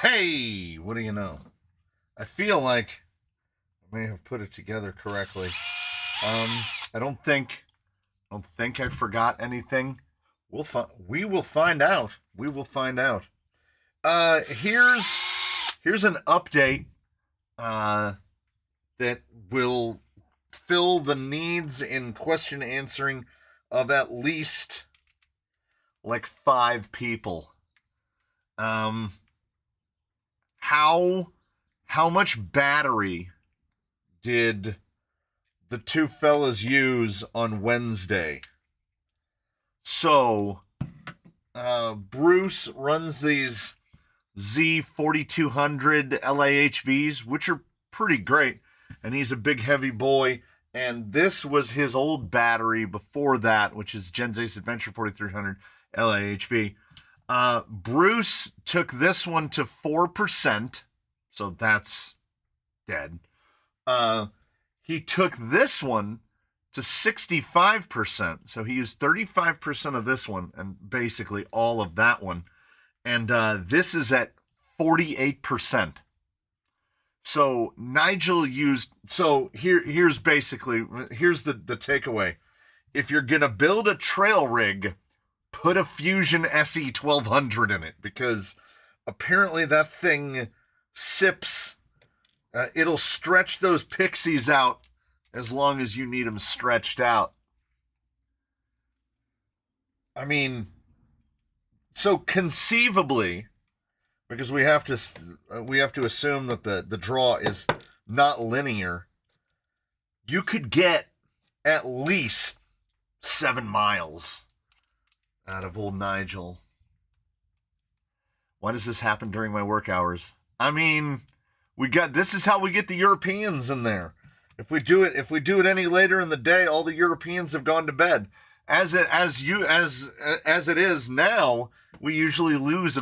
Hey, what do you know? I feel like I may have put it together correctly. Um, I don't think I forgot anything. We will find out. We will find out. Here's an update uh that will fill the needs in question answering of at least like 5 people. Um, how how much battery did the two fellas use on Wednesday? So, Bruce runs these Z4200 LAHVs, which are pretty great, and he's a big heavy boy. And this was his old battery before that, which is Gens Ace Adventure 4300 LAHV. Bruce took this one to 4%, so that's dead. He took this one to 65%, so he used 35% of this one and basically all of that one. And this is at 48%. So Nigel used. So here's the takeaway. If you're gonna build a trail rig, put a Fusion SE 1200 in it, because apparently that thing sips. It'll stretch those pixies out as long as you need them stretched out. I mean, so conceivably, because we have to assume that the draw is not linear, you could get at least 7 miles out of old Nigel. Why does this happen during my work hours? I mean, this is how we get the Europeans in there. If we do it any later in the day, all the Europeans have gone to bed. As it is now, we usually lose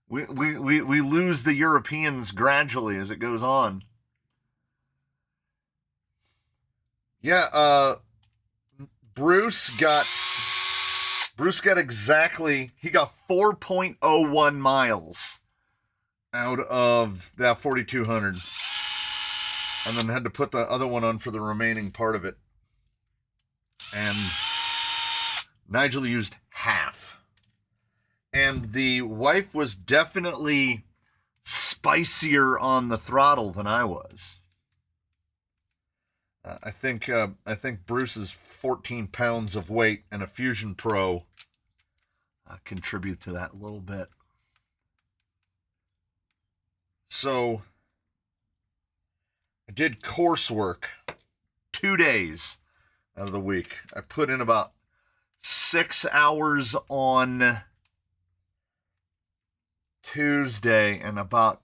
we lose the Europeans gradually as it goes on. Yeah, Bruce got exactly, he got 4.01 miles out of that 4200, and then had to put the other one on for the remaining part of it. And Nigel used half. And the wife was definitely spicier on the throttle than I was. I think Bruce's 14 pounds of weight and a Fusion Pro contribute to that a little bit. So I did coursework 2 days out of the week. I put in about 6 hours on Tuesday and about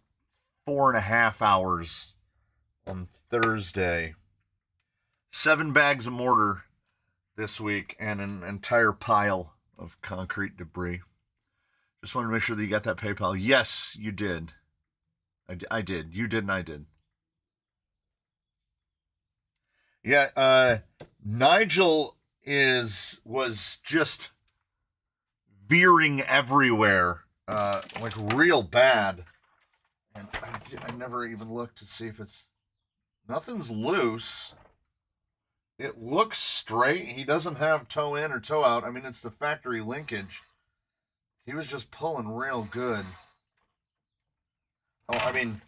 4.5 hours on Thursday. 7 bags of mortar this week and an entire pile of concrete debris. Just wanted to make sure that you got that PayPal. Yes, you did. I did. You did and I did. Yeah, Nigel was just veering everywhere, like real bad. And I never even looked to see if nothing's loose. It looks straight. He doesn't have toe in or toe out. I mean, it's the factory linkage. He was just pulling real good. Oh, I mean,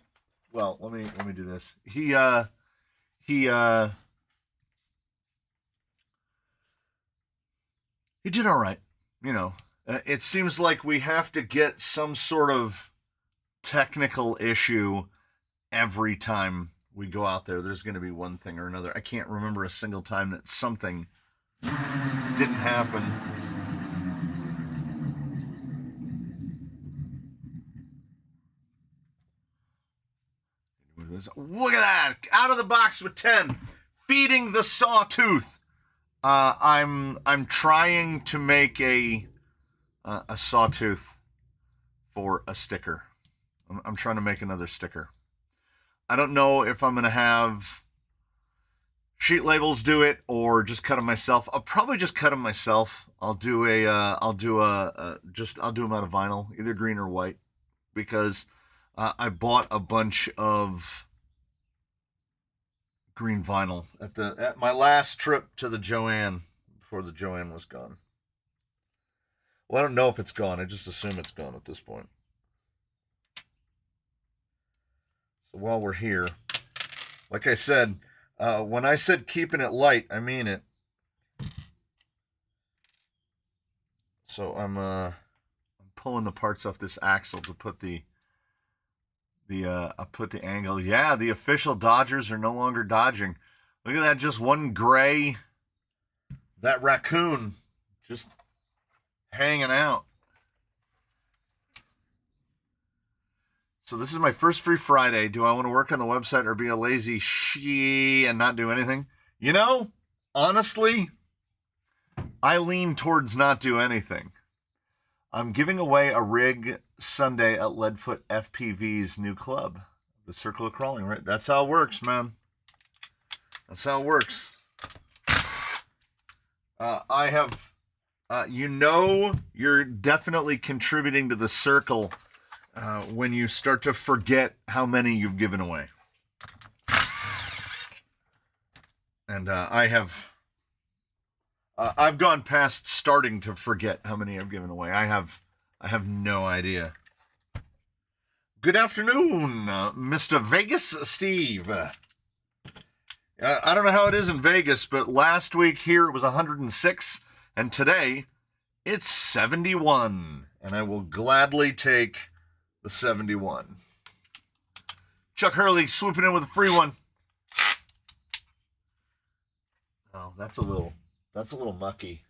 well, let me do this. He did all right. You know, it seems like we have to get some sort of technical issue every time we go out there. There's going to be one thing or another. I can't remember a single time that something didn't happen. Look at that! Out of the box with 10. Feeding the sawtooth. I'm trying to make a sawtooth for a sticker. I'm trying to make another sticker. I don't know if I'm gonna have sheet labels do it or just cut them myself. I'll probably just cut them myself. I'll do them out of vinyl, either green or white, because I bought a bunch of green vinyl at my last trip to the Joann before the Joann was gone. Well, I don't know if it's gone. I just assume it's gone at this point. So while we're here, like I said, when I said keeping it light, I mean it. So I'm pulling the parts off this axle to put I put the angle. Yeah, the official Dodgers are no longer dodging. Look at that, just one gray. That raccoon just hanging out. So this is my first free Friday. Do I want to work on the website or be a lazy she and not do anything? You know, honestly, I lean towards not do anything. I'm giving away a rig Sunday at Leadfoot FPV's new club, the Circle of Crawling, right? That's how it works, man. That's how it works. I have, you're definitely contributing to the circle when you start to forget how many you've given away. And I've gone past starting to forget how many I've given away. I have no idea. Good afternoon, Mr. Vegas Steve. I don't know how it is in Vegas, but last week here it was 106, and today it's 71. And I will gladly take the 71. Chuck Hurley swooping in with a free one. Oh, that's a little mucky.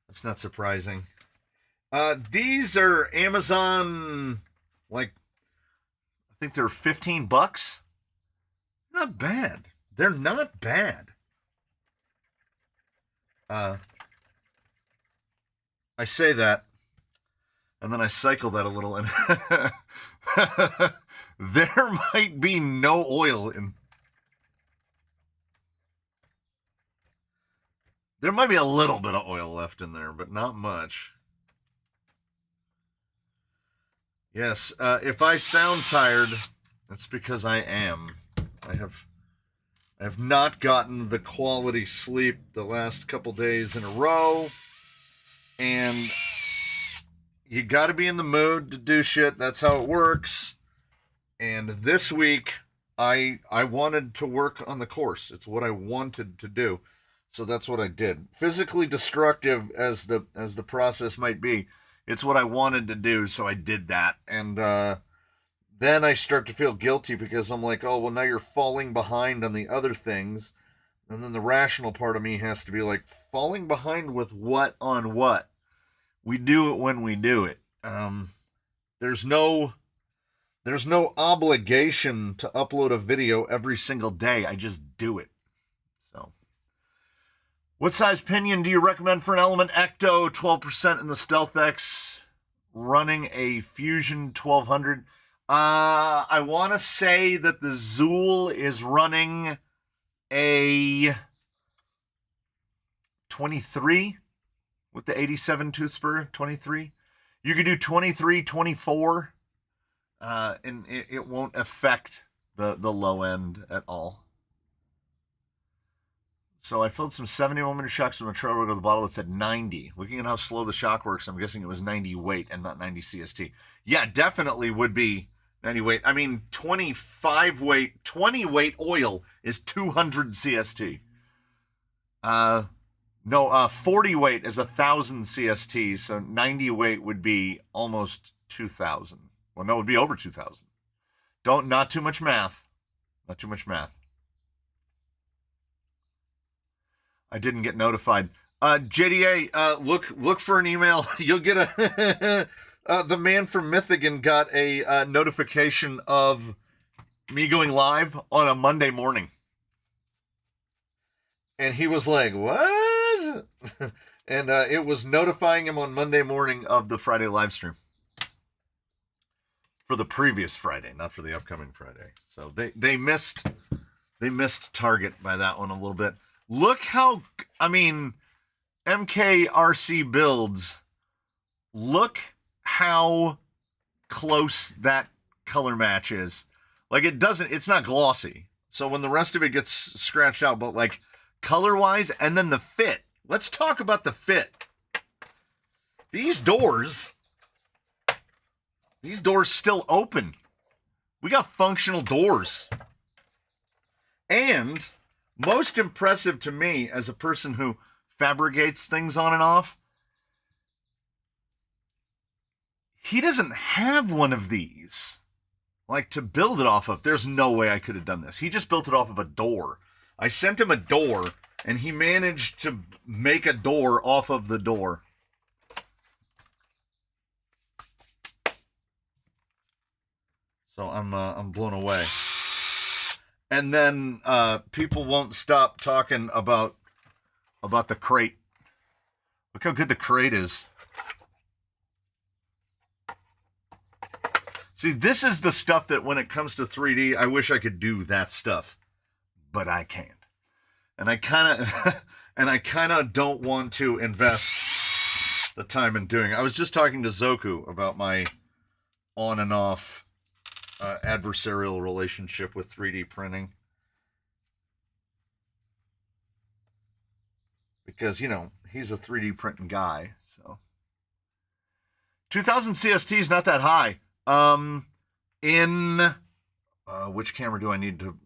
That's not surprising. These are Amazon, like, I think they're $15. Not bad. They're not bad. I say that, and then I cycle that a little, and there might be no oil in. There might be a little bit of oil left in there, but not much. Yes, if I sound tired, that's because I am. I have not gotten the quality sleep the last couple days in a row, and you got to be in the mood to do shit. That's how it works. And this week, I wanted to work on the course. It's what I wanted to do. So that's what I did. Physically destructive as the process might be, it's what I wanted to do, so I did that. And then I start to feel guilty because I'm like, oh, well, now you're falling behind on the other things. And then the rational part of me has to be like, falling behind with what on what? We do it when we do it. There's no obligation to upload a video every single day. I just do it. So, what size pinion do you recommend for an Element Ecto? 12% in the Stealth X, running a Fusion 1200. I want to say that the Zool is running a 23 with the 87 tooth spur. 23. You could do 23, 24, and it won't affect the low end at all. So I filled some 70mm shocks from a trail rig with a bottle that said 90. Looking at how slow the shock works, I'm guessing it was 90 weight and not 90 CST. Yeah, definitely would be 90 weight. I mean, 25 weight, 20 weight oil is 200 CST. 40 weight is 1,000 CST, so 90 weight would be almost 2,000. Well, no, it would be over 2,000. Not too much math. Not too much math. I didn't get notified. JDA, look for an email. You'll get a. The man from Mythigan got a notification of me going live on a Monday morning, and he was like, "What?" And it was notifying him on Monday morning of the Friday live stream for the previous Friday, not for the upcoming Friday. So they missed target by that one a little bit. Look how, I mean, MKRC builds, look how close that color match is. Like, it's not glossy. So when the rest of it gets scratched out, but like color-wise, and then the fit. Let's talk about the fit. These doors still open. We got functional doors. And most impressive to me as a person who fabricates things on and off, he doesn't have one of these, like, to build it off of. There's no way I could have done this. He just built it off of a door. I sent him a door, and he managed to make a door off of the door. So I'm blown away. And then people won't stop talking about the crate. Look how good the crate is. See, this is the stuff that when it comes to 3D, I wish I could do that stuff, but I can't. And I kind of don't want to invest the time in doing it. I was just talking to Zoku about my on and off adversarial relationship with 3D printing. Because, you know, he's a 3D printing guy, so. 2000 CST is not that high. Which camera do I need to,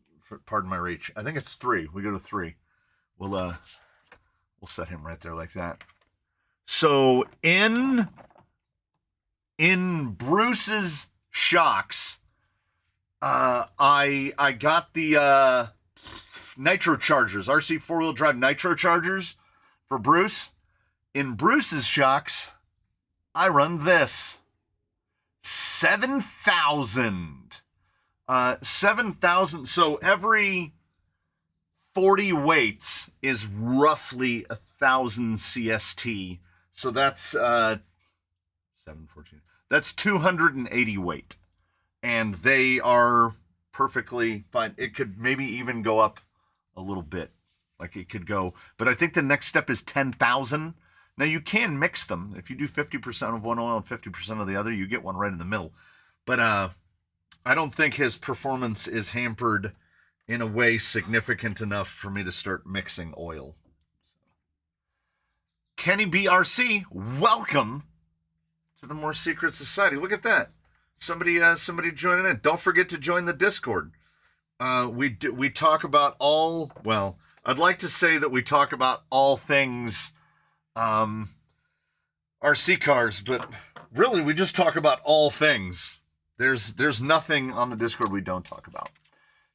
pardon my reach? I think it's 3. We go to 3. We'll set him right there like that. So in Bruce's shocks, I got the nitro chargers, RC 4-wheel drive nitro chargers for Bruce. In Bruce's shocks, I run this. 7,000. 7,000. So every 40 weights is roughly 1,000 CST. So that's 714. That's 280 weight. And they are perfectly fine. It could maybe even go up a little bit. Like it could go. But I think the next step is 10,000. Now, you can mix them. If you do 50% of one oil and 50% of the other, you get one right in the middle. But I don't think his performance is hampered in a way significant enough for me to start mixing oil. Kenny BRC, welcome to the More Secret Society. Look at that. Somebody joining in. Don't forget to join the Discord. We talk about all, well, I'd like to say that we talk about all things RC cars, but really we just talk about all things. There's nothing on the Discord we don't talk about.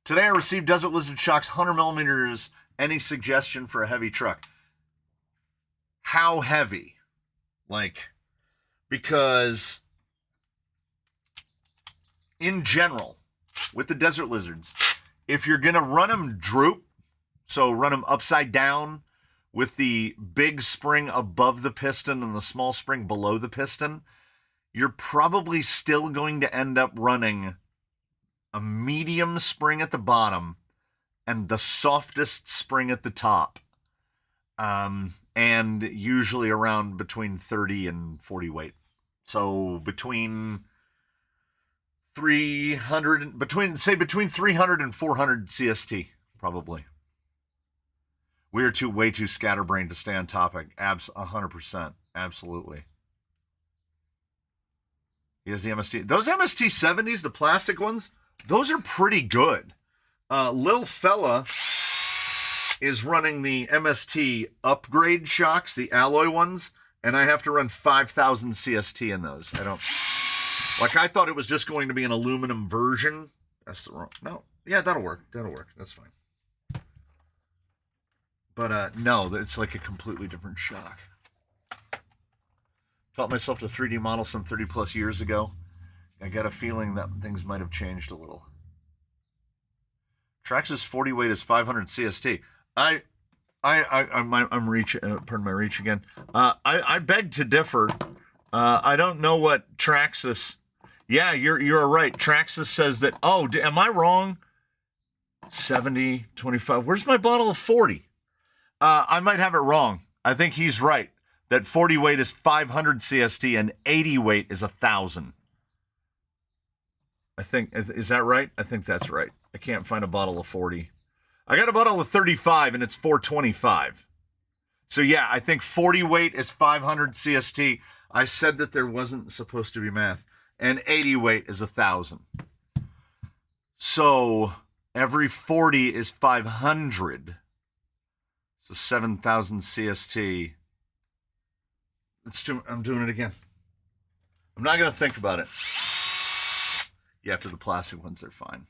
Today I received Desert Lizard shocks, 100 millimeters. Any suggestion for a heavy truck? How heavy? Like, because in general, with the Desert Lizards, if you're gonna run them droop, so run them upside down, with the big spring above the piston and the small spring below the piston, you're probably still going to end up running a medium spring at the bottom and the softest spring at the top. And usually around between 30 and 40 weight. So between 300 and between 300 and 400 CST, probably. We are way too scatterbrained to stay on topic. 100%. Absolutely. He has the MST. Those MST 70s, the plastic ones, those are pretty good. Lil Fella is running the MST upgrade shocks, the alloy ones, and I have to run 5,000 CST in those. I thought it was just going to be an aluminum version. That's the wrong. No. Yeah, that'll work. That's fine. But no, it's like a completely different shock. Taught myself to 3D model some 30 plus years ago. I got a feeling that things might have changed a little. Traxxas 40 weight is 500 CST. I'm reach. Pardon my reach again. I beg to differ. I don't know what Traxxas. Yeah, you're right. Traxxas says that. Oh, am I wrong? 70, 25. Where's my bottle of 40? I might have it wrong. I think he's right. That 40 weight is 500 CST and 80 weight is 1,000. I think, is that right? I think that's right. I can't find a bottle of 40. I got a bottle of 35 and it's 425. So yeah, I think 40 weight is 500 CST. I said that there wasn't supposed to be math. And 80 weight is 1,000. So every 40 is 500. So 7,000 CST. I'm doing it again. I'm not going to think about it. Yeah, after the plastic ones, they're fine.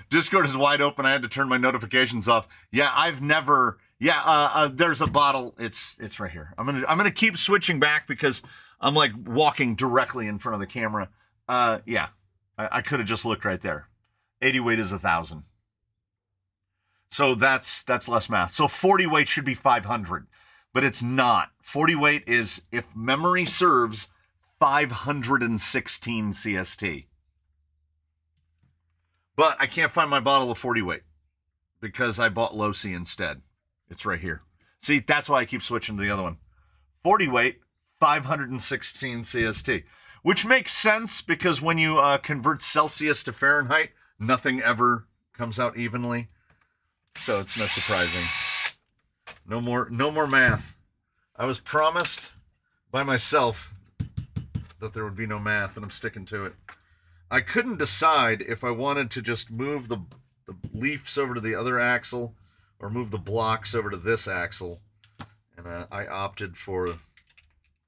Discord is wide open. I had to turn my notifications off. Yeah, I've never. Yeah, there's a bottle. It's right here. I'm gonna keep switching back because I'm like walking directly in front of the camera. Yeah, I could have just looked right there. 80 weight is 1,000. So that's less math. So 40 weight should be 500, but it's not. 40 weight is, if memory serves, 516 CST. But I can't find my bottle of 40 weight because I bought Losi instead. It's right here. See, that's why I keep switching to the other one. 40 weight, 516 CST, which makes sense because when you convert Celsius to Fahrenheit, nothing ever comes out evenly. So it's not surprising. No more math. I was promised by myself that there would be no math, and I'm sticking to it. I couldn't decide if I wanted to just move the leaves over to the other axle or move the blocks over to this axle. And I opted for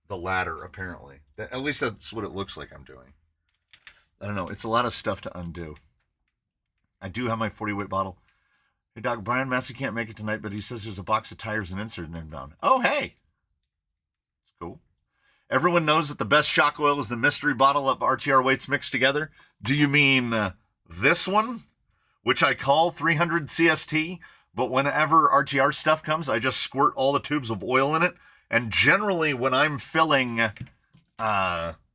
the latter, apparently. At least that's what it looks like I'm doing. I don't know. It's a lot of stuff to undo. I do have my 40 weight bottle. Hey, Doc, Brian Massey can't make it tonight, but he says there's a box of tires and insert inbound. Oh, hey. It's cool. Everyone knows that the best shock oil is the mystery bottle of RTR weights mixed together. Do you mean this one, which I call 300 CST, but whenever RTR stuff comes, I just squirt all the tubes of oil in it. And generally, when I'm filling Chavtex,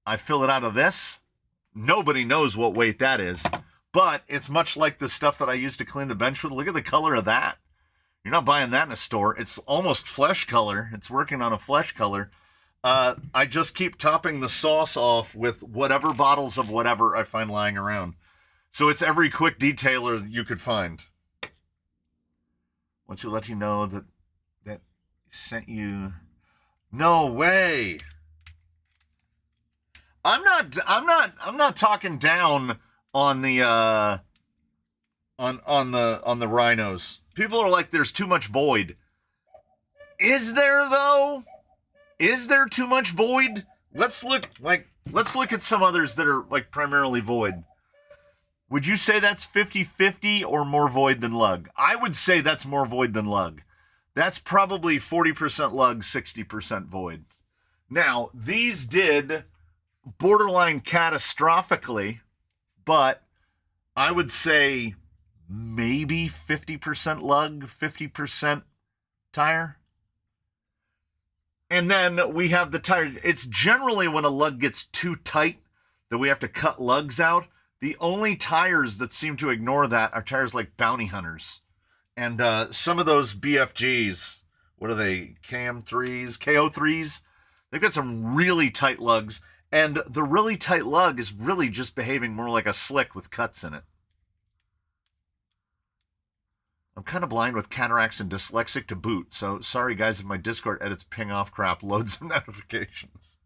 I fill it out of this. Nobody knows what weight that is, but it's much like the stuff that I used to clean the bench with. Look at the color of that. You're not buying that in a store. It's almost flesh color. It's working on a flesh color. I just keep topping the sauce off with whatever bottles of whatever I find lying around. So it's every quick detailer you could find. Once you let you know that sent you. No way. I'm not talking down on the on the rhinos. People are like, there's too much void. Is there though? Is there too much void? Let's look at some others that are like primarily void. Would you say that's 50-50 or more void than lug? I would say that's more void than lug. That's probably 40% lug, 60% void. Now, these did borderline catastrophically, but I would say maybe 50% lug, 50% tire. And then we have the tire. It's generally when a lug gets too tight that we have to cut lugs out. The only tires that seem to ignore that are tires like Bounty Hunters. And some of those BFGs, what are they, KM3s, KO3s? They've got some really tight lugs. And the really tight lug is really just behaving more like a slick with cuts in it. I'm kind of blind with cataracts and dyslexic to boot, so sorry guys if my Discord edits ping off crap, loads of notifications.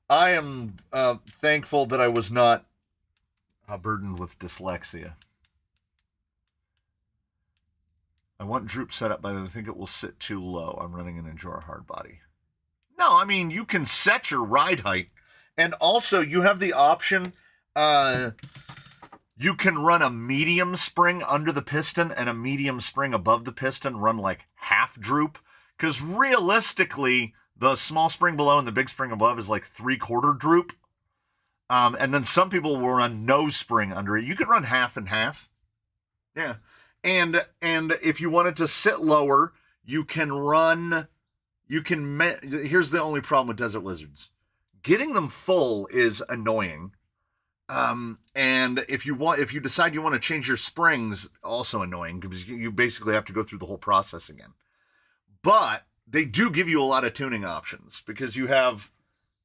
I am thankful that I was not burdened with dyslexia. I want droop set up, but I think it will sit too low. I'm running an Endura hard body. No, I mean, you can set your ride height, and also you have the option, you can run a medium spring under the piston and a medium spring above the piston, run like half droop, because realistically, the small spring below and the big spring above is like 3/4 droop. And then some people will run no spring under it. You could run half and half. Yeah. And if you wanted to sit lower, you can run, here's the only problem with Desert Lizards. Getting them full is annoying. And if you decide you want to change your springs, also annoying because you basically have to go through the whole process again. But they do give you a lot of tuning options because you have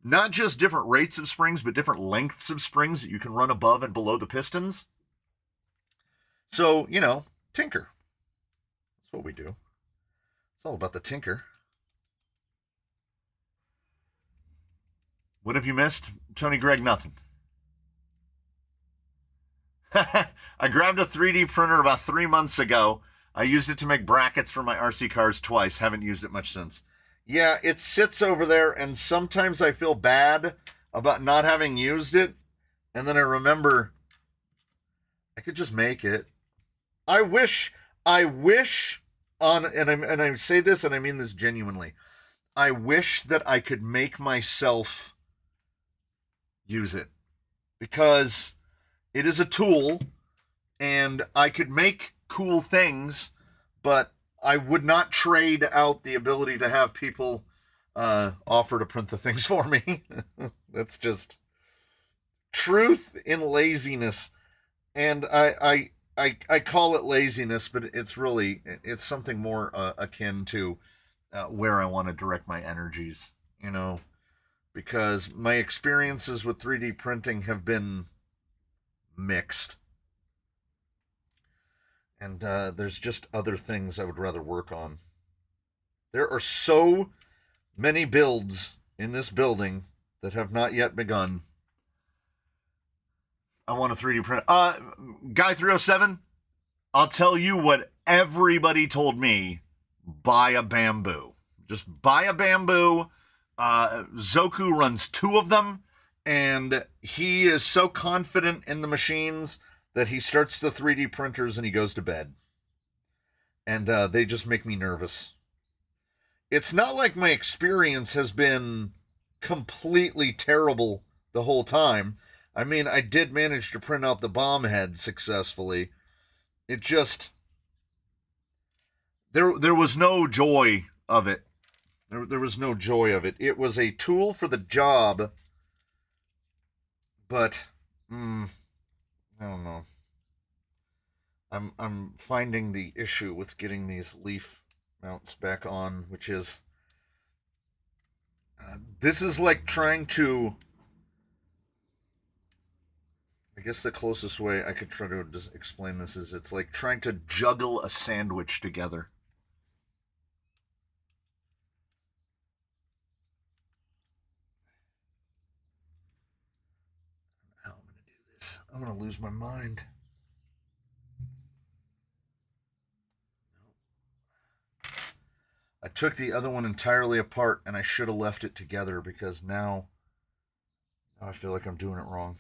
not just different rates of springs, but different lengths of springs that you can run above and below the pistons. So, tinker. That's what we do. It's all about the tinker. What have you missed? Tony Gregg, nothing. I grabbed a 3D printer about 3 months ago. I used it to make brackets for my RC cars twice. Haven't used it much since. Yeah, it sits over there, and sometimes I feel bad about not having used it. And then I remember I could just make it. I wish and I say this and I mean this genuinely. I wish that I could make myself use it because it is a tool and I could make cool things, but I would not trade out the ability to have people offer to print the things for me. That's just truth in laziness. And I call it laziness, but it's something more akin to where I want to direct my energies, because my experiences with 3D printing have been mixed. And there's just other things I would rather work on. There are so many builds in this building that have not yet begun. I want a 3D print. Guy 307, I'll tell you what everybody told me. Buy a Bambu. Just buy a Bambu. Zoku runs 2 of them, and he is so confident in the machines that he starts the 3D printers and he goes to bed. And they just make me nervous. It's not like my experience has been completely terrible the whole time. I mean, I did manage to print out the bomb head successfully. It just... There was no joy of it. There was no joy of it. It was a tool for the job, but... I don't know. I'm finding the issue with getting these leaf mounts back on, which is this is like trying to... I guess the closest way I could try to just explain this is it's like trying to juggle a sandwich together. How I'm going to do this? I'm going to lose my mind. I took the other one entirely apart and I should have left it together because now I feel like I'm doing it wrong.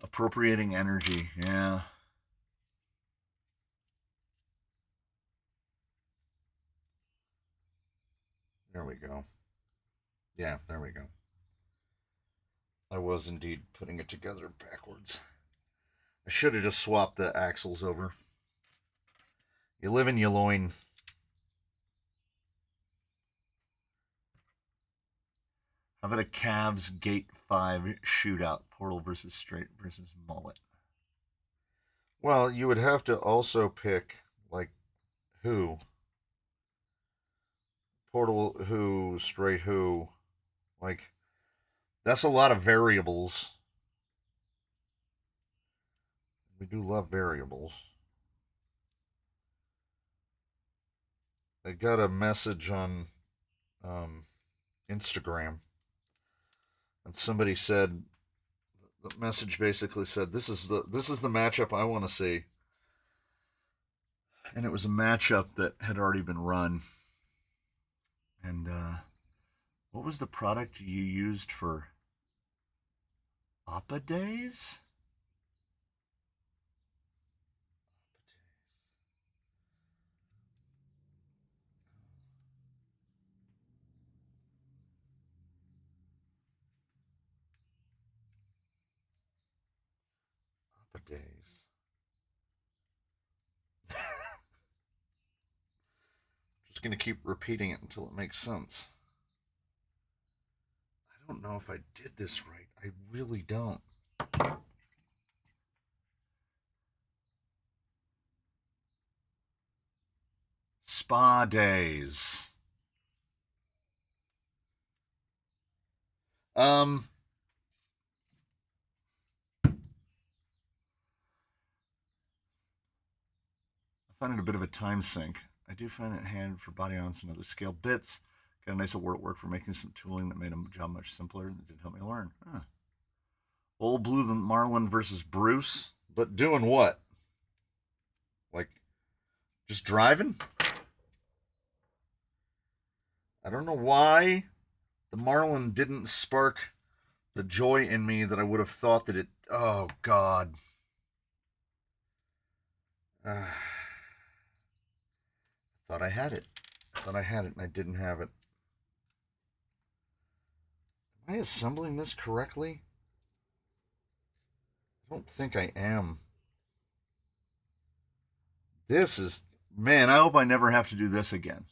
Appropriating energy, yeah. There we go. Yeah, there we go. I was indeed putting it together backwards. I should have just swapped the axles over. You live and you learn. How about a Cavs Gate 5 shootout? Portal versus Straight versus Mullet. Well, you would have to also pick, like, who? Portal who, Straight who. Like, that's a lot of variables. We do love variables. I got a message on Instagram, and somebody said, the message basically said, "This is the matchup I want to see," and it was a matchup that had already been run. And what was the product you used for Oppa Days? Days. Just going to keep repeating it until it makes sense. I don't know if I did this right. I really don't. Spa days. I find it a bit of a time sink. I do find it handy for body ounce and other scale bits. Got a nice award at work for making some tooling that made a job much simpler. That did help me learn. Huh. Old Blue the Marlin versus Bruce. But doing what? Like, just driving? I don't know why the Marlin didn't spark the joy in me that I would have thought that it... Oh, God. Thought I had it. I thought I had it and I didn't have it. Am I assembling this correctly? I don't think I am. This is... Man, I hope I never have to do this again.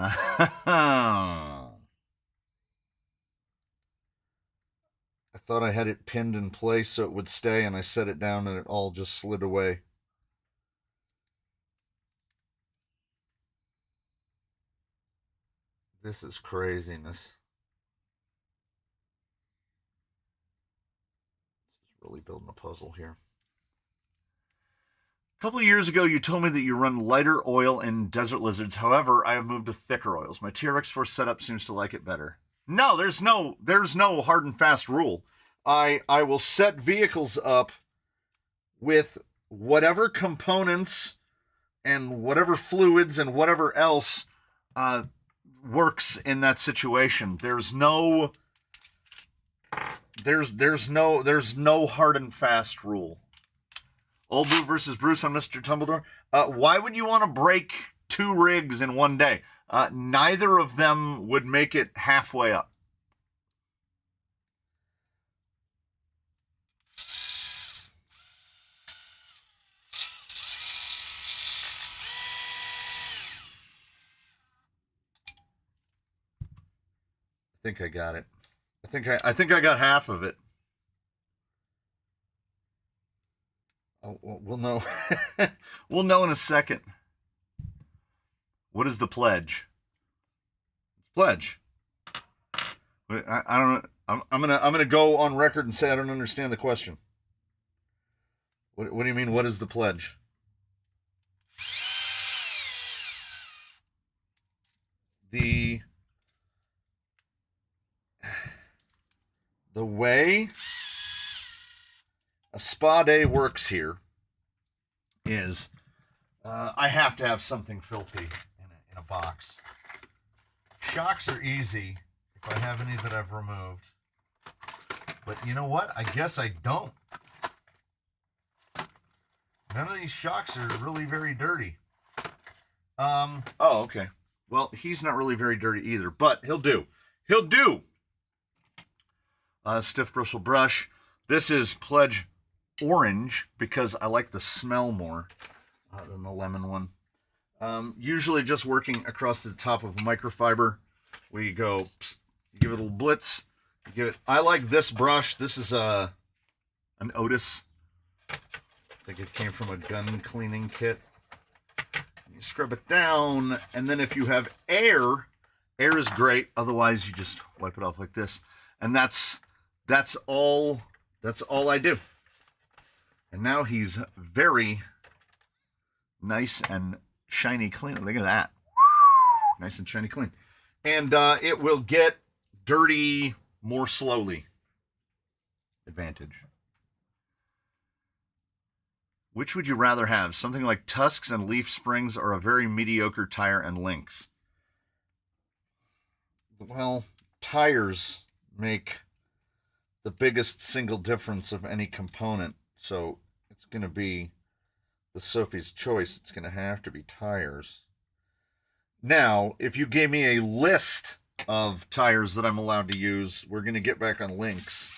I thought I had it pinned in place so it would stay, and I set it down and it all just slid away. This is craziness. This is really building a puzzle here. A couple of years ago, you told me that you run lighter oil in Desert Lizards. However, I have moved to thicker oils. My TRX Force setup seems to like it better. No, there's no hard and fast rule. I will set vehicles up with whatever components and whatever fluids and whatever else works in that situation. There's no hard and fast rule. Old Blue versus Bruce on Mr. Tumbledore. Why would you want to break 2 rigs in one day? Neither of them would make it halfway up. I think I got it. I think I got half of it. Oh, we'll know. We'll know in a second. What is the pledge? It's pledge. I don't know. I'm gonna go on record and say I don't understand the question. What do you mean? What is the pledge? The way a spa day works here is I have to have something filthy in a box. Shocks are easy if I have any that I've removed. But you know what? I guess I don't. None of these shocks are really very dirty. Oh, okay. Well, he's not really very dirty either, but he'll do. He'll do. Stiff bristle brush. This is Pledge Orange because I like the smell more than the lemon one. Usually just working across the top of microfiber. We go, psst, give it a little blitz. I like this brush. This is an Otis. I think it came from a gun cleaning kit. You scrub it down, and then if you have air is great. Otherwise, you just wipe it off like this, and that's all I do. And now he's very nice and shiny clean. Look at that. Nice and shiny clean. And it will get dirty more slowly. Advantage. Which would you rather have? Something like Tusks and Leaf Springs or a very mediocre tire and Lynx? Well, tires make the biggest single difference of any component. So it's going to be the Sophie's Choice. It's going to have to be tires. Now, if you gave me a list of tires that I'm allowed to use, we're going to get back on Lynx.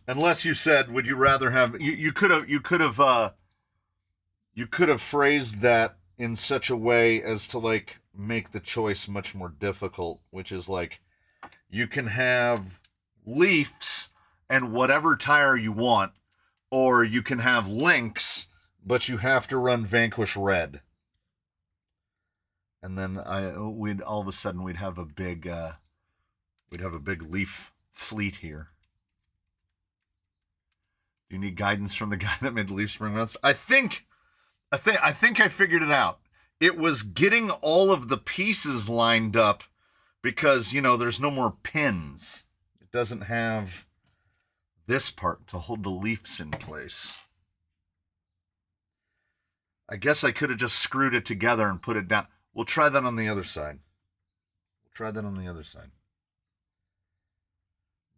Unless you said, would you rather have... You could have phrased that in such a way as to, like, make the choice much more difficult, which is, like, you can have Leafs and whatever tire you want, or you can have Lynx, but you have to run Vanquish Red. And then we'd all of a sudden we'd have a big Leaf fleet here. Do you need guidance from the guy that made the Leaf Spring Runs? I think I figured it out. It was getting all of the pieces lined up because, there's no more pins. It doesn't have this part to hold the leaves in place. I guess I could have just screwed it together and put it down. We'll try that on the other side.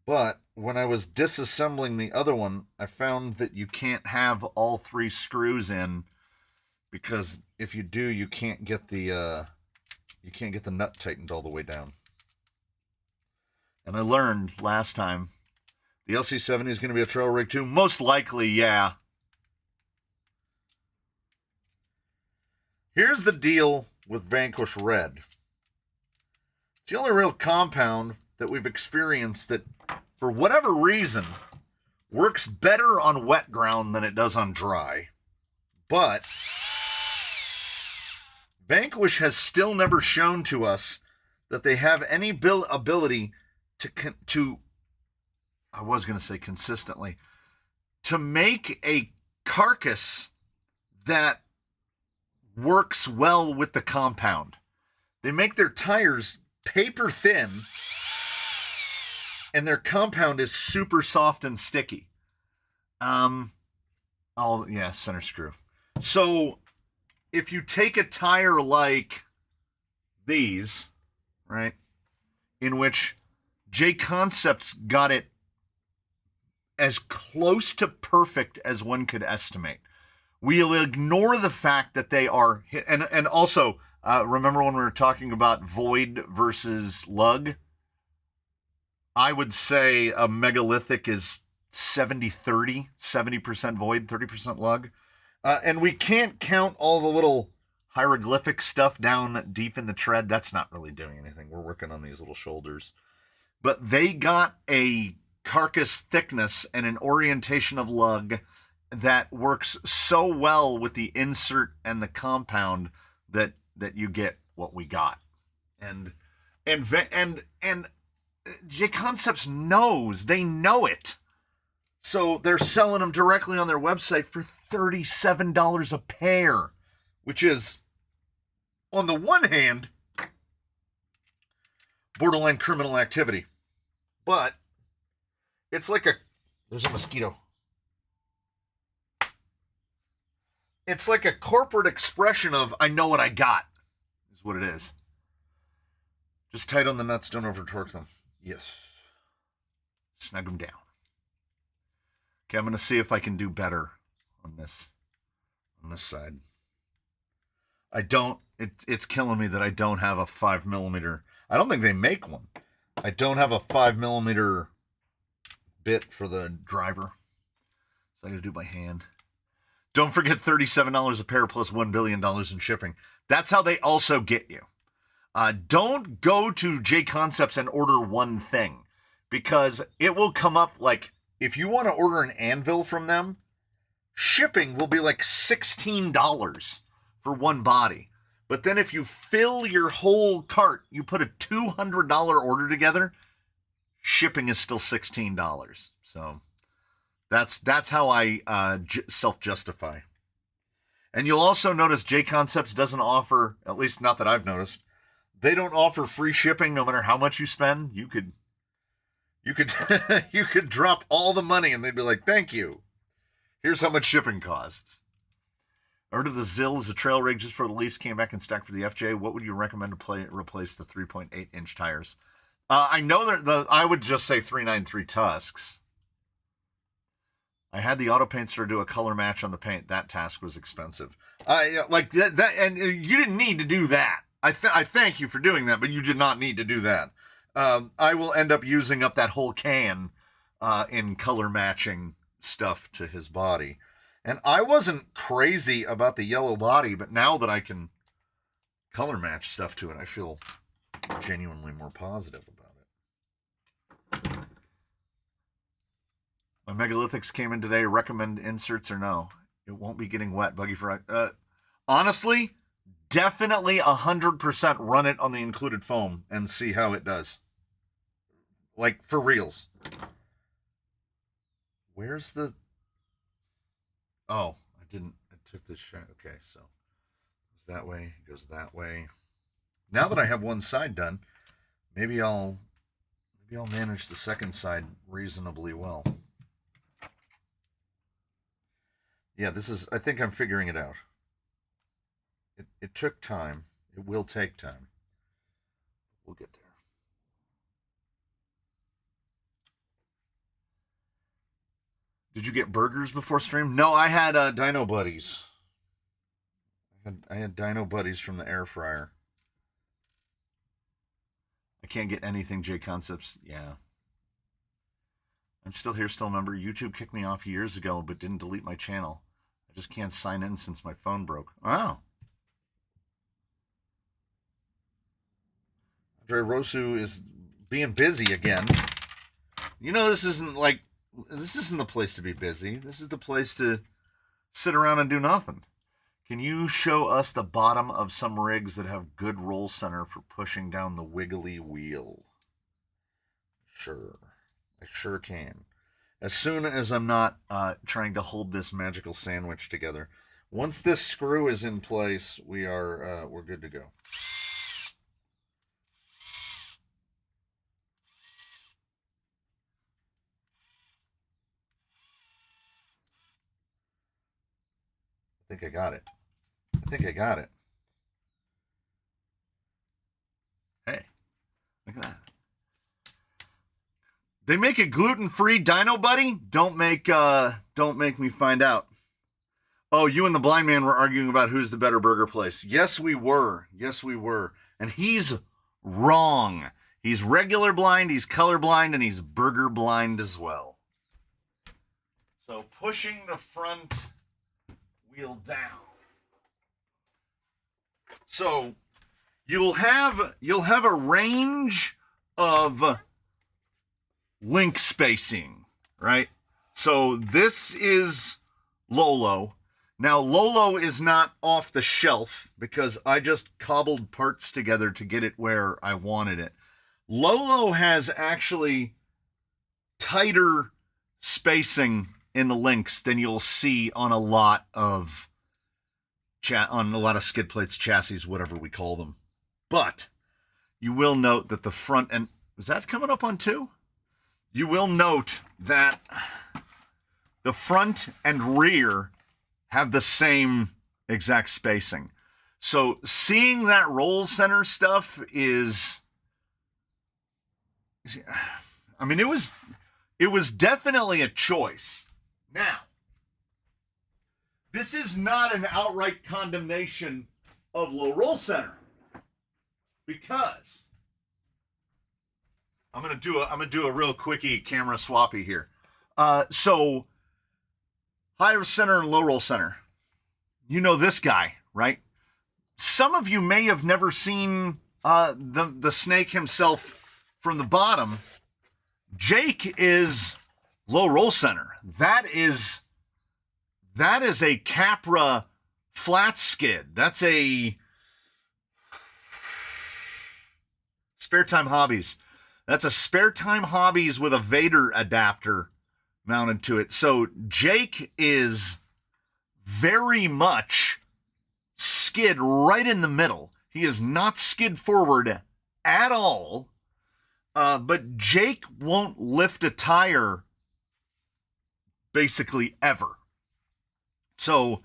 But when I was disassembling the other one, I found that you can't have all 3 screws in, because if you do, you can't get the nut tightened all the way down. And I learned last time the LC70 is going to be a trail rig too. Most likely, yeah. Here's the deal with Vanquish Red. It's the only real compound that we've experienced that, for whatever reason, works better on wet ground than it does on dry. But Vanquish has still never shown to us that they have any ability to I was going to say consistently, to make a carcass that works well with the compound. They make their tires paper thin, and their compound is super soft and sticky. Center screw. So if you take a tire like these, right, in which J Concepts got it as close to perfect as one could estimate. We'll ignore the fact that they are, and also, remember when we were talking about void versus lug? I would say a megalithic is 70-30, 70% void, 30% lug. And we can't count all the little hieroglyphic stuff down deep in the tread. That's not really doing anything. We're working on these little shoulders. But they got a carcass thickness and an orientation of lug that works so well with the insert and the compound that you get what we got. And J Concepts knows, they know it. So they're selling them directly on their website for $37 a pair, which is, on the one hand, borderline criminal activity. But it's like there's a mosquito. It's like a corporate expression of, I know what I got, is what it is. Just tight on the nuts, don't over torque them. Yes. Snug them down. Okay, I'm going to see if I can do better on this side. It's killing me that I don't have a 5mm. I don't think they make one. I don't have a 5mm bit for the driver. So I got to do it by hand. Don't forget $37 a pair plus $1 billion in shipping. That's how they also get you. Don't go to J Concepts and order one thing, because it will come up like, if you want to order an anvil from them, shipping will be like $16 for one body. But then if you fill your whole cart, you put a $200 order together, shipping is still $16. So that's how I self-justify. And you'll also notice J Concepts doesn't offer, at least not that I've noticed, they don't offer free shipping no matter how much you spend. You could you could drop all the money and they'd be like, thank you. Here's how much shipping costs. Ordered the Zill as a trail rig just for the Leafs, came back in stock for the FJ. What would you recommend to replace the 3.8-inch tires? I know I would just say 393 Tusks. I had the auto paint store do a color match on the paint. That task was expensive. Like that, and you didn't need to do that. I thank you for doing that, but you did not need to do that. I will end up using up that whole can in color matching stuff to his body. And I wasn't crazy about the yellow body, but now that I can color match stuff to it, I feel genuinely more positive about it. My megalithics came in today. Recommend inserts or no? It won't be getting wet, Buggy Fry. Honestly, definitely 100% run it on the included foam and see how it does. Like, for reals. Where's the... Oh, I didn't... I took this shot. Okay, so... Goes that way, goes that way. Now that I have one side done, maybe I'll manage the second side reasonably well. Yeah, this is... I think I'm figuring it out. It took time. It will take time. We'll get there. Did you get burgers before stream? No, I had Dino Buddies. I had Dino Buddies from the air fryer. I can't get anything J Concepts. Yeah. I'm still here, still a member. YouTube kicked me off years ago, but didn't delete my channel. I just can't sign in since my phone broke. Oh. Andre Rosu is being busy again. You know, this isn't the place to be busy. This is the place to sit around and do nothing. Can you show us the bottom of some rigs that have good roll center for pushing down the wiggly wheel? Sure. I sure can. As soon as I'm not trying to hold this magical sandwich together. Once this screw is in place, we're good to go. I think I got it. Hey, look at that. They make a gluten-free Dino Buddy? Don't make me find out. Oh, you and the blind man were arguing about who's the better burger place. Yes, we were. And he's wrong. He's regular blind, he's color blind, and he's burger blind as well. So pushing the front wheel down. So you'll have a range of link spacing, right? So this is Lolo. Now Lolo is not off the shelf because I just cobbled parts together to get it where I wanted it. Lolo has actually tighter spacing in the links than you'll see on a lot of skid plates, chassis, whatever we call them. But you will note that the front end, is that coming up on 2? You will note that the front and rear have the same exact spacing. So seeing that roll center stuff is, I mean, it was definitely a choice. Now, this is not an outright condemnation of low roll center, because I'm gonna do a real quickie camera swappy here. So high center and low roll center. You know this guy, right? Some of you may have never seen the snake himself from the bottom. Jake is low roll center. That is a Capra flat skid. That's a Spare Time Hobbies. That's a Spare Time Hobbies with a Vader adapter mounted to it. So Jake is very much skid right in the middle. He is not skid forward at all. But Jake won't lift a tire basically ever. So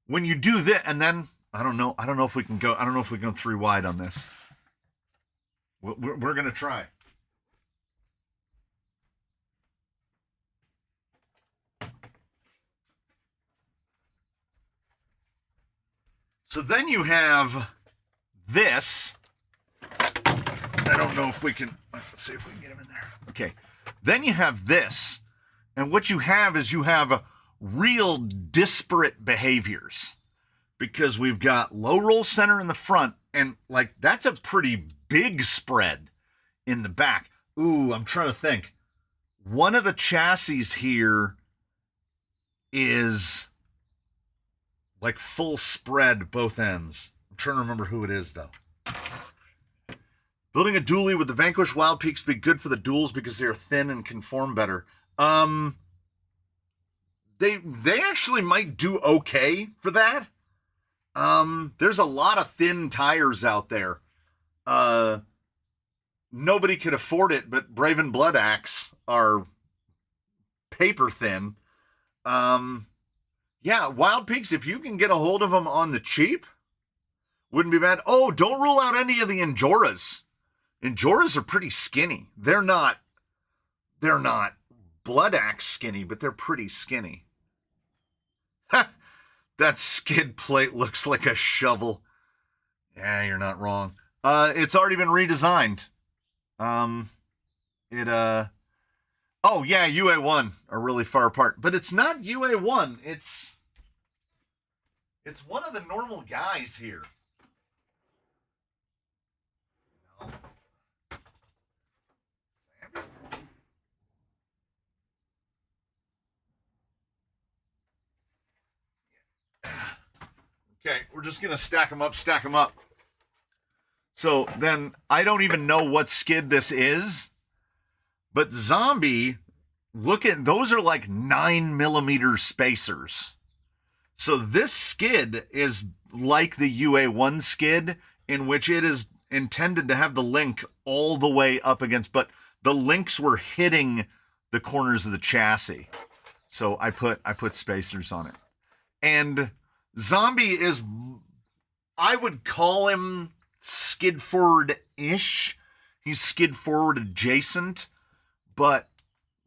when you do that, and then I don't know if we can go 3 wide on this. We're gonna try. So then you have this. I don't know if we can, let's see if we can get him in there. Okay. Then you have this. And what you have is you have real disparate behaviors, because we've got low roll center in the front, and like that's a pretty big spread in the back. Ooh, I'm trying to think. One of the chassis here is Like full spread both ends. I'm trying to remember who it is though. Building a dually with the Vanquish Wild Peaks be good for the duels because they are thin and conform better. They actually might do okay for that. There's a lot of thin tires out there. Nobody could afford it, but Brave and Blood Axe are paper thin. Yeah, Wild Peaks, if you can get a hold of them on the cheap, wouldn't be bad. Oh, don't rule out any of the Enjoras. Enjoras are pretty skinny. They're not Blood Axe skinny, but they're pretty skinny. That skid plate looks like a shovel. Yeah, you're not wrong. It's already been redesigned. Oh yeah, UA1 are really far apart, but it's not UA1. It's one of the normal guys here. Okay, we're just going to stack them up. So then I don't even know what skid this is, but Zombie, look at, those are like 9mm spacers. So this skid is like the UA1 skid, in which it is intended to have the link all the way up against, but the links were hitting the corners of the chassis. So I put spacers on it. And Zombie is, I would call him skid forward-ish. He's skid forward adjacent, but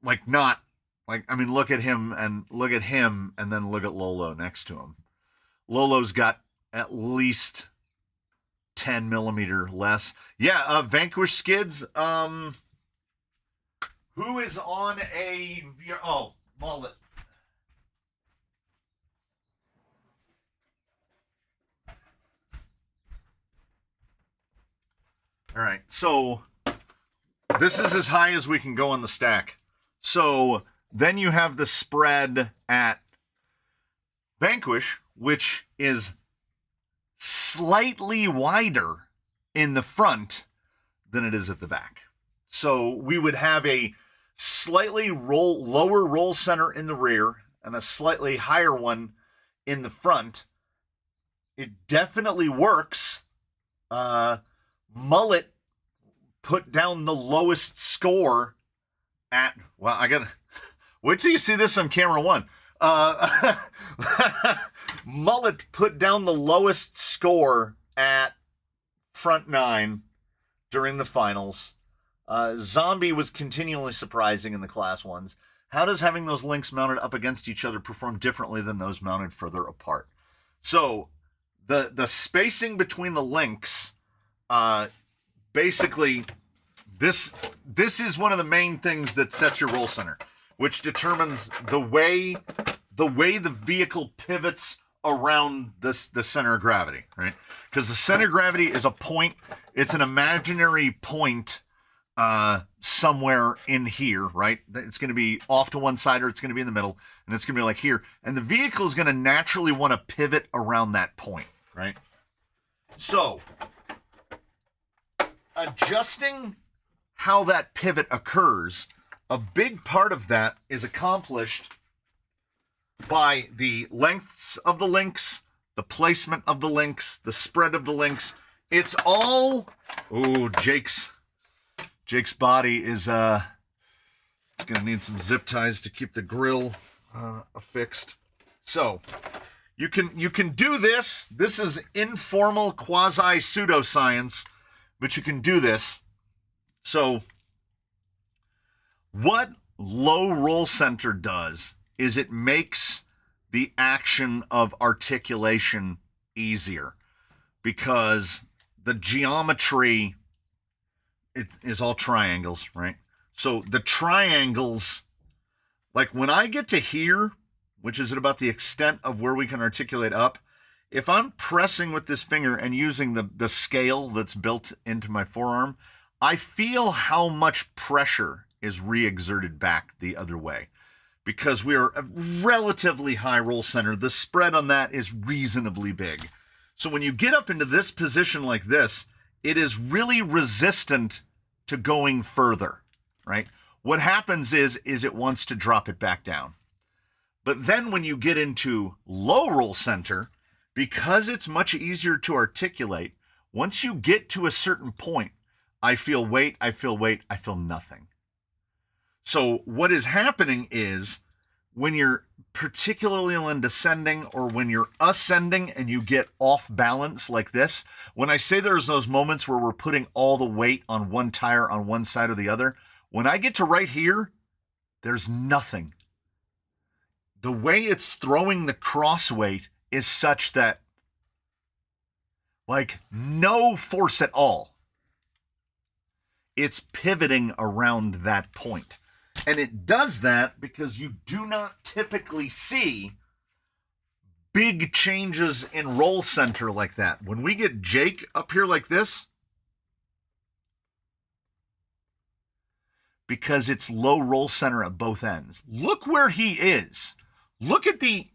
like not, like, I mean, look at him, and then look at Lolo next to him. Lolo's got at least 10mm less. Yeah, Vanquish skids. Who is on a VR? Oh, Mullet. All right, so this is as high as we can go on the stack. So then you have the spread at Vanquish, which is slightly wider in the front than it is at the back. So we would have a slightly lower roll center in the rear and a slightly higher one in the front. It definitely works. Mullet put down the lowest score at, well, I gotta wait till you see this on camera one. Mullet put down the lowest score at front 9 during the finals. Zombie was continually surprising in the class 1s. How does having those links mounted up against each other perform differently than those mounted further apart? So the spacing between the links, basically this is one of the main things that sets your roll center, which determines the way the vehicle pivots around the center of gravity, right? Because the center of gravity is a point, it's an imaginary point somewhere in here, right? It's going to be off to one side, or it's going to be in the middle, and it's going to be like here. And the vehicle is going to naturally want to pivot around that point, right? So adjusting how that pivot occurs, a big part of that is accomplished by the lengths of the links, the placement of the links, the spread of the links. It's all, ooh, Jake's body is, it's gonna need some zip ties to keep the grill affixed. So you can do this. This is informal quasi pseudoscience, but you can do this. So what low roll center does is it makes the action of articulation easier, because the geometry, it is all triangles, right? So the triangles, like when I get to here, which is at about the extent of where we can articulate up, if I'm pressing with this finger and using the scale that's built into my forearm, I feel how much pressure is re-exerted back the other way. because we are a relatively high roll center. The spread on that is reasonably big. So when you get up into this position like this, it is really resistant to going further, right? What happens is it wants to drop it back down. But then when you get into low roll center, because it's much easier to articulate, once you get to a certain point, I feel weight, I feel weight, I feel nothing. So what is happening is when you're particularly when descending or when you're ascending and you get off balance like this, when I say there's those moments where we're putting all the weight on one tire on one side or the other, when I get to right here, there's nothing. The way it's throwing the cross weight is such that, like, no force at all. It's pivoting around that point. And it does that because you do not typically see big changes in roll center like that. When we get Jake up here like this, because it's low roll center at both ends. Look where he is. Look at the,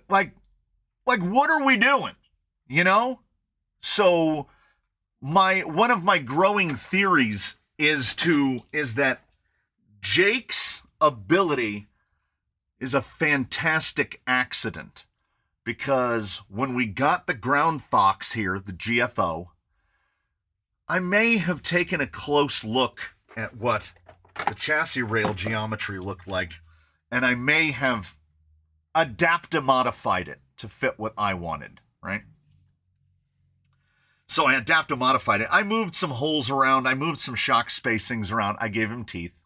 like what are we doing? You know? So one of my growing theories is that Jake's ability is a fantastic accident, because when we got the Ground Fox here, the GFO, I may have taken a close look at what the chassis rail geometry looked like, and I may have adaptomodified it to fit what I wanted, right? So I adaptomodified it. I moved some holes around. I moved some shock spacings around. I gave him teeth,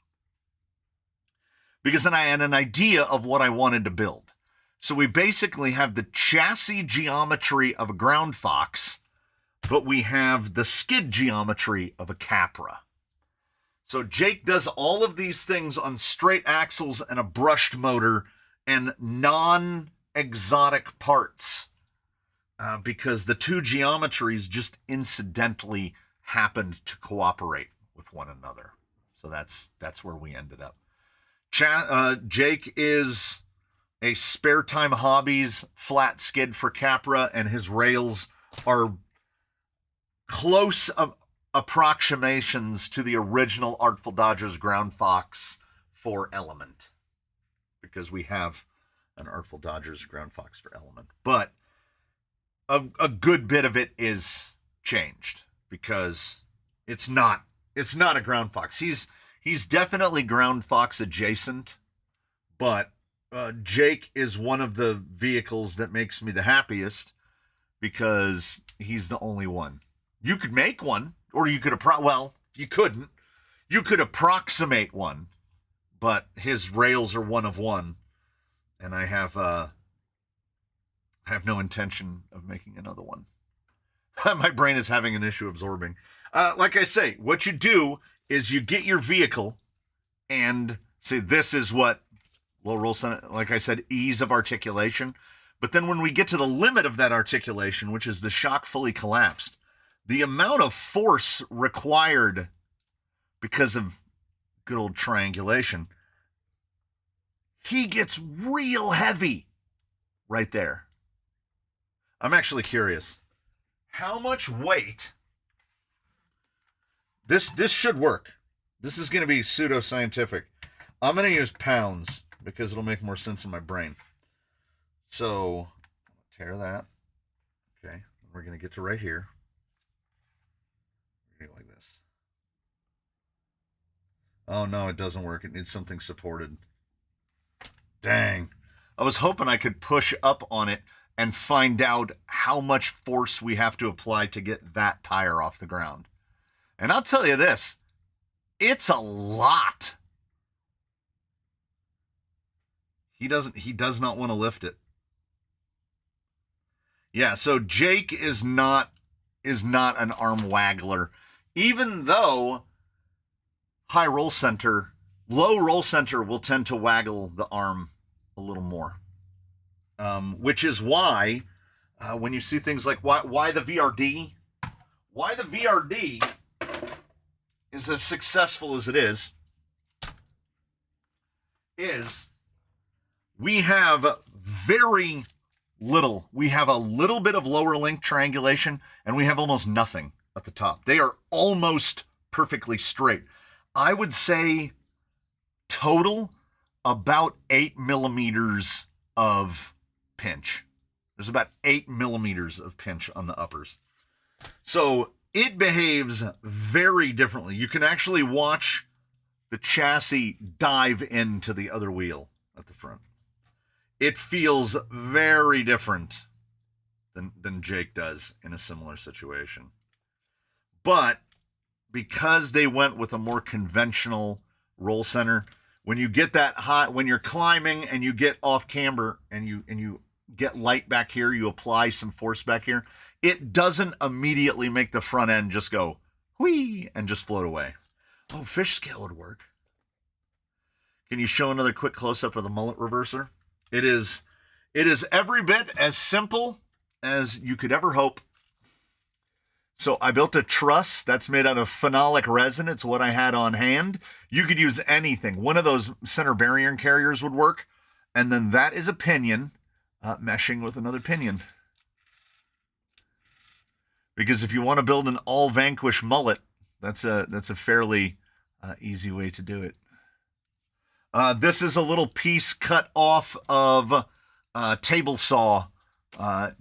because then I had an idea of what I wanted to build. So we basically have the chassis geometry of a Ground Fox, but we have the skid geometry of a Capra. So Jake does all of these things on straight axles and a brushed motor and non-exotic parts, because the two geometries just incidentally happened to cooperate with one another. So that's where we ended up. Jake is a Spare Time Hobbies flat skid for Capra, and his rails are close approximations to the original Artful Dodgers Ground Fox for Element, because we have an Artful Dodgers Ground Fox for Element. But a good bit of it is changed, because it's not a Ground Fox. He's definitely Ground Fox adjacent, but Jake is one of the vehicles that makes me the happiest, because he's the only one. You could make one, or you could you couldn't. You could approximate one, but his rails are one of one, and I have no intention of making another one. My brain is having an issue absorbing. Like I say, what you do is you get your vehicle and say, this is what low roll center, like I said, ease of articulation. But then when we get to the limit of that articulation, which is the shock fully collapsed, the amount of force required because of good old triangulation, he gets real heavy right there. I'm actually curious. How much weight? This should work. This is going to be pseudoscientific. I'm going to use pounds because it'll make more sense in my brain. So, tear that. Okay, we're going to get to right here. We're going to go like this. Oh no, it doesn't work. It needs something supported. Dang. I was hoping I could push up on it and find out how much force we have to apply to get that tire off the ground. And I'll tell you this, it's a lot. He does not want to lift it. Yeah, so Jake is not an arm waggler, even though low roll center will tend to waggle the arm a little more. Which is why when you see things like why the VRD is as successful as it is is we have very little. We have a little bit of lower link triangulation, and we have almost nothing at the top. They are almost perfectly straight. I would say total about 8 millimeters of pinch. There's about 8 millimeters of pinch on the uppers. So it behaves very differently. You can actually watch the chassis dive into the other wheel at the front. It feels very different than Jake does in a similar situation. But because they went with a more conventional roll center, when you get that high, when you're climbing and you get off camber and you get light back here, you apply some force back here, it doesn't immediately make the front end just go whee and just float away. Oh, fish scale would work. Can you show another quick close-up of the mullet reverser? It is every bit as simple as you could ever hope. So I built a truss that's made out of phenolic resin. It's what I had on hand. You could use anything. One of those center bearing carriers would work. And then that is a pinion meshing with another pinion. Because if you want to build an all Vanquish mullet, that's a fairly easy way to do it. This is a little piece cut off of table saw.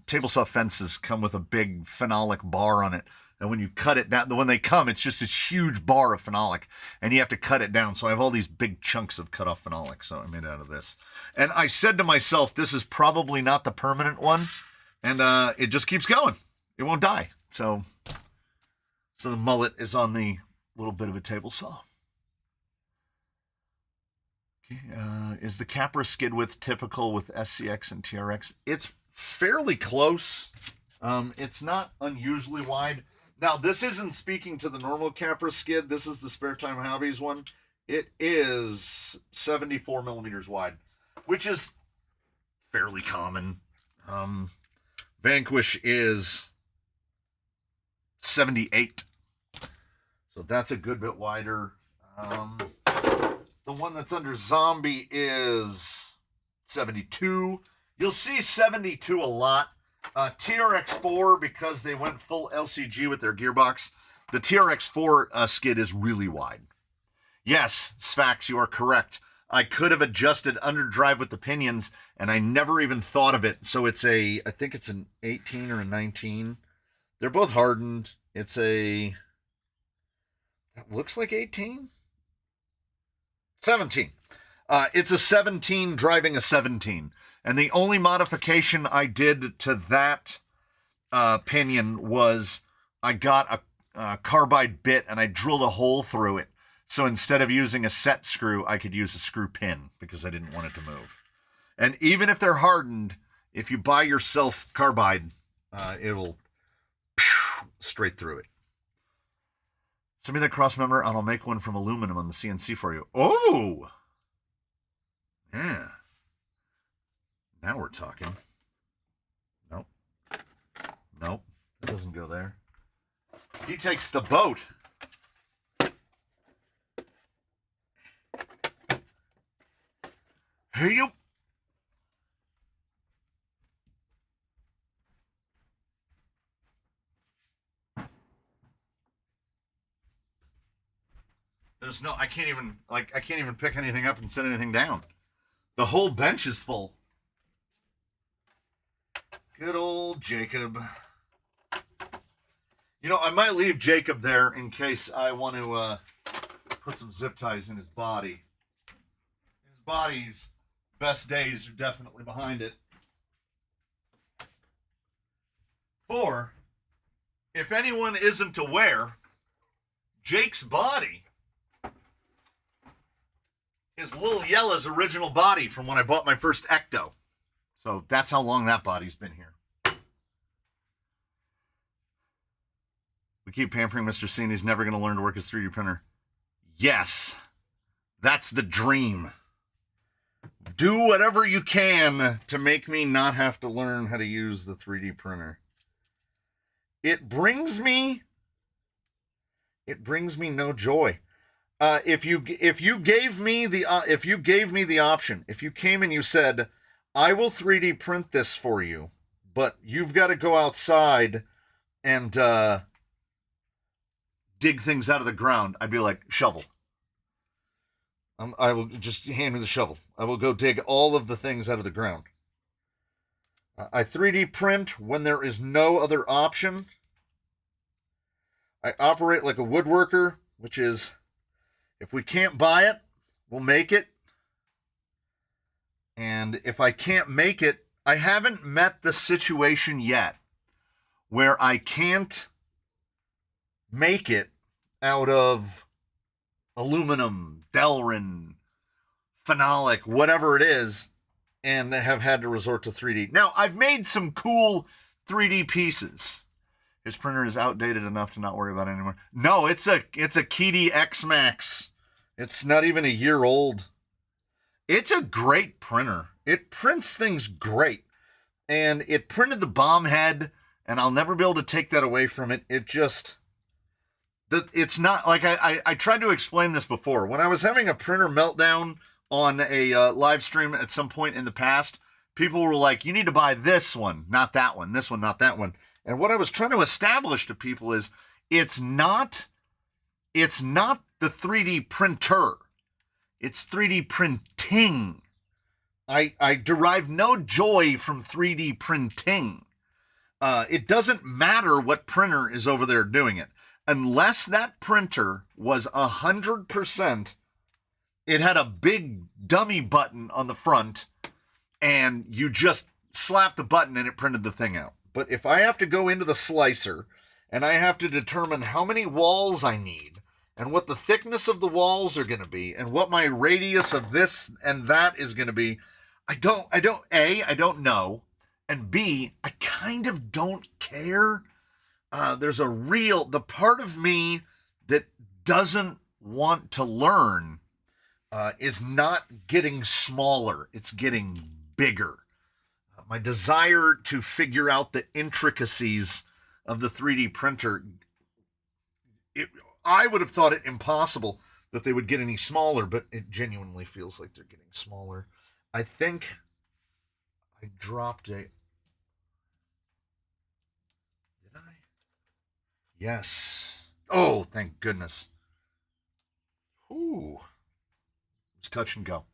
Table saw fences come with a big phenolic bar on it. And when you cut it down, when they come, it's just this huge bar of phenolic. And you have to cut it down. So I have all these big chunks of cut off phenolic. So I made it out of this. And I said to myself, this is probably not the permanent one. And it just keeps going. It won't die. So the mullet is on the little bit of a table saw. Is the Capra skid width typical with SCX and TRX? It's fairly close. It's not unusually wide. Now, this isn't speaking to the normal Capra skid. This is the Spare Time Hobbies one. It is 74 millimeters wide, which is fairly common. Vanquish is 78. So that's a good bit wider. The one that's under Zombie is 72. You'll see 72 a lot. TRX4, because they went full LCG with their gearbox, the TRX4 skid is really wide. Yes, Sfax, you are correct. I could have adjusted underdrive with the pinions, and I never even thought of it. So it's I think it's an 18 or a 19. They're both hardened. It's that looks like 18. 17. It's a 17 driving a 17. And the only modification I did to that pinion was I got a carbide bit and I drilled a hole through it. So instead of using a set screw, I could use a screw pin because I didn't want it to move. And even if they're hardened, if you buy yourself carbide, it'll straight through it. Send me that cross member and I'll make one from aluminum on the CNC for you. Oh! Yeah. Now we're talking. Nope. Nope. It doesn't go there. He takes the boat. Hey, you. There's no, I can't even pick anything up and set anything down. The whole bench is full. Good old Jacob. You know, I might leave Jacob there in case I want to put some zip ties in his body. His body's best days are definitely behind it. For, if anyone isn't aware, Jake's body is Lil Yella's original body from when I bought my first Ecto. So that's how long that body's been here. We keep pampering Mr. Scene. He's never going to learn to work his 3D printer. Yes, that's the dream. Do whatever you can to make me not have to learn how to use the 3D printer. It brings me no joy. If you gave me the option, if you came and you said, I will 3D print this for you, but you've got to go outside and dig things out of the ground, I'd be like, shovel. I will just hand me the shovel. I will go dig all of the things out of the ground. I 3D print when there is no other option. I operate like a woodworker, which is, if we can't buy it, we'll make it. And if I can't make it, I haven't met the situation yet where I can't make it out of aluminum, Delrin, phenolic, whatever it is, and have had to resort to 3D. Now, I've made some cool 3D pieces. His printer is outdated enough to not worry about it anymore. No, it's a Keedy X-Max. It's not even a year old. It's a great printer. It prints things great. And it printed the bomb head, and I'll never be able to take that away from it. It just... It's not like I tried to explain this before. When I was having a printer meltdown on a live stream at some point in the past, people were like, you need to buy this one, not that one, this one, not that one. And what I was trying to establish to people is it's not the 3D printer. It's 3D printing. I derive no joy from 3D printing. It doesn't matter what printer is over there doing it. Unless that printer was 100%, it had a big dummy button on the front, and you just slapped the button and it printed the thing out. But if I have to go into the slicer and I have to determine how many walls I need and what the thickness of the walls are going to be and what my radius of this and that is going to be, I don't know. And B, I kind of don't care. There's the part of me that doesn't want to learn is not getting smaller. It's getting bigger. My desire to figure out the intricacies of the 3D printer, I would have thought it impossible that they would get any smaller, but it genuinely feels like they're getting smaller. I think I dropped a... Did I? Yes. Oh, thank goodness. Ooh. It's touch and go.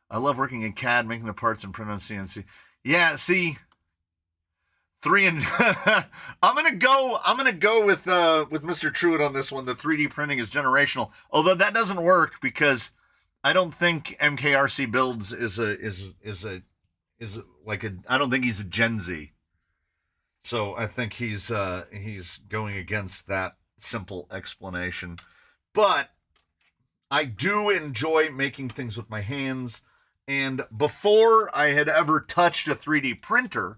I love working in CAD, making the parts and print on CNC. Yeah, see, I'm gonna go with Mr. Truitt on this one. The 3D printing is generational, although that doesn't work because I don't think MKRC Builds is like a. I don't think he's a Gen Z, so I think he's going against that simple explanation. But I do enjoy making things with my hands. And before I had ever touched a 3D printer,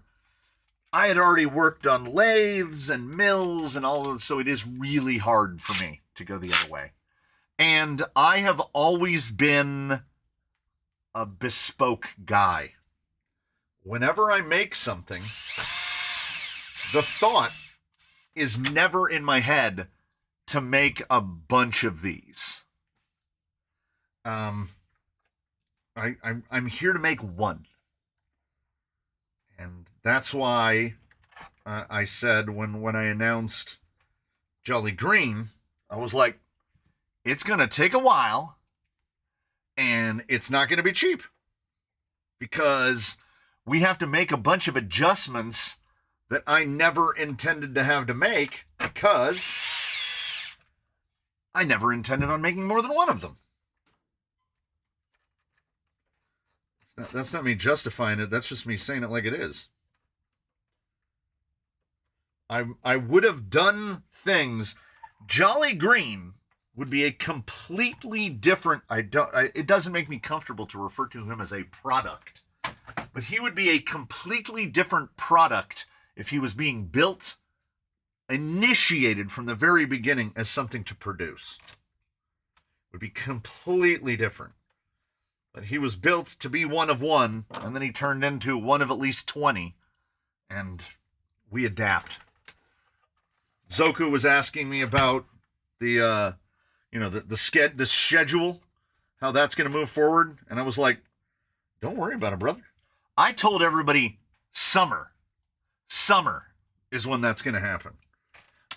I had already worked on lathes and mills and all of it, so it is really hard for me to go the other way. And I have always been a bespoke guy. Whenever I make something, the thought is never in my head to make a bunch of these. I'm here to make one. And that's why I said when I announced Jolly Green, I was like, it's going to take a while and it's not going to be cheap because we have to make a bunch of adjustments that I never intended to have to make because I never intended on making more than one of them. That's not me justifying it. That's just me saying it like it is. I would have done things. Jolly Green would be a completely different. It doesn't make me comfortable to refer to him as a product, but he would be a completely different product if he was being built, initiated from the very beginning as something to produce. It would be completely different. But he was built to be one of one, and then he turned into one of at least 20. And we adapt. Zoku was asking me about the the schedule, how that's going to move forward. And I was like, don't worry about it, brother. I told everybody summer is when that's going to happen.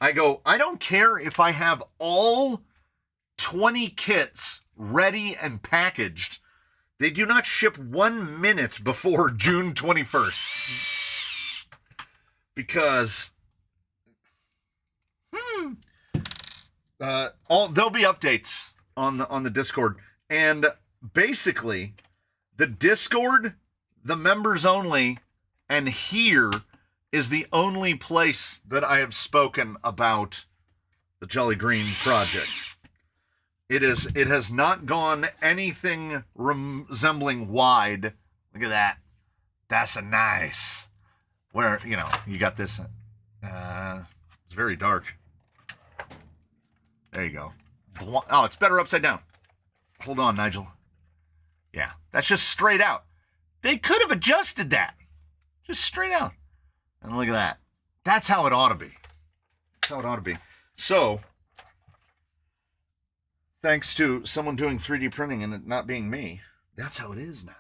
I go, I don't care if I have all 20 kits ready and packaged. They do not ship 1 minute before June 21st. Because there'll be updates on the Discord. And basically, the Discord, the members only, and here is the only place that I have spoken about the Jolly Green project. It has not gone anything resembling wide. Look at that. That's a nice. Where, you got this. It's very dark. There you go. Oh, it's better upside down. Hold on, Nigel. Yeah, that's just straight out. They could have adjusted that. Just straight out. And look at that. That's how it ought to be. That's how it ought to be. So, thanks to someone doing 3D printing and it not being me, that's how it is now.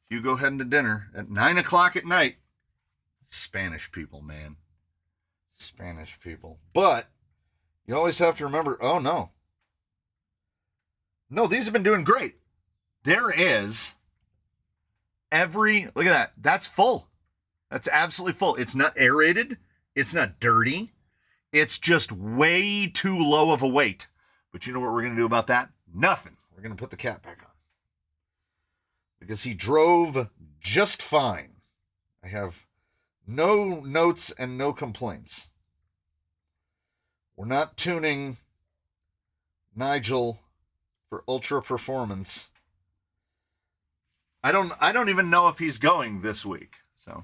Hugo heading to dinner at 9 o'clock at night. Spanish people, man. Spanish people. But you always have to remember, oh, no. No, these have been doing great. There is look at that. That's full. That's absolutely full. It's not aerated. It's not dirty. It's just way too low of a weight. But you know what we're going to do about that? Nothing. We're going to put the cap back on. Because he drove just fine. I have no notes and no complaints. We're not tuning Nigel for ultra performance. I don't even know if he's going this week. So,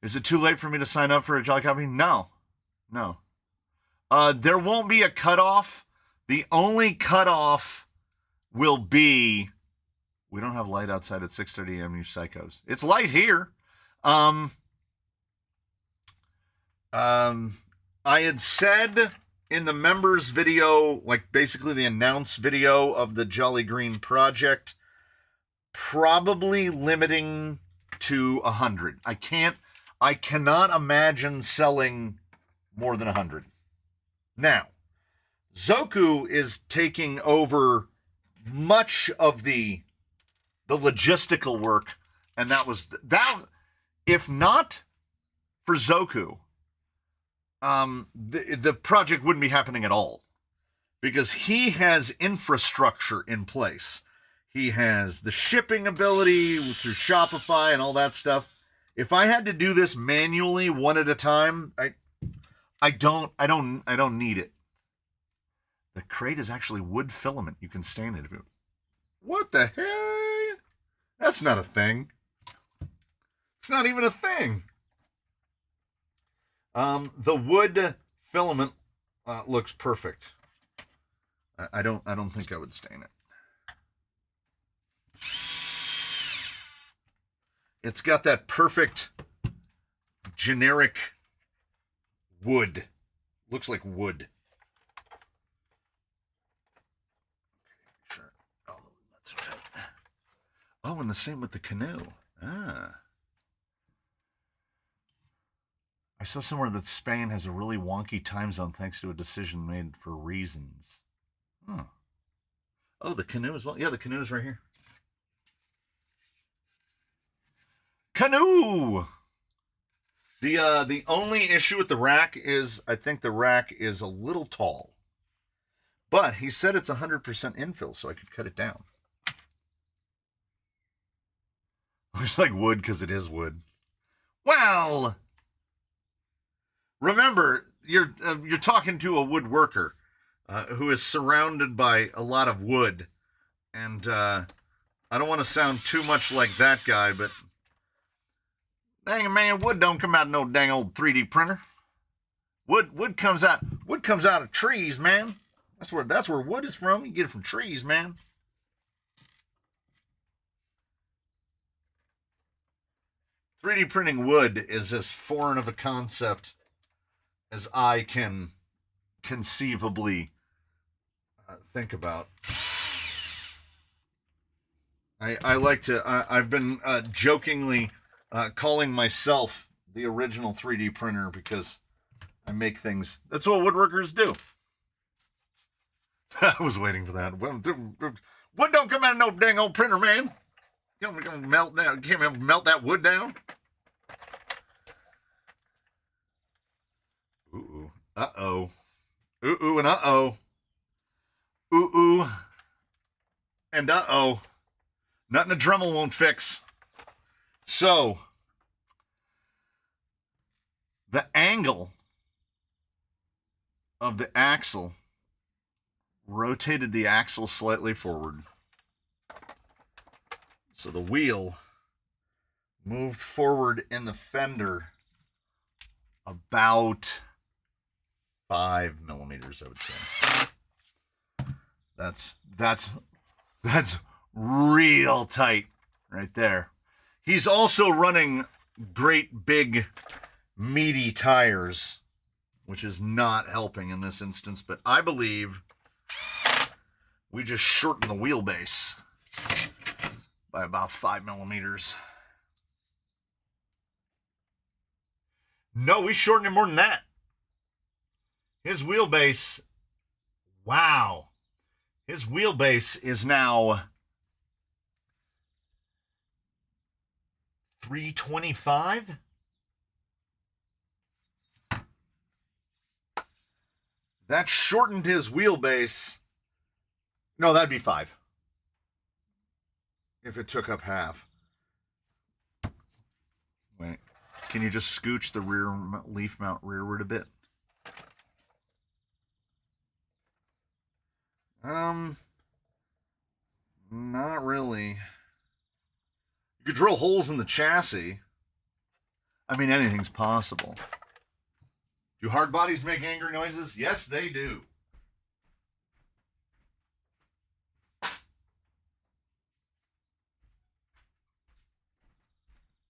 is it too late for me to sign up for a Jolly Copy? No. There won't be a cutoff. The only cutoff will be, we don't have light outside at 6:30 a.m., you psychos. It's light here. I had said in the members video, like basically the announce video of the Jolly Green project, probably limiting to 100. I cannot imagine selling more than 100. Now, Zoku is taking over much of the logistical work, and that if not for Zoku, the project wouldn't be happening at all, because he has infrastructure in place. He has the shipping ability through Shopify and all that stuff. If I had to do this manually one at a time, I don't need it. The crate is actually wood filament. You can stain it. What the hell? That's not a thing. It's not even a thing. The wood filament looks perfect. I don't think I would stain it. It's got that perfect generic wood. Looks like wood. Okay, sure. Oh, that's okay. Oh, and the same with the canoe. I saw somewhere that Spain has a really wonky time zone thanks to a decision made for reasons. Huh. Oh, the canoe as well. Yeah, the canoe is right here. Canoe! The only issue with the rack is I think the rack is a little tall. But he said it's 100% infill, so I could cut it down. Looks like wood because it is wood. Well, remember, you're talking to a woodworker who is surrounded by a lot of wood. And I don't want to sound too much like that guy, but dang man, wood don't come out of no dang old 3D printer. Wood comes out of trees, man. That's where wood is from. You get it from trees, man. .3D printing wood is as foreign of a concept as I can conceivably think about. I like to, I've been jokingly calling myself the original 3D printer because I make things. That's what woodworkers do. I was waiting for that. Wood don't come out of no dang old printer, man. You don't melt down. You can't melt that wood down. Ooh. Uh-oh. Ooh, and uh-oh. Ooh. And uh-oh. Nothing a Dremel won't fix. So, the angle of the axle rotated the axle slightly forward. So the wheel moved forward in the fender about 5 millimeters, I would say. That's real tight right there. He's also running great big meaty tires, which is not helping in this instance, but I believe we just shortened the wheelbase by about 5 millimeters. No, we shortened it more than that. His wheelbase, wow. His wheelbase is now 325. That shortened his wheelbase. No, that'd be 5. If it took up half. Wait, can you just scooch the rear leaf mount rearward a bit? Not really. You could drill holes in the chassis. I mean, anything's possible. Do hard bodies make angry noises? Yes, they do.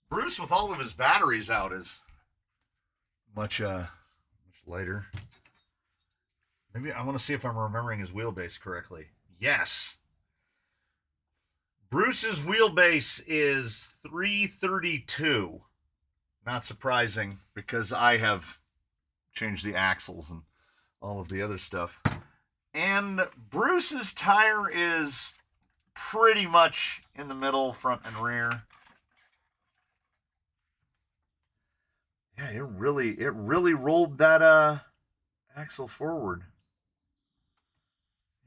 Bruce, with all of his batteries out, is much lighter. Maybe I want to see if I'm remembering his wheelbase correctly. Yes. Bruce's wheelbase is 332. Not surprising, because I have changed the axles and all of the other stuff. And Bruce's tire is pretty much in the middle, front and rear. Yeah, it really rolled that axle forward.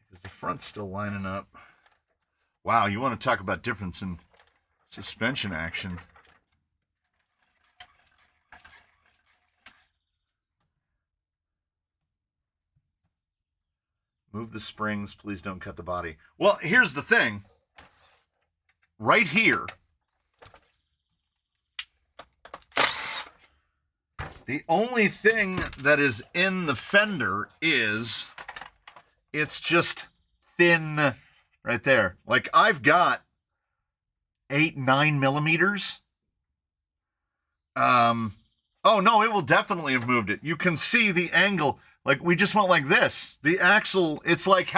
Because the front's still lining up. Wow, you want to talk about difference in suspension action. Move the springs, please don't cut the body. Well, here's the thing. Right here, the only thing that is in the fender is it's just thin right there. Like, I've got 8-9 millimeters. Oh no, it will definitely have moved it. You can see the angle. Like, we just went like this. The axle, it's like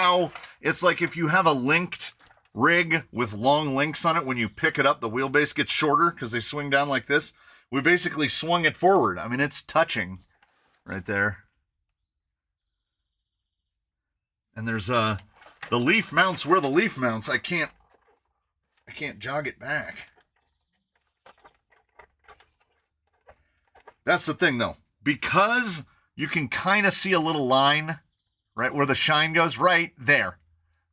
if you have a linked rig with long links on it, when you pick it up, the wheelbase gets shorter because they swing down like this. We basically swung it forward. I mean, it's touching right there. And there's the leaf mounts where the leaf mounts. I can't jog it back. That's the thing, though. Because you can kind of see a little line right where the shine goes, right there.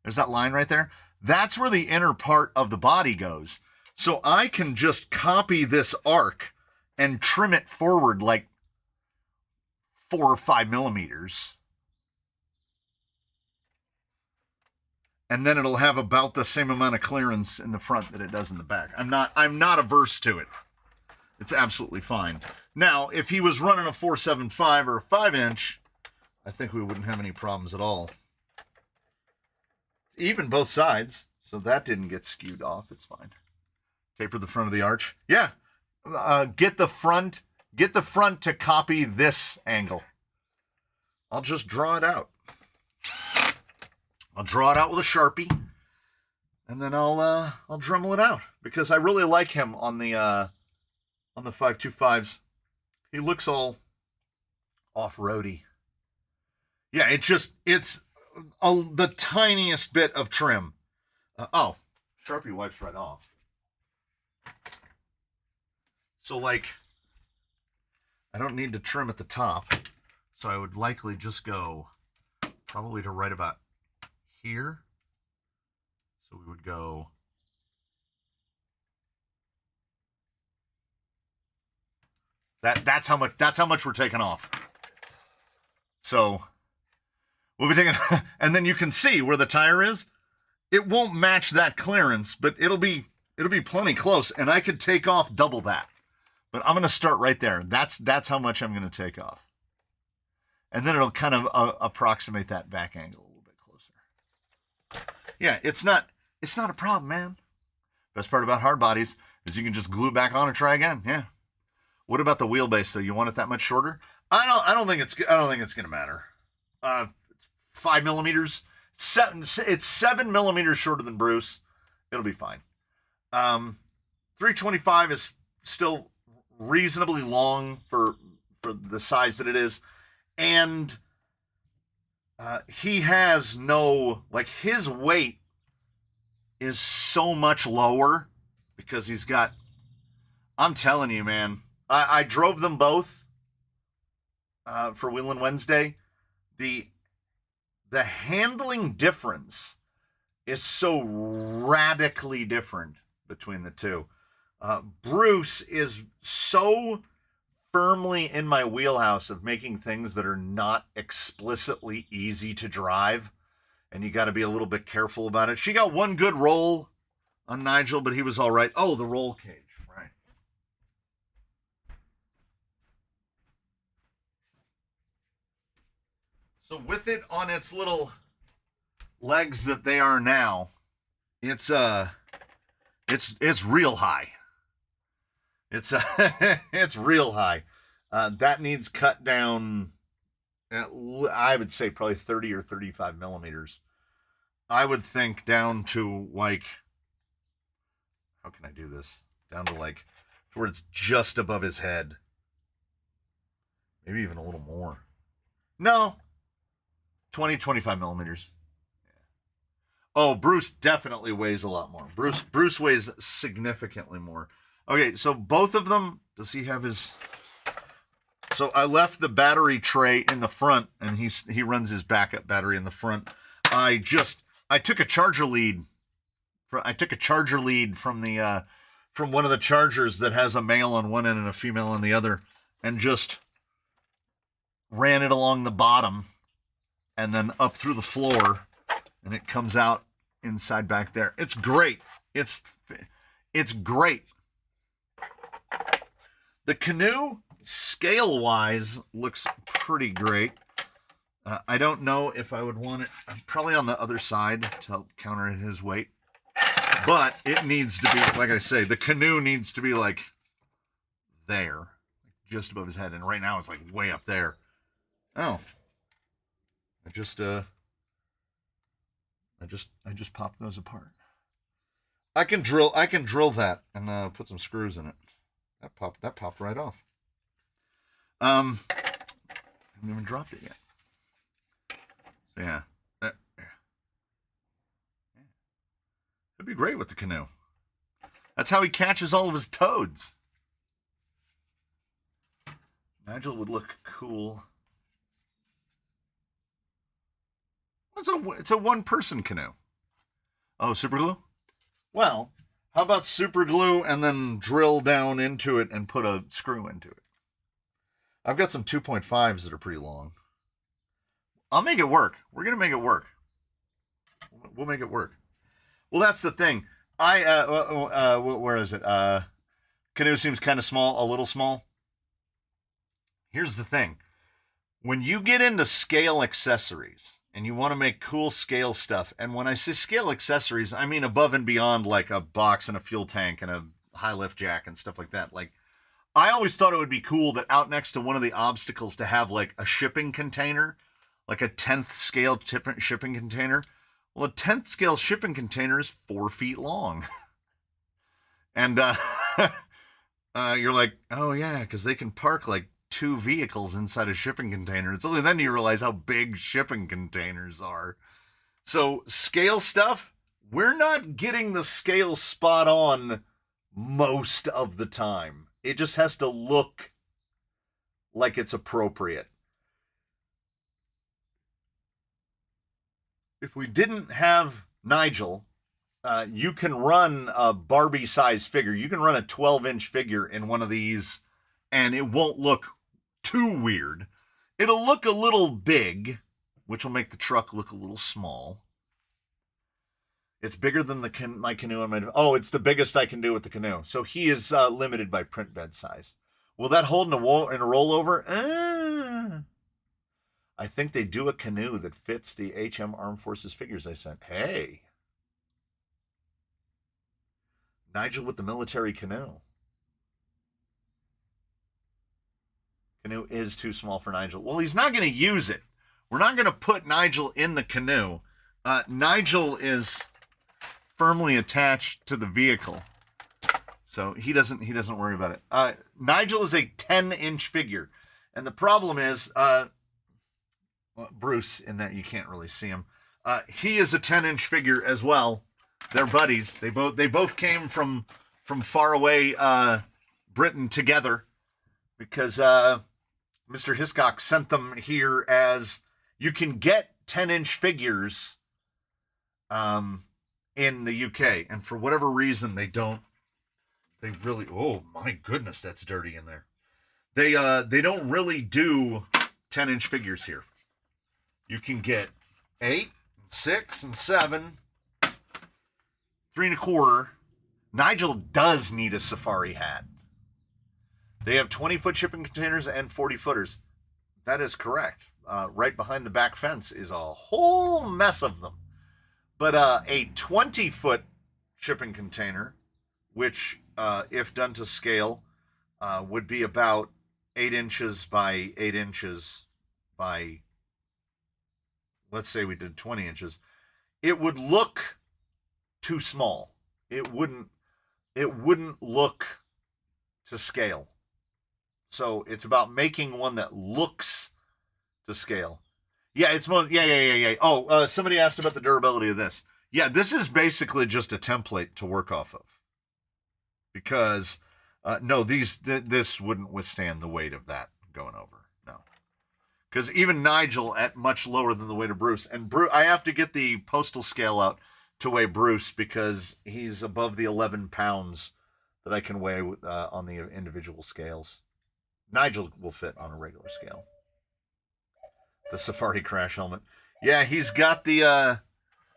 There's that line right there. That's where the inner part of the body goes. So I can just copy this arc and trim it forward like 4 or 5 millimeters. And then it'll have about the same amount of clearance in the front that it does in the back. I'm not averse to it. It's absolutely fine. Now, if he was running a 475 or a 5-inch, I think we wouldn't have any problems at all. Even both sides, so that didn't get skewed off. It's fine. Taper the front of the arch. Yeah. Get the front to copy this angle I'll just draw it out. I'll draw it out with a Sharpie, and then I'll Dremel it out because I really like him on the 525s. He looks all off-roady. Yeah, it's the tiniest bit of trim. Sharpie wipes right off. So, like, I don't need to trim at the top. So I would likely just go probably to right about here. So we would go that's how much we're taking off. So we'll be taking and then you can see where the tire is. It won't match that clearance, but it'll be plenty close, and I could take off double that. But I'm going to start right there. That's how much I'm going to take off. And then it'll kind of approximate that back angle a little bit closer. Yeah, it's not a problem, man. Best part about hard bodies is you can just glue it back on and try again. Yeah. What about the wheelbase? So you want it that much shorter? I don't think it's going to matter. 5 millimeters. It's 7 millimeters shorter than Bruce. It'll be fine. 325 is still reasonably long for the size that it is. And he has his weight is so much lower because he's got, I'm telling you, man, I drove them both for Wheelin' Wednesday. The handling difference is so radically different between the two. Bruce is so firmly in my wheelhouse of making things that are not explicitly easy to drive, and you got to be a little bit careful about it. She got one good roll on Nigel, but he was all right. Oh, the roll cage, right. So with it on its little legs that they are now, it's real high. It's real high. That needs cut down, I would say probably 30 or 35 millimeters. I would think down to how can I do this? Down to where it's just above his head. Maybe even a little more. No. 20, 25 millimeters. Oh, Bruce definitely weighs a lot more. Bruce weighs significantly more. Okay, so both of them, does he have his... So I left the battery tray in the front, and he runs his backup battery in the front. I took a charger lead. I took a charger lead from one of the chargers that has a male on one end and a female on the other, and just ran it along the bottom and then up through the floor, and it comes out inside back there. It's great. It's great. The canoe, scale-wise, looks pretty great. I don't know if I would want it probably on the other side to help counter his weight. But it needs to be, like I say, the canoe needs to be there, just above his head. And right now it's way up there. Oh. I just popped those apart. I can drill that and put some screws in it. That popped right off. I haven't even dropped it yet. So yeah. It'd be great with the canoe. That's how he catches all of his toads. Nigel would look cool. It's a one-person canoe. Oh, super glue? Well, how about super glue and then drill down into it and put a screw into it? I've got some 2.5s that are pretty long. I'll make it work. We're going to make it work. We'll make it work. Well, that's the thing. Where is it? Canoe seems kind of small, a little small. Here's the thing. When you get into scale accessories and you want to make cool scale stuff, and when I say scale accessories, I mean above and beyond a box and a fuel tank and a high lift jack and stuff like that. I always thought it would be cool that out next to one of the obstacles to have a shipping container like a 10th scale shipping container. Well, a 10th scale shipping container is 4 feet long. And you're like, oh yeah, because they can park like 2 vehicles inside a shipping container. It's only then you realize how big shipping containers are. So scale stuff, we're not getting the scale spot on most of the time. It just has to look like it's appropriate. If we didn't have Nigel, you can run a Barbie size figure. You can run a 12-inch figure in one of these and it won't look too weird. It'll look a little big, which will make the truck look a little small. It's bigger than my canoe. Oh, it's the biggest I can do with the canoe. So he is limited by print bed size. Will that hold in a rollover? I think they do a canoe that fits the HM Armed Forces figures I sent. Hey. Nigel with the military canoe. Canoe is too small for Nigel. Well, he's not going to use it. We're not going to put Nigel in the canoe. Nigel is firmly attached to the vehicle, so he doesn't worry about it. Nigel is a 10-inch figure, and the problem is Bruce, in that you can't really see him. He is a 10-inch figure as well. They're buddies. They both came from far away Britain together, because Mr. Hiscock sent them here as you can get 10-inch figures in the UK, and for whatever reason they really, oh my goodness, that's dirty in there. They don't really do 10-inch figures here. You can get 8, 6, and 7, 3 1/4. Nigel does need a safari hat. They have 20-foot shipping containers and 40-footers. That is correct. Right behind the back fence is a whole mess of them. But a 20-foot shipping container, which, if done to scale, would be about 8 inches by 8 inches by, let's say we did 20 inches, it would look too small. It wouldn't look to scale. So it's about making one that looks to scale. Yeah, it's most, yeah. Oh, somebody asked about the durability of this. Yeah, this is basically just a template to work off of. Because, no, this wouldn't withstand the weight of that going over. No. Because even Nigel at much lower than the weight of Bruce. And I have to get the postal scale out to weigh Bruce because he's above the 11 pounds that I can weigh on the individual scales. Nigel will fit on a regular scale. The Safari crash helmet. Yeah, he's got the,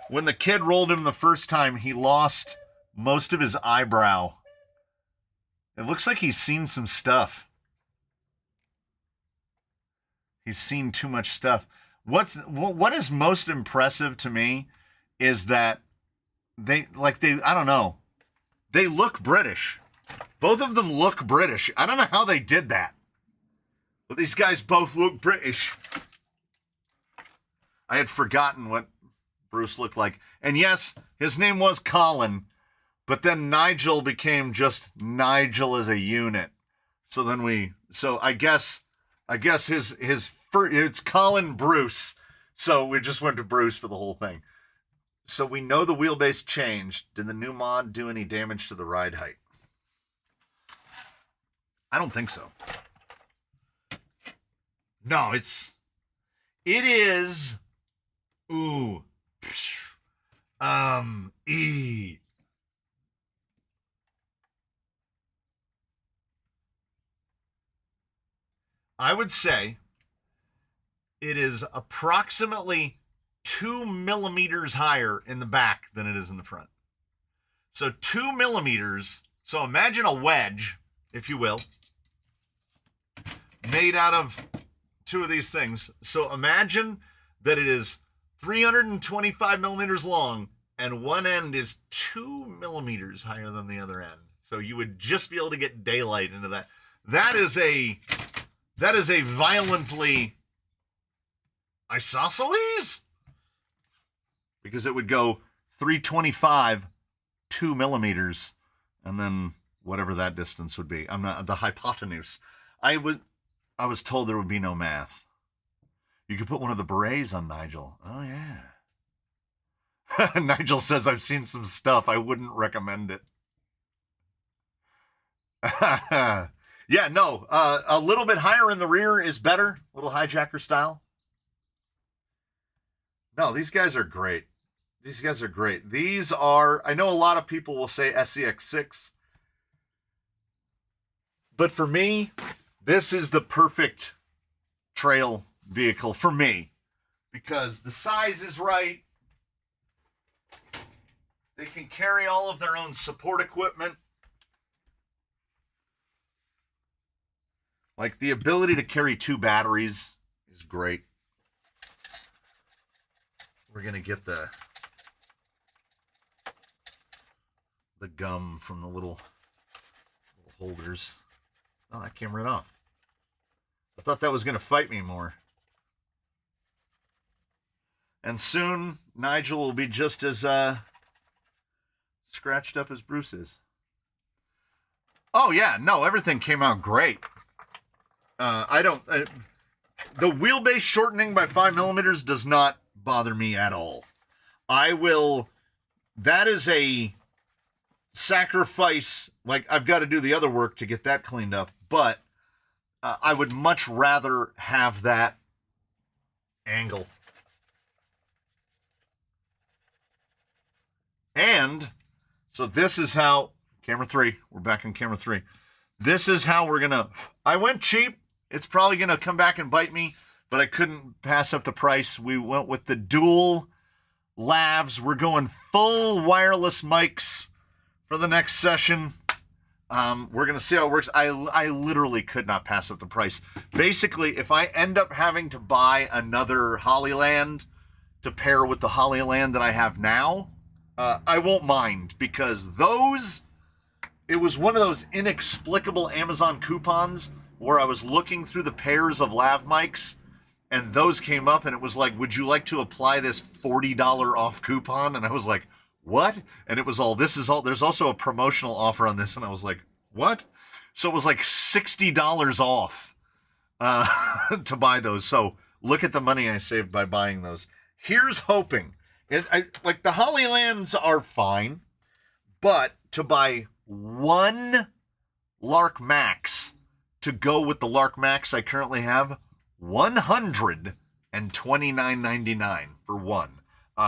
when the kid rolled him the first time, he lost most of his eyebrow. It looks like he's seen some stuff. He's seen too much stuff. What is most impressive to me is that they I don't know. They look British. Both of them look British. I don't know how they did that. But these guys both look British. I had forgotten what Bruce looked like. And yes, his name was Colin, but then Nigel became just Nigel as a unit. So then I guess it's Colin Bruce. So we just went to Bruce for the whole thing. So we know the wheelbase changed. Did the new mod do any damage to the ride height? I don't think so. No, it is. Ooh. E. I would say it is approximately 2 millimeters higher in the back than it is in the front. So 2 millimeters. So imagine a wedge, if you will, made out of 2 of these things. So imagine that it is 325 millimeters long and one end is 2 millimeters higher than the other end. So you would just be able to get daylight into that. That is a violently Isosceles? Because it would go 325, 2 millimeters, and then whatever that distance would be. I'm not the hypotenuse. I was told there would be no math. You could put one of the berets on Nigel. Oh yeah. Nigel says I've seen some stuff. I wouldn't recommend it. Yeah, no. A little bit higher in the rear is better. A little hijacker style. No, these guys are great. These guys are great. These are, I know a lot of people will say SCX6. But for me, this is the perfect trail vehicle for me. Because the size is right. They can carry all of their own support equipment. Like the ability to carry 2 batteries is great. We're going to get the gum from the little holders. Oh, that came right off. I thought that was going to fight me more. And soon, Nigel will be just as scratched up as Bruce is. Oh, yeah. No, everything came out great. The wheelbase shortening by 5 millimeters does not bother me at all. That is a sacrifice. Like, I've got to do the other work to get that cleaned up, but I would much rather have that angle. And so this is how, camera 3, we're back in camera 3. This is how we're going to, I went cheap. It's probably going to come back and bite me, but I couldn't pass up the price. We went with the dual lavs. We're going full wireless mics for the next session. We're going to see how it works. I literally could not pass up the price. Basically, if I end up having to buy another Hollyland to pair with the Hollyland that I have now, I won't mind, because it was one of those inexplicable Amazon coupons where I was looking through the pairs of lav mics, and those came up, and it was like, would you like to apply this $40 off coupon? And I was like, what? And it was all, there's also a promotional offer on this, and I was like, what? So it was like $60 off to buy those. So look at the money I saved by buying those. Here's hoping. Like the Hollylands are fine, but to buy one Lark Max to go with the Lark Max I currently have, $129.99 for one.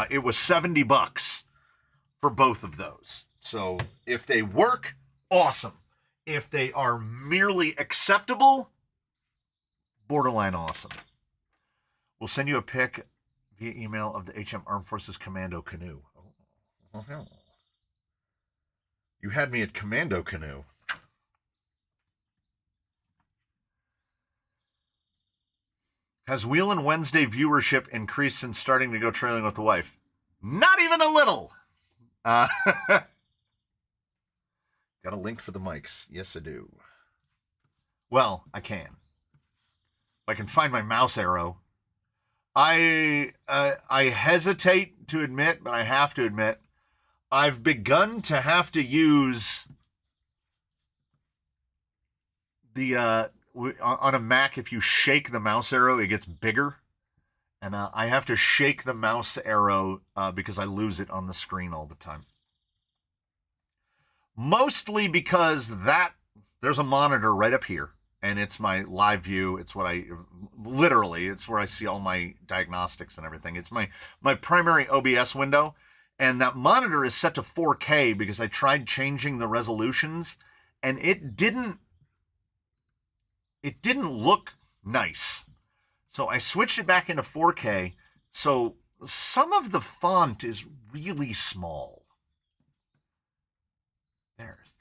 It was $70 for both of those. So if they work, awesome. If they are merely acceptable, borderline awesome. We'll send you a pic via email of the HM Armed Forces Commando Canoe. Oh. You had me at Commando Canoe. Has Wheelin' Wednesday viewership increased since starting to go trailing with the wife? Not even a little. Got a link for the mics. Yes, I do. Well, I can. If I can find my mouse arrow. I hesitate to admit, but I have to admit, I've begun to have to use the on a Mac. If you shake the mouse arrow, it gets bigger, and I have to shake the mouse arrow because I lose it on the screen all the time. Mostly because there's a monitor right up here, and it's my live view. It's what it's where I see all my diagnostics and everything. It's my primary OBS window, and that monitor is set to 4K because I tried changing the resolutions, and it didn't look nice. So I switched it back into 4K, so some of the font is really small. There's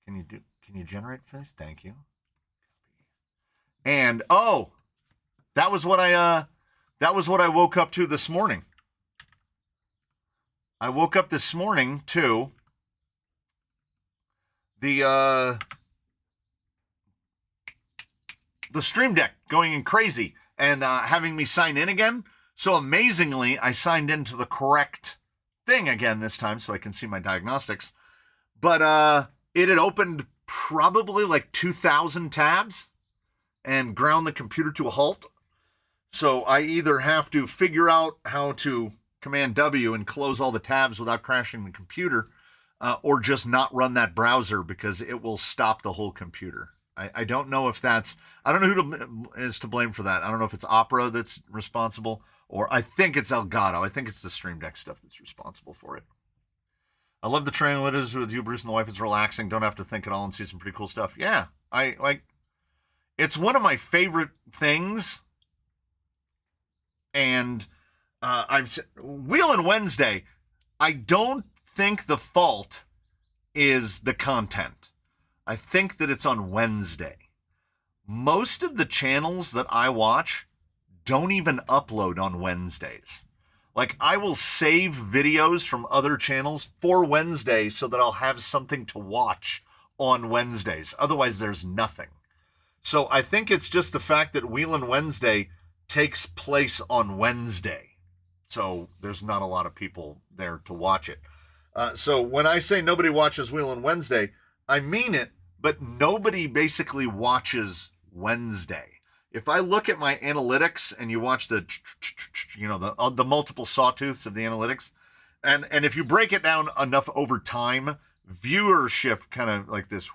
the link. Can you generate this? Thank you. And that was what I woke up to this morning. I woke up this morning to the the Stream Deck going in crazy and having me sign in again. So amazingly, I signed into the correct thing again this time so I can see my diagnostics. But it had opened probably like 2,000 tabs and ground the computer to a halt. So I either have to figure out how to Command W and close all the tabs without crashing the computer, or just not run that browser because it will stop the whole computer. I don't know if that's, I don't know who is to blame for that. I don't know if it's Opera that's responsible, or I think it's Elgato. I think it's the Stream Deck stuff that's responsible for it. I love the training with you, Bruce, and the wife. It's relaxing. Don't have to think at all and see some pretty cool stuff. Yeah, I like. It's one of my favorite things. And Wheel Wednesday, I don't think the fault is the content. I think that it's on Wednesday. Most of the channels that I watch don't even upload on Wednesdays. Like, I will save videos from other channels for Wednesday so that I'll have something to watch on Wednesdays. Otherwise, there's nothing. So I think it's just the fact that Wheel Wednesday takes place on Wednesday. So there's not a lot of people there to watch it. So when I say nobody watches Wheel Wednesday, I mean it, but nobody basically watches Wednesday. If I look at my analytics and you watch the multiple sawtooths of the analytics, and if you break it down enough over time, viewership kind of like this,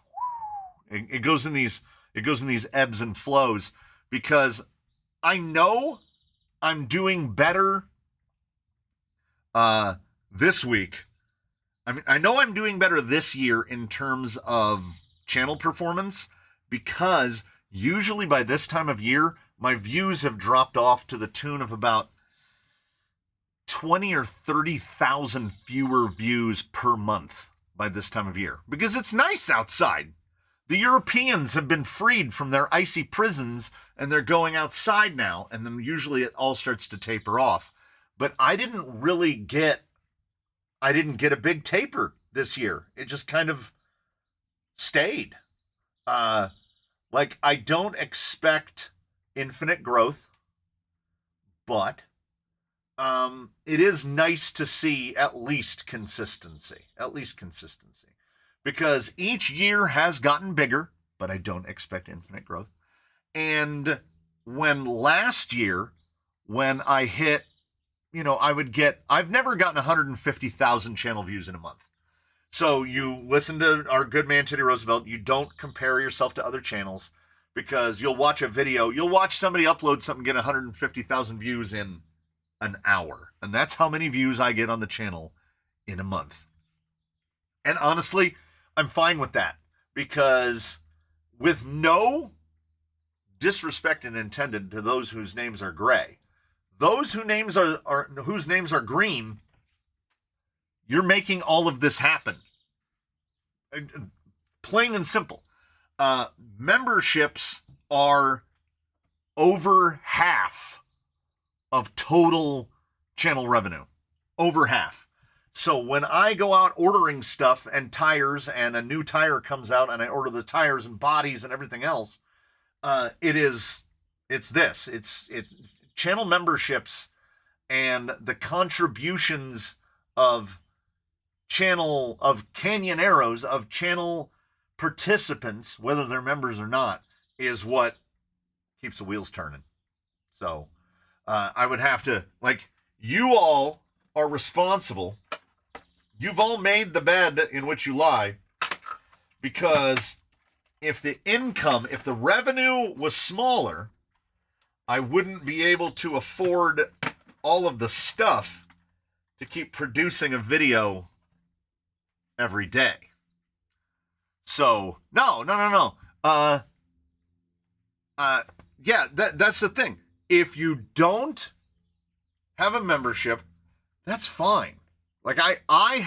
it goes in these ebbs and flows, because I know I'm doing better this week. I mean, I know I'm doing better this year in terms of channel performance, because usually by this time of year, my views have dropped off to the tune of about 20 or 30,000 fewer views per month by this time of year, because it's nice outside. The Europeans have been freed from their icy prisons and they're going outside now, and then usually it all starts to taper off. But I didn't get a big taper this year. It just kind of stayed. Like, I don't expect infinite growth, but it is nice to see at least consistency. Because each year has gotten bigger, but I don't expect infinite growth. And last year, when I hit, I've never gotten 150,000 channel views in a month. So you listen to our good man, Teddy Roosevelt. You don't compare yourself to other channels, because you'll watch somebody upload something, get 150,000 views in an hour. And that's how many views I get on the channel in a month. And honestly, I'm fine with that, because with no disrespect intended to those whose names are gray, those whose names are green, you're making all of this happen. Plain and simple. Memberships are over half of total channel revenue. Over half. So when I go out ordering stuff and tires, and a new tire comes out and I order the tires and bodies and everything else, it's channel memberships and the contributions of Canyoneros, of channel participants, whether they're members or not, is what keeps the wheels turning. So I would have to, you all are responsible. You've all made the bed in which you lie, because if the revenue was smaller, I wouldn't be able to afford all of the stuff to keep producing a video every day. So, no. Yeah, that's the thing. If you don't have a membership, that's fine. Like, I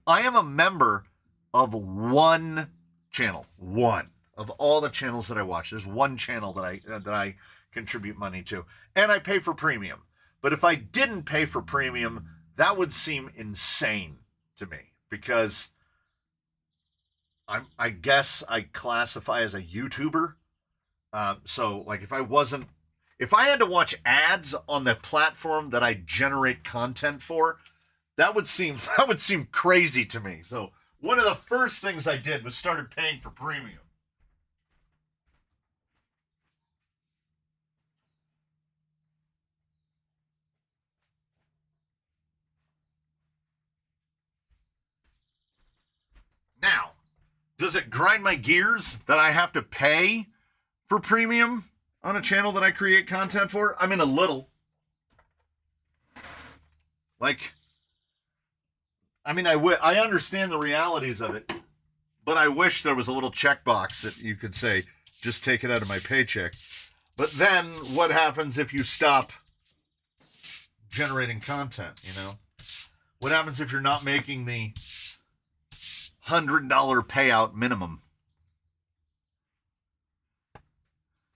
am a member of one channel. One of all the channels that I watch. There's one channel that I contribute money to, and I pay for premium. But if I didn't pay for premium, that would seem insane to me, because I guess I classify as a YouTuber, So like if I had to watch ads on the platform that I generate content for, that would seem crazy to me. So one of the first things I did was started paying for premium. Now, does it grind my gears that I have to pay for premium on a channel that I create content for? I mean, a little. Like, I mean, I understand the realities of it, but I wish there was a little checkbox that you could say, just take it out of my paycheck. But then what happens if you stop generating content, you know? What happens if you're not making the $100 payout minimum?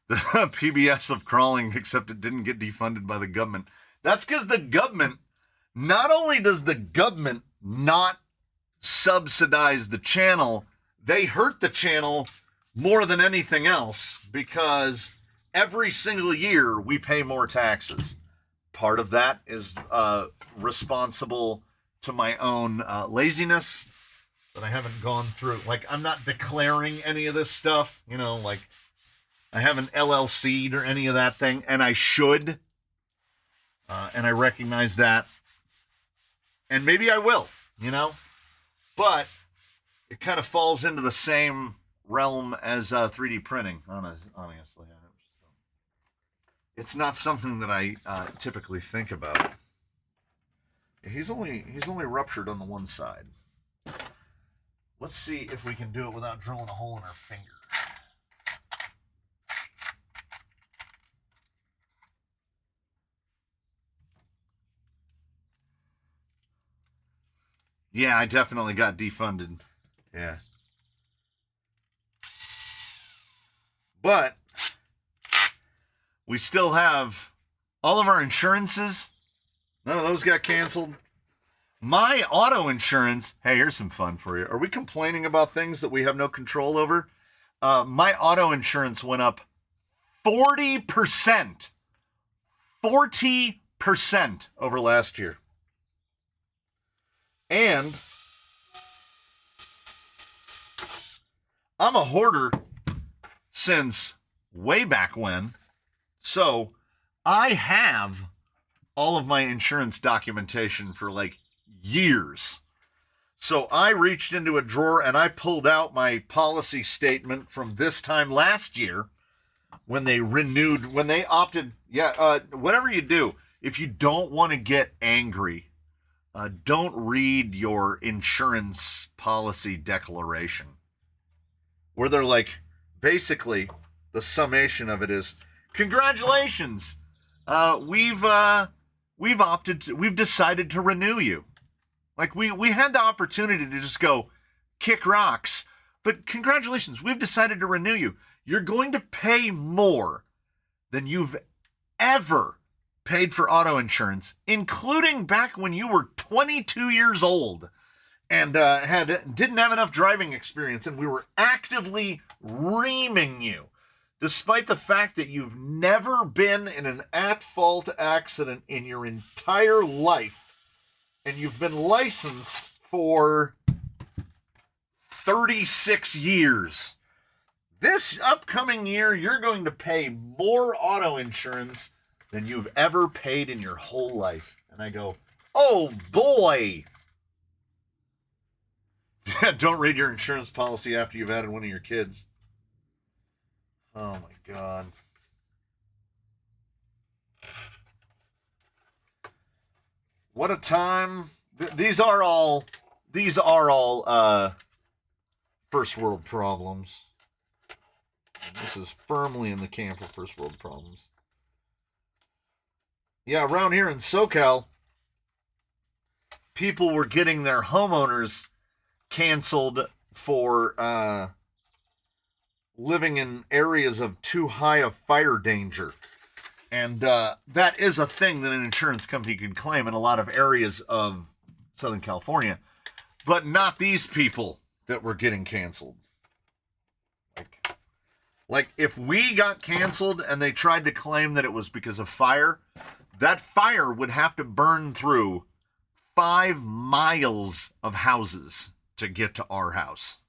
The PBS of crawling, except it didn't get defunded by the government. That's because the government, not only does the government not subsidize the channel, they hurt the channel more than anything else, because every single year we pay more taxes. Part of that is responsible to my own laziness, that I haven't gone through. Like, I'm not declaring any of this stuff, you know, like I haven't LLC'd or any of that thing, and I should. And I recognize that. And maybe I will, you know, but it kind of falls into the same realm as 3D printing, honestly. It's not something that I typically think about. He's only ruptured on the one side. Let's see if we can do it without drilling a hole in our finger. Yeah, I definitely got defunded. Yeah. But we still have all of our insurances. None of those got canceled. My auto insurance, hey, here's some fun for you. Are we complaining about things that we have no control over? My auto insurance went up 40%. 40% over last year. And I'm a hoarder since way back when. So I have all of my insurance documentation for like years. So I reached into a drawer and I pulled out my policy statement from this time last year when they opted. Whatever you do, if you don't want to get angry, don't read your insurance policy declaration, where they're like, basically, the summation of it is, congratulations, we've decided to renew you. Like, we had the opportunity to just go kick rocks, but congratulations, we've decided to renew you. You're going to pay more than you've ever paid for auto insurance, including back when you were 22 years old and didn't have enough driving experience, and we were actively reaming you, despite the fact that you've never been in an at-fault accident in your entire life, and you've been licensed for 36 years. This upcoming year, you're going to pay more auto insurance than you've ever paid in your whole life. And I go, oh boy. Don't read your insurance policy after you've added one of your kids. Oh my God. What a time. These are all first world problems. And this is firmly in the camp of first world problems. Yeah, around here in SoCal, people were getting their homeowners canceled for living in areas of too high of fire danger. And that is a thing that an insurance company could claim in a lot of areas of Southern California, but not these people that were getting canceled. Like, if we got canceled and they tried to claim that it was because of fire, that fire would have to burn through 5 miles of houses to get to our house.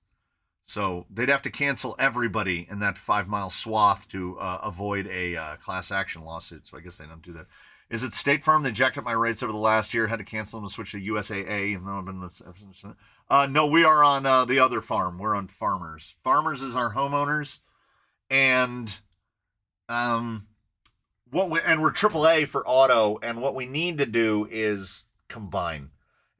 So they'd have to cancel everybody in that 5-mile swath to avoid a class action lawsuit. So I guess they don't do that. Is it State Farm that jacked up my rates over the last year? Had to cancel them and switch to USAA. Even though I've been no, we are on the other farm. We're on Farmers. Farmers is our homeowners, and we're AAA for auto. And what we need to do is combine.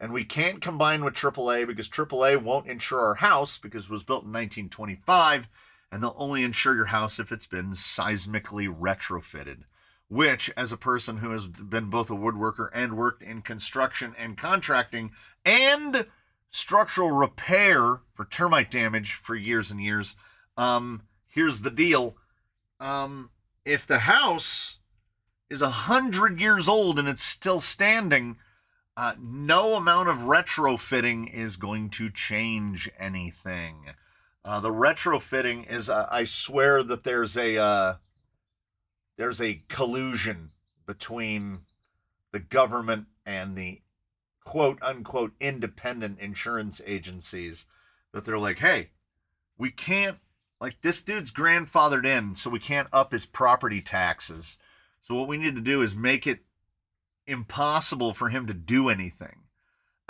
And we can't combine with AAA because AAA won't insure our house because it was built in 1925, and they'll only insure your house if it's been seismically retrofitted. Which, as a person who has been both a woodworker and worked in construction and contracting and structural repair for termite damage for years and years, here's the deal. If the house is 100 years old and it's still standing, no amount of retrofitting is going to change anything. The retrofitting is, I swear that there's a collusion between the government and the quote unquote independent insurance agencies that they're like, hey, we can't, like, this dude's grandfathered in, so we can't up his property taxes. So what we need to do is make it impossible for him to do anything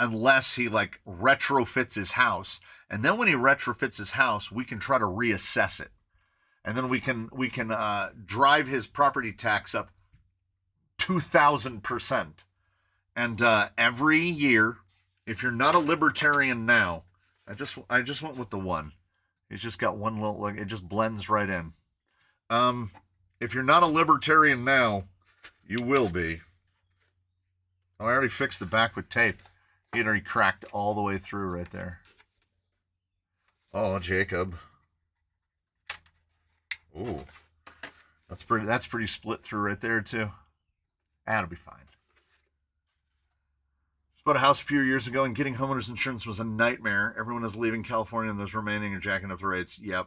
unless he like retrofits his house. And then when he retrofits his house, we can try to reassess it. And then we can drive his property tax up 2,000%. And every year, if you're not a libertarian now, I just went with the one. It's just got one little, like, it just blends right in. If you're not a libertarian now, you will be. Oh, I already fixed the back with tape. It already cracked all the way through right there. Oh, Jacob. Ooh, that's pretty split through right there too. That'll be fine. Just bought a house a few years ago, and getting homeowners insurance was a nightmare. Everyone is leaving California, and those remaining are jacking up the rates. Yep.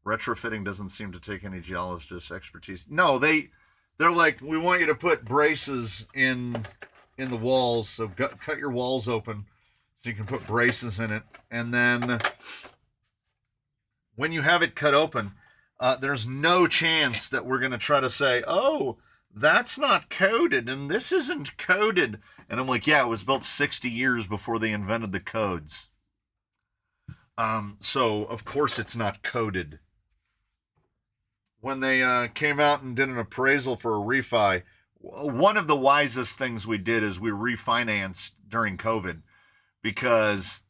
Retrofitting doesn't seem to take any geologist expertise. No, they're like, we want you to put braces in the walls, so cut your walls open so you can put braces in it, and then when you have it cut open, there's no chance that we're going to try to say, oh, that's not coded and this isn't coded. And I'm like, yeah, it was built 60 years before they invented the codes. So, of course, it's not coded. When they came out and did an appraisal for a refi, one of the wisest things we did is we refinanced during COVID because,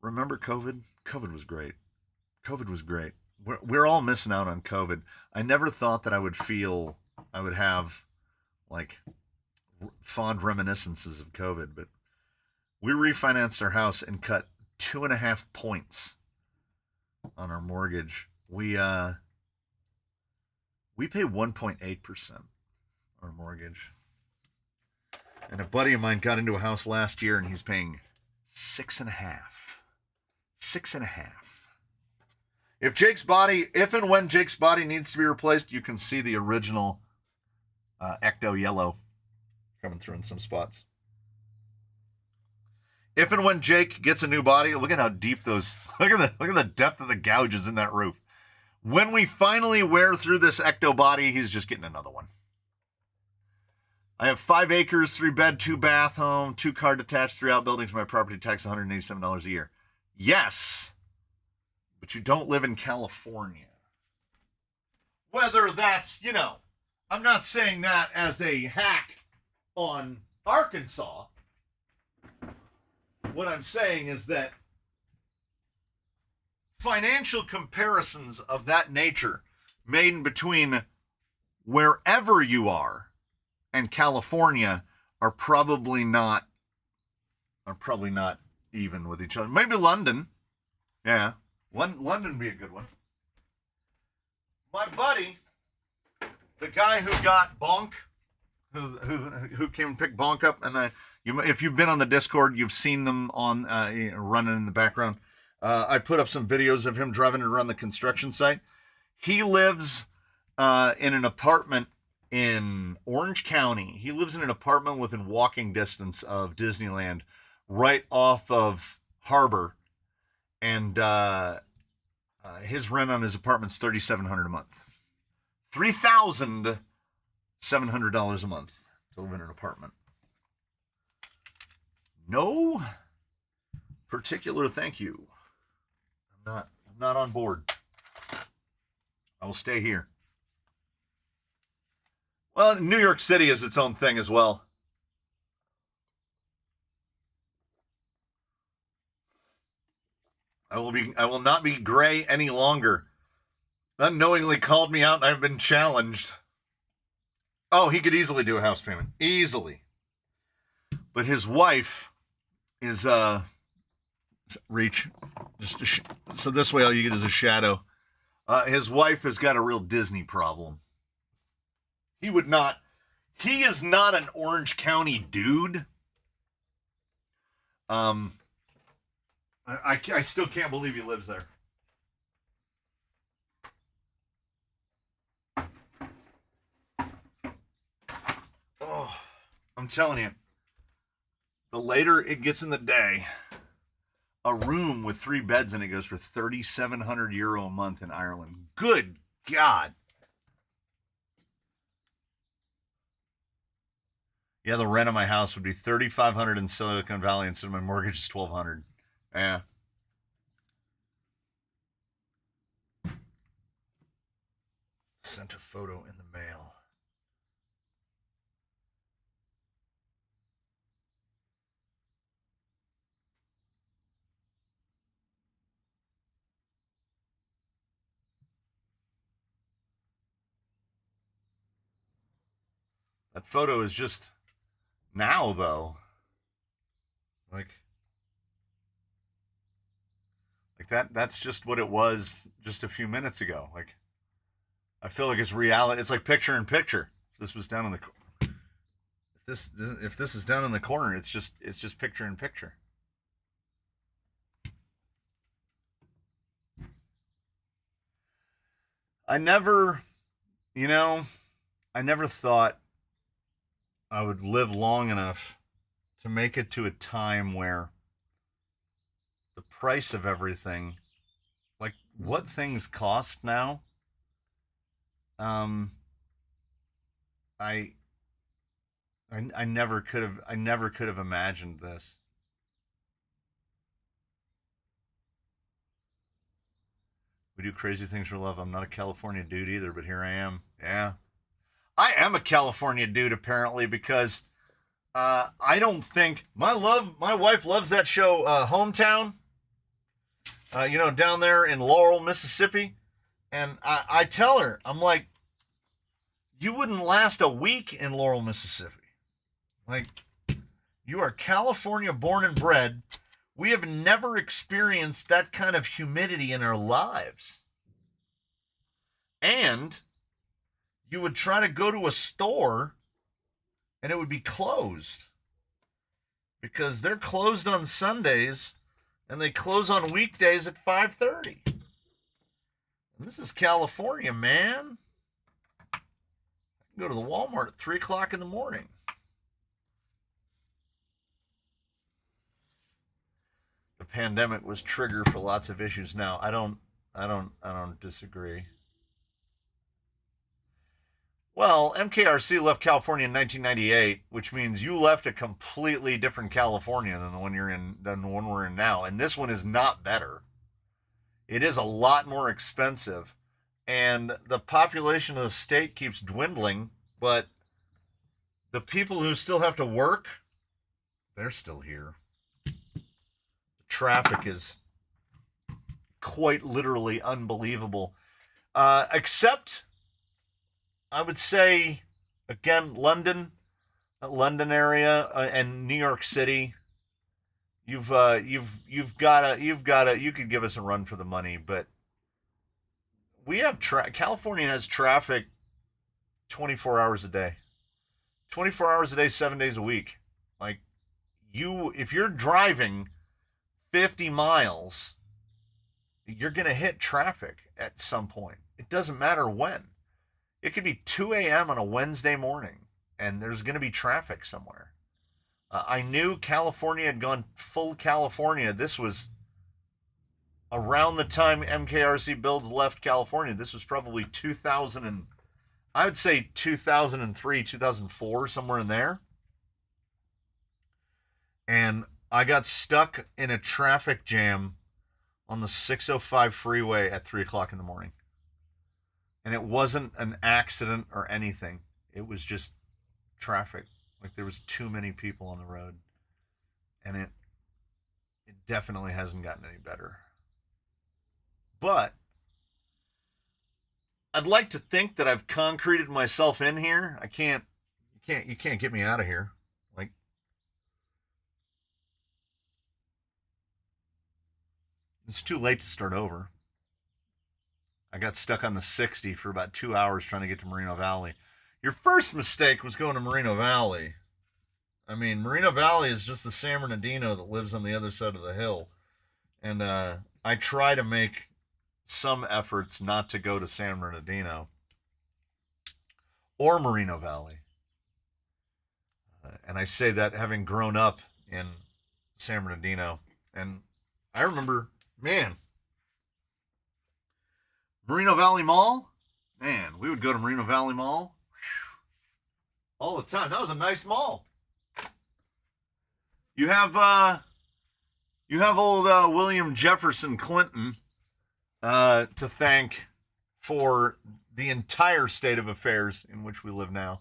remember COVID? COVID was great. COVID was great. We're all missing out on COVID. I never thought that I would have like fond reminiscences of COVID, but we refinanced our house and cut 2.5 points on our mortgage. We pay 1.8% on our mortgage. And a buddy of mine got into a house last year and he's paying 6.5. 6.5. If and when Jake's body needs to be replaced, you can see the original Ecto Yellow coming through in some spots. If and when Jake gets a new body, look at how deep those, look at the depth of the gouges in that roof. When we finally wear through this Ecto body, he's just getting another one. I have 5 acres, 3-bed, 2-bath home, 2-car detached, 3 outbuildings. My property tax $187 a year. Yes, but you don't live in California. Whether that's, I'm not saying that as a hack on Arkansas. What I'm saying is that financial comparisons of that nature made in between wherever you are and California are probably not even with each other. Maybe London. Yeah. London would be a good one. My buddy, the guy who got Bonk, who came and picked Bonk up, and if you've been on the Discord, you've seen them on running in the background. I put up some videos of him driving around the construction site. He lives in an apartment in Orange County. He lives in an apartment within walking distance of Disneyland, right off of Harbor, and his rent on his apartment's $3,700 a month. $3,700 a month to live in an apartment. No particular thank you. I'm not on board. I will stay here. Well, New York City is its own thing as well. I will not be gray any longer. Unknowingly called me out and I've been challenged. Oh, he could easily do a house payment. Easily. But his wife is reach. So this way all you get is a shadow. His wife has got a real Disney problem. He is not an Orange County dude. I still can't believe he lives there. Oh, I'm telling you, the later it gets in the day, a room with 3 beds in it goes for €3,700 a month in Ireland. Good God. Yeah, the rent of my house would be $3,500 in Silicon Valley instead of my mortgage is $1,200. Yeah. Sent a photo in the mail. That photo is just now, though. Like that's just what it was just a few minutes ago. Like, I feel like it's reality. It's like picture in picture. If this was down in the if this is down in the corner, it's just picture in picture. I never thought I would live long enough to make it to a time where the price of everything, like what things cost now, I never could have imagined this. We do crazy things for love. I'm not a California dude either, but here I am. Yeah. I am a California dude apparently because I don't think my wife loves that show Hometown. Down there in Laurel, Mississippi, and I tell her, I'm like, you wouldn't last a week in Laurel, Mississippi. Like, you are California born and bred. We have never experienced that kind of humidity in our lives. And you would try to go to a store and it would be closed because they're closed on Sundays and they close on weekdays at 5:30. And this is California, man. I can go to the Walmart at 3 o'clock in the morning. The pandemic was trigger for lots of issues. Now, I don't disagree. Well, MKRC left California in 1998, which means you left a completely different California than the one we're in now. And this one is not better. It is a lot more expensive. And the population of the state keeps dwindling, but the people who still have to work, they're still here. The traffic is quite literally unbelievable. Except, I would say, again, London area, and New York City. You could give us a run for the money, but we have California has traffic 24 hours a day. 24 hours a day, 7 days a week. Like, if you're driving 50 miles you're going to hit traffic at some point. It doesn't matter when. It could be 2 a.m. on a Wednesday morning, and there's going to be traffic somewhere. I knew California had gone full California. This was around the time MKRC Builds left California. This was probably 2000 and I would say 2003, 2004, somewhere in there. And I got stuck in a traffic jam on the 605 freeway at 3 o'clock in the morning. And it wasn't an accident or anything. It was just traffic. Like there was too many people on the road. And it definitely hasn't gotten any better. But I'd like to think that I've concreted myself in here. You can't get me out of here. Like, it's too late to start over. I got stuck on the 60 for about 2 hours trying to get to Moreno Valley. Your first mistake was going to Moreno Valley. I mean, Moreno Valley is just the San Bernardino that lives on the other side of the hill. And I try to make some efforts not to go to San Bernardino or Moreno Valley. And I say that having grown up in San Bernardino. And I remember, man, Moreno Valley Mall, man, we would go to Moreno Valley Mall all the time. That was a nice mall. You have old William Jefferson Clinton to thank for the entire state of affairs in which we live now,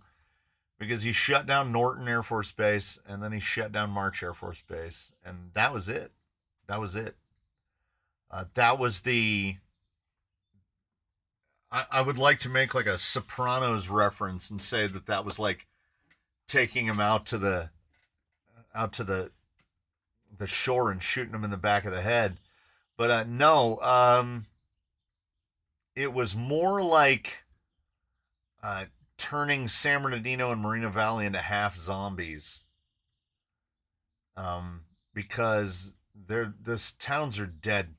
because he shut down Norton Air Force Base and then he shut down March Air Force Base, and that was it. That was it. That was the. I would like to make like a Sopranos reference and say that was like taking him out to the shore and shooting him in the back of the head. But no, it was more like turning San Bernardino and Moreno Valley into half zombies. Because these towns are dead,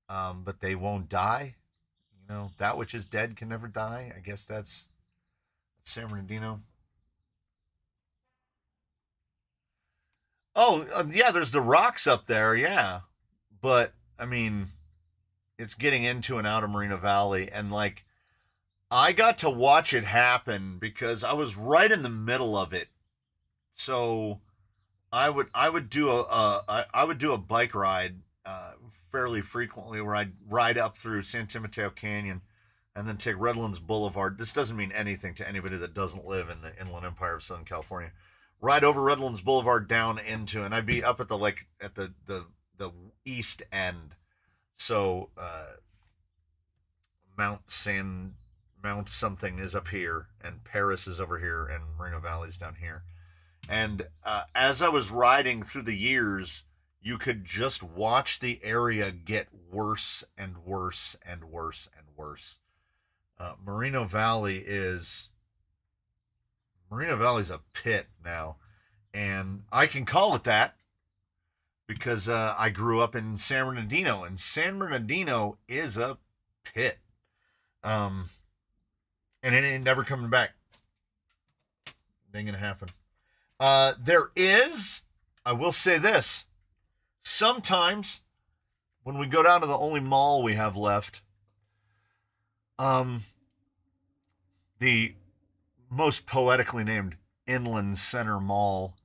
but they won't die. You know, that which is dead can never die. I guess that's San Bernardino. Oh, yeah, there's the rocks up there, yeah. But, I mean, it's getting into and out of Moreno Valley. And, like, I got to watch it happen because I was right in the middle of it. So I would do a bike ride fairly frequently where I'd ride up through San Mateo Canyon and then take Redlands Boulevard. This doesn't mean anything to anybody that doesn't live in the Inland Empire of Southern California. Ride over Redlands Boulevard down into, and I'd be up at the east end. So Mount something is up here, and Paris is over here, and Moreno Valley's down here. And as I was riding through the years, you could just watch the area get worse and worse and worse and worse. Moreno Valley's a pit now, and I can call it that because I grew up in San Bernardino, and San Bernardino is a pit, and it ain't never coming back. It ain't gonna happen. There is, I will say this, sometimes when we go down to the only mall we have left, the most poetically named Inland Center Mall,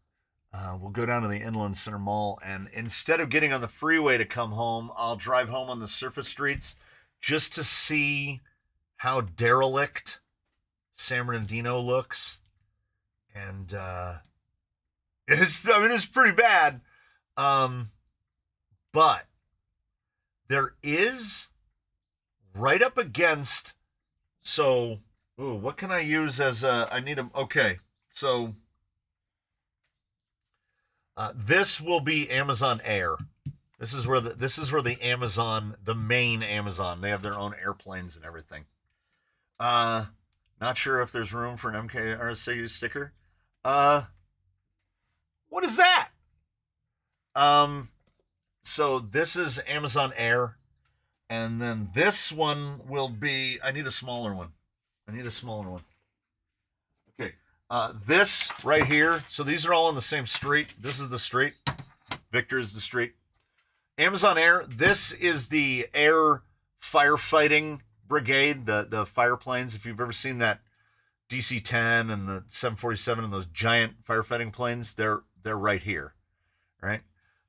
we'll go down to the Inland Center Mall, and instead of getting on the freeway to come home, I'll drive home on the surface streets just to see how derelict San Bernardino looks. And it's pretty bad. But there is right up against, so, what can I use as okay, so this will be Amazon Air. This is where the Amazon, the main Amazon, they have their own airplanes and everything. Not sure if there's room for an MKRC sticker. What is that? So this is Amazon Air. And then this one will be, I need a smaller one. Okay. This right here. So these are all on the same street. This is the street. Victor is the street. Amazon Air. This is the air firefighting brigade, the fire planes. If you've ever seen that DC-10 and the 747 and those giant firefighting planes, they're right here, right?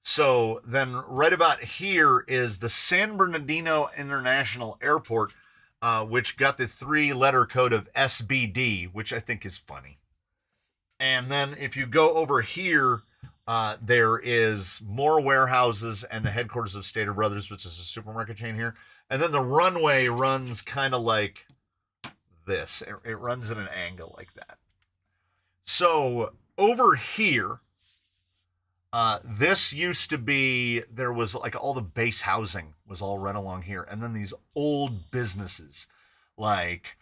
So then right about here is the San Bernardino International Airport, which got the 3-letter code of SBD, which I think is funny. And then if you go over here, there is more warehouses and the headquarters of Stater Brothers, which is a supermarket chain here. And then the runway runs kind of like this. It runs at an angle like that. So over here, this used to be, there was like all the base housing was all right along here. And then these old businesses like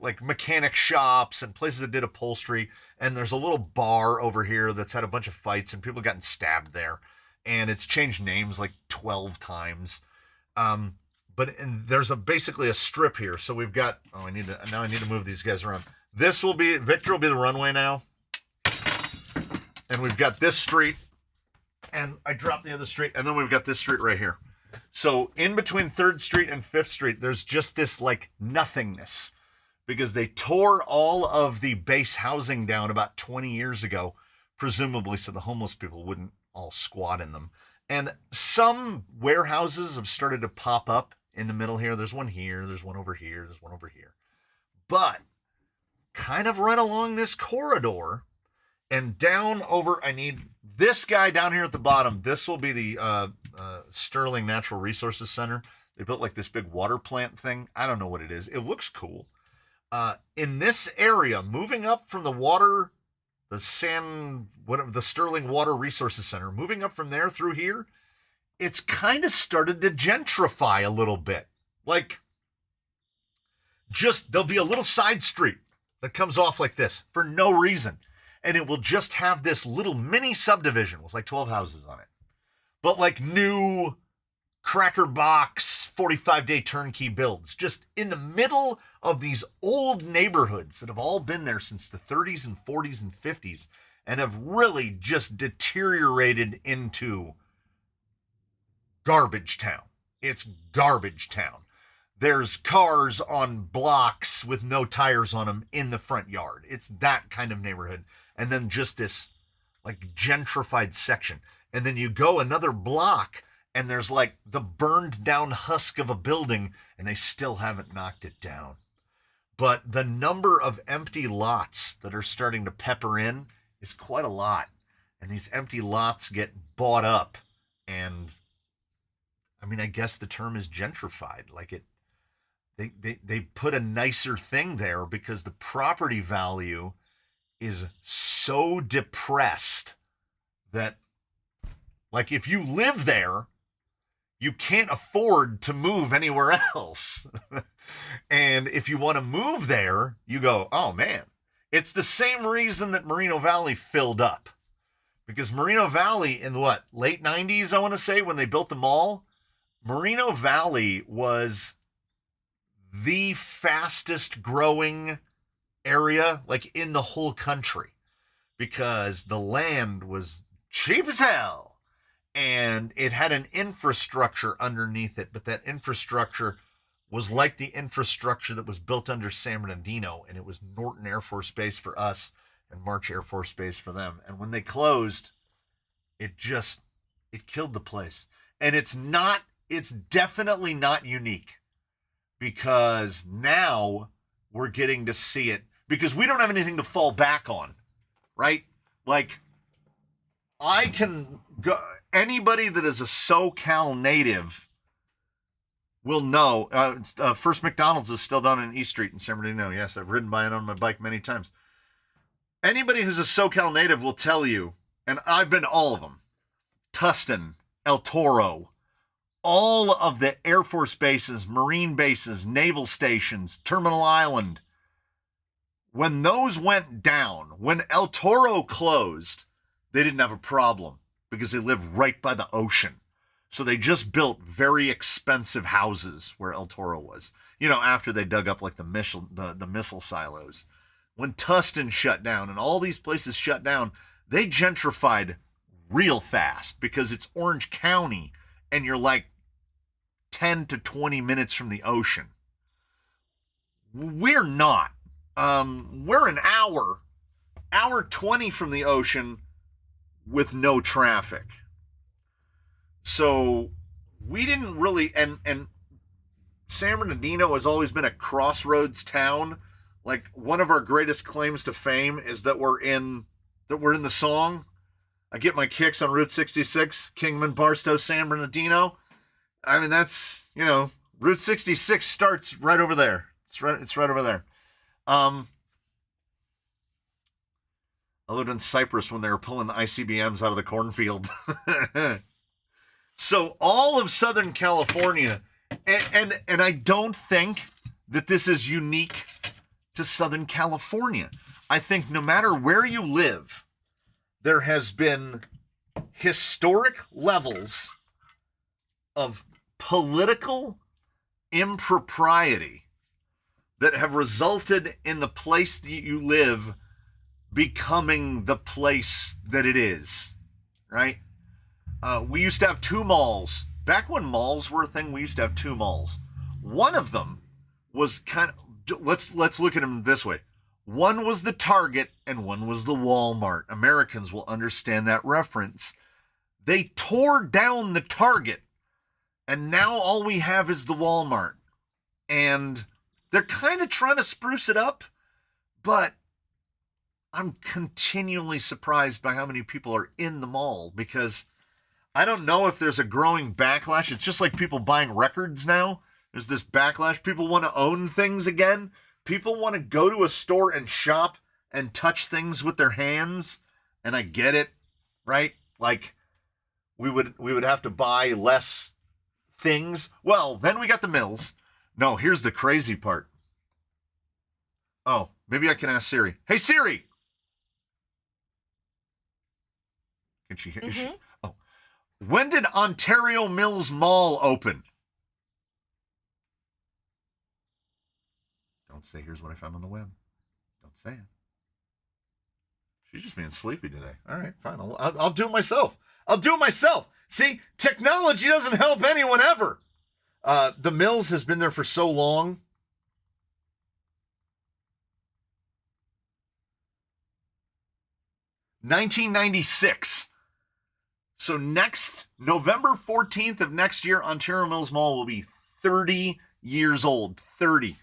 like mechanic shops and places that did upholstery. And there's a little bar over here that's had a bunch of fights and people gotten stabbed there. And it's changed names like 12 times. But there's basically a strip here. So we've got, I need to move these guys around. Victor will be the runway now. And we've got this street, and I dropped the other street, and then we've got this street right here. So in between 3rd Street and 5th Street, there's just this like nothingness because they tore all of the base housing down about 20 years ago, presumably so the homeless people wouldn't all squat in them. And some warehouses have started to pop up in the middle here. There's one here, there's one over here, there's one over here. But kind of right along this corridor and down over, I need this guy down here at the bottom. This will be the Sterling Natural Resources Center. They built like this big water plant thing. I don't know what it is. It looks cool. In this area, moving up from the Sterling Water Resources Center, moving up from there through here, it's kind of started to gentrify a little bit. Like, there'll be a little side street that comes off like this for no reason. And it will just have this little mini subdivision with like 12 houses on it. But like new cracker box 45-day turnkey builds just in the middle of these old neighborhoods that have all been there since the 30s and 40s and 50s and have really just deteriorated into garbage town. It's garbage town. There's cars on blocks with no tires on them in the front yard. It's that kind of neighborhood. And then just this like gentrified section. And then you go another block and there's like the burned down husk of a building and they still haven't knocked it down. But the number of empty lots that are starting to pepper in is quite a lot. And these empty lots get bought up. And I mean, I guess the term is gentrified. Like they put a nicer thing there because the property value is so depressed that like if you live there, you can't afford to move anywhere else. And if you want to move there, you go, oh man, it's the same reason that Moreno Valley filled up. Because Moreno Valley in late 90s, I want to say, when they built the mall, Moreno Valley was the fastest growing area like in the whole country because the land was cheap as hell and it had an infrastructure underneath it, but that infrastructure was like the infrastructure that was built under San Bernardino, and it was Norton Air Force Base for us and March Air Force Base for them. And when they closed, it killed the place. And it's definitely not unique because now we're getting to see it because we don't have anything to fall back on, right? Like, I can go, anybody that is a SoCal native will know. First McDonald's is still down in East Street in San Bernardino. Yes, I've ridden by it on my bike many times. Anybody who's a SoCal native will tell you, and I've been to all of them, Tustin, El Toro, all of the Air Force bases, Marine bases, naval stations, Terminal Island, when those went down, when El Toro closed, they didn't have a problem because they live right by the ocean. So they just built very expensive houses where El Toro was. You know, after they dug up like the missile silos. When Tustin shut down and all these places shut down, they gentrified real fast because it's Orange County and you're like 10 to 20 minutes from the ocean. We're not. We're an hour 20 from the ocean with no traffic. So we didn't really, and San Bernardino has always been a crossroads town. Like, one of our greatest claims to fame is that we're in the song. I get my kicks on Route 66, Kingman, Barstow, San Bernardino. I mean, that's, you know, Route 66 starts right over there. It's right over there. I lived in Cyprus when they were pulling the ICBMs out of the cornfield. So all of Southern California, and I don't think that this is unique to Southern California. I think no matter where you live, there has been historic levels of political impropriety that have resulted in the place that you live becoming the place that it is, right? We used to have two malls. Back when malls were a thing, we used to have two malls. One of them was let's look at them this way. One was the Target and one was the Walmart. Americans will understand that reference. They tore down the Target and now all we have is the Walmart. And they're kind of trying to spruce it up, but I'm continually surprised by how many people are in the mall because I don't know if there's a growing backlash. It's just like people buying records now. There's this backlash. People want to own things again. People want to go to a store and shop and touch things with their hands. And I get it, right? Like, we would have to buy less things. Well, then we got the mills. No, here's the crazy part. Oh, maybe I can ask Siri. Hey, Siri! Can she hear? Mm-hmm. Oh. When did Ontario Mills Mall open? Don't say, here's what I found on the web. Don't say it. She's just being sleepy today. All right, fine. I'll do it myself. I'll do it myself. See, technology doesn't help anyone ever. The Mills has been there for so long. $1996. So next November 14th of next year, Ontario Mills Mall will be 30 years old. 30.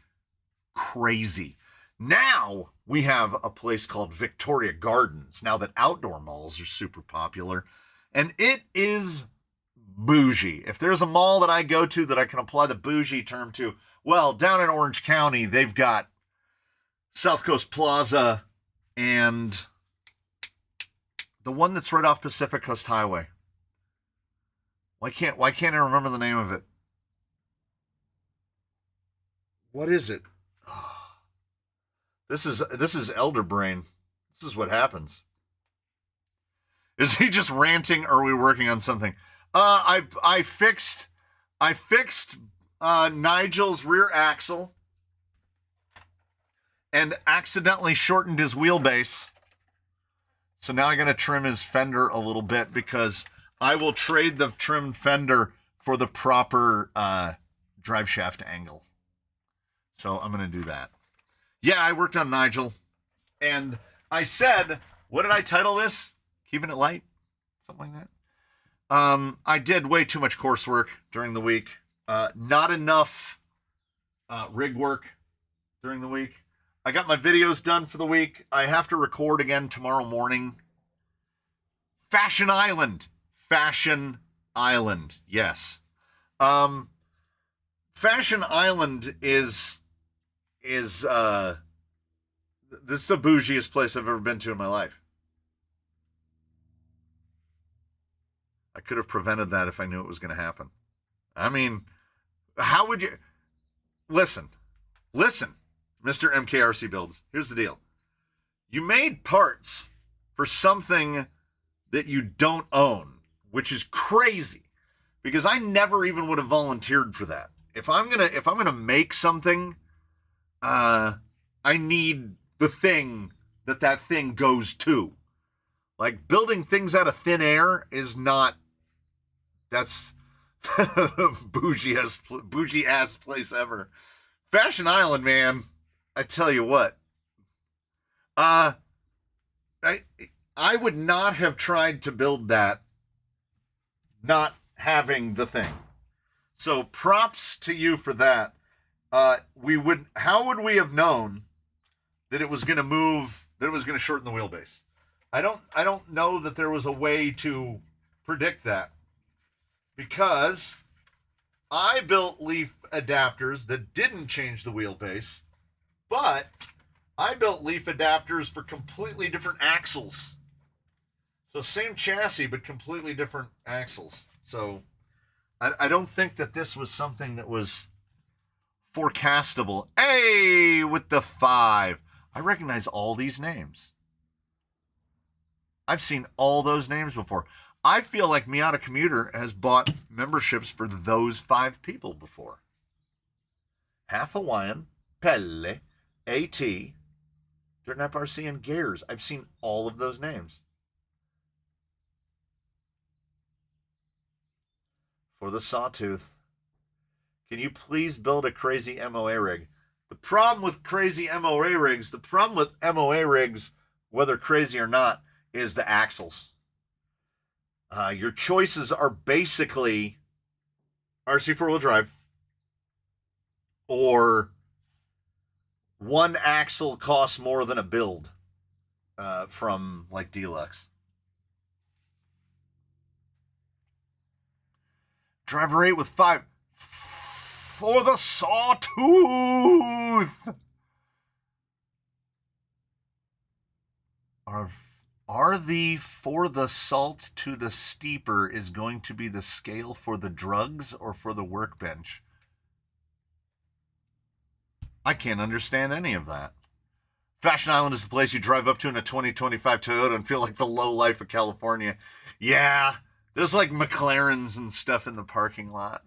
Crazy. Now we have a place called Victoria Gardens, now that outdoor malls are super popular. And it is bougie. If there's a mall that I go to that I can apply the bougie term to, well, down in Orange County, they've got South Coast Plaza and the one that's right off Pacific Coast Highway. Why can't I remember the name of it? What is it? This is Elder Brain. This is what happens. Is he just ranting or are we working on something? I fixed Nigel's rear axle and accidentally shortened his wheelbase. So now I'm going to trim his fender a little bit because I will trade the trimmed fender for the proper drive shaft angle. So I'm going to do that. Yeah, I worked on Nigel. And I said, what did I title this? Keeping it light? Something like that. I did way too much coursework during the week. Not enough rig work during the week. I got my videos done for the week. I have to record again tomorrow morning. Fashion Island. Yes. Fashion Island is this is the bougiest place I've ever been to in my life. I could have prevented that if I knew it was going to happen. I mean, how would you... Listen, Mr. MKRC Builds. Here's the deal. You made parts for something that you don't own, which is crazy. because I never even would have volunteered for that. If I'm gonna make something, I need the thing that thing goes to. Like building things out of thin air is not. That's bougie ass place ever. Fashion Island, man. I tell you what. I I would not have tried to build that not having the thing. So props to you for that. How would we have known that it was going to move, that it was going to shorten the wheelbase? I don't know that there was a way to predict that, because I built leaf adapters that didn't change the wheelbase, but I built leaf adapters for completely different axles. So same chassis, but completely different axles. So I don't think that this was something that was forecastable. Hey, with the 5. I recognize all these names. I've seen all those names before. I feel like Miata Commuter has bought memberships for those 5 people before. Half Hawaiian, Pelle, AT, Dirt Nap RC, and Gears. I've seen all of those names. For the Sawtooth, can you please build a crazy MOA rig? The problem with crazy MOA rigs, whether crazy or not, is the axles. Your choices are basically RC 4-wheel drive or one axle costs more than a build from like Deluxe. Driver 8 with 5 for the Sawtooth. Are the for the salt to the steeper is going to be the scale for the drugs or for the workbench? I can't understand any of that. Fashion Island is the place you drive up to in a 2025 Toyota and feel like the low life of California. Yeah, there's like McLarens and stuff in the parking lot.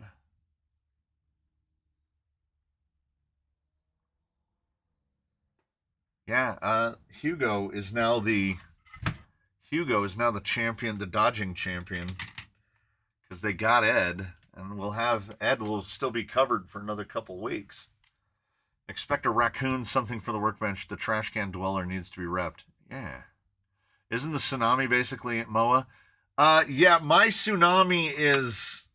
Yeah, Hugo is now the champion, the dodging champion, because they got Ed, and Ed will still be covered for another couple weeks. Expect a raccoon, something for the workbench. The trash can dweller needs to be repped. Yeah. Isn't the Tsunami basically MOA? Yeah, my Tsunami is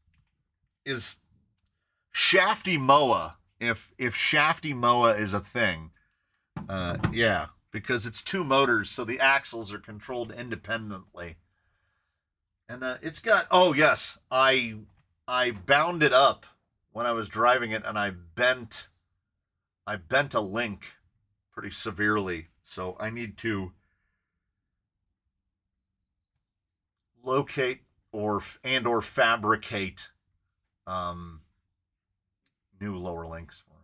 Shafty MOA. If Shafty MOA is a thing. Yeah, because it's 2 motors, so the axles are controlled independently. And it's got, oh yes, I bound it up when I was driving it, and I bent a link pretty severely, so I need to locate or fabricate new lower links for them.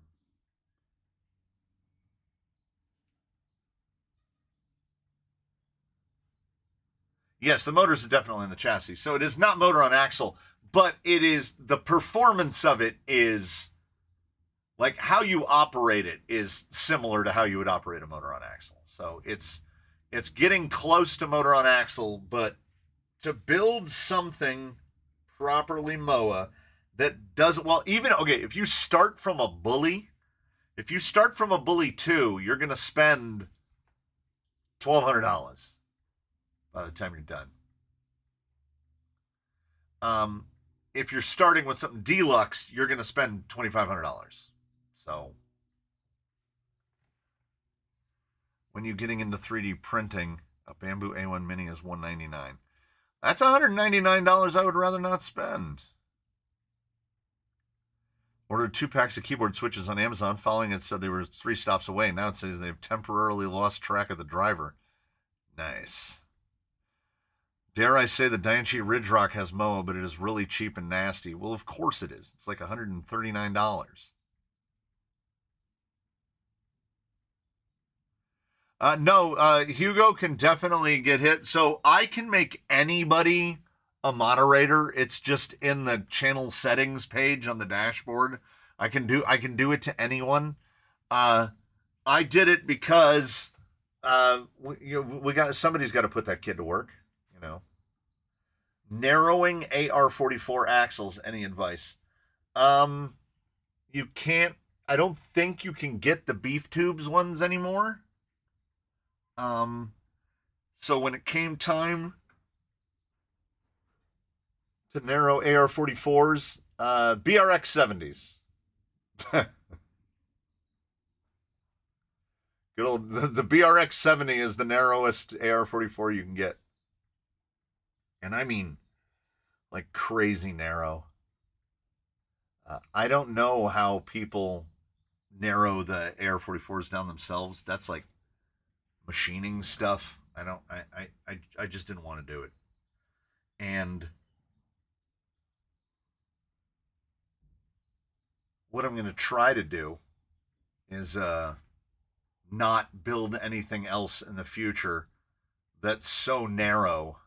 Yes, the motors are definitely in the chassis, so it is not motor on axle, but it is, the performance of it is, like how you operate it is similar to how you would operate a motor on axle. So it's getting close to motor on axle, but to build something properly MOA that doesn't, well, even, okay, if you start from a Bully 2, you're going to spend $1,200 by the time you're done. If you're starting with something Deluxe, you're going to spend $2,500. So when you're getting into 3D printing, a Bamboo A1 Mini is $199. That's $199 I would rather not spend. Ordered 2 packs of keyboard switches on Amazon. Following it said they were 3 stops away. Now it says they've temporarily lost track of the driver. Nice. Dare I say the Dianchi Ridge Rock has MOA, but it is really cheap and nasty. Well, of course it is. It's like $139. No, Hugo can definitely get hit. So I can make anybody a moderator. It's just in the channel settings page on the dashboard. I can do it to anyone. I did it because we got somebody's got to put that kid to work. Narrowing AR-44 axles. Any advice? You can't. I don't think you can get the beef tubes ones anymore. So when it came time to narrow AR-44s, BRX 70s. Good old the BRX 70 is the narrowest AR-44 you can get. And I mean, like, crazy narrow. I don't know how people narrow the AR-44s down themselves. That's like machining stuff. I just didn't want to do it. And what I'm going to try to do is not build anything else in the future that's so narrow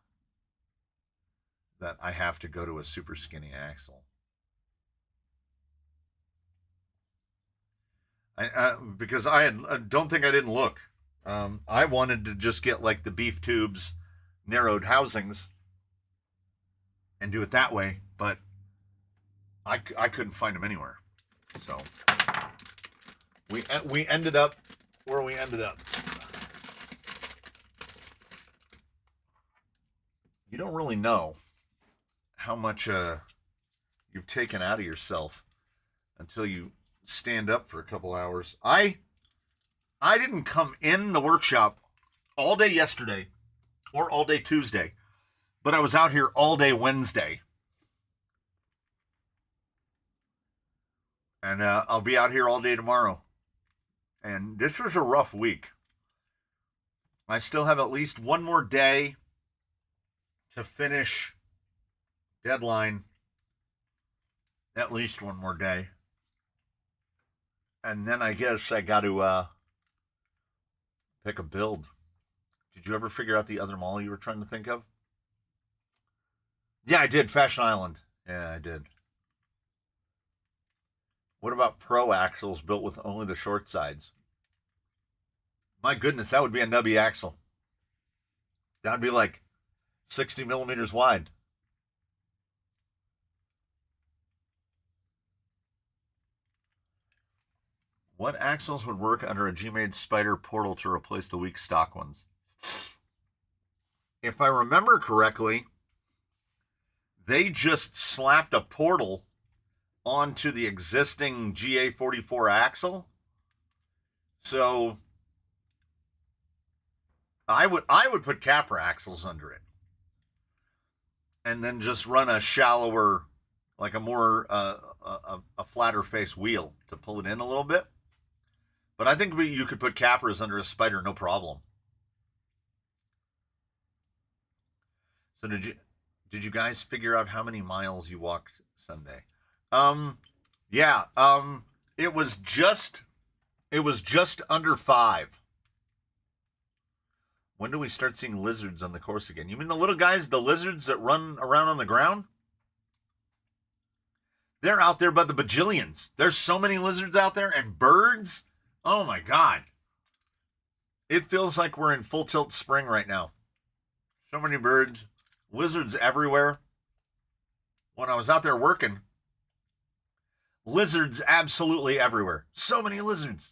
that I have to go to a super skinny axle. Because I don't think I didn't look. I wanted to just get like the beef tubes, narrowed housings, and do it that way, but I couldn't find them anywhere. So we ended up where we ended up. You don't really know how much you've taken out of yourself until you stand up for a couple hours. I didn't come in the workshop all day yesterday or all day Tuesday, but I was out here all day Wednesday. And I'll be out here all day tomorrow. And this was a rough week. I still have at least one more day to finish deadline. At least one more day. And then I guess I got to pick a build. Did you ever figure out the other mall you were trying to think of? Yeah, I did. Fashion Island. Yeah, I did. What about pro axles built with only the short sides? My goodness, that would be a nubby axle. That would be like 60 millimeters wide. What axles would work under a G-Made Spider portal to replace the weak stock ones? If I remember correctly, they just slapped a portal onto the existing GA44 axle. So I would put Capra axles under it. And then just run a shallower, like a more a flatter face wheel to pull it in a little bit. But I think you could put Capras under a Spider, no problem. So did you guys figure out how many miles you walked Sunday? Yeah. It was just under 5. When do we start seeing lizards on the course again? You mean the little guys, the lizards that run around on the ground? They're out there by the bajillions. There's so many lizards out there, and birds. Oh my God. It feels like we're in full tilt spring right now. So many birds, lizards everywhere. When I was out there working, lizards absolutely everywhere. So many lizards.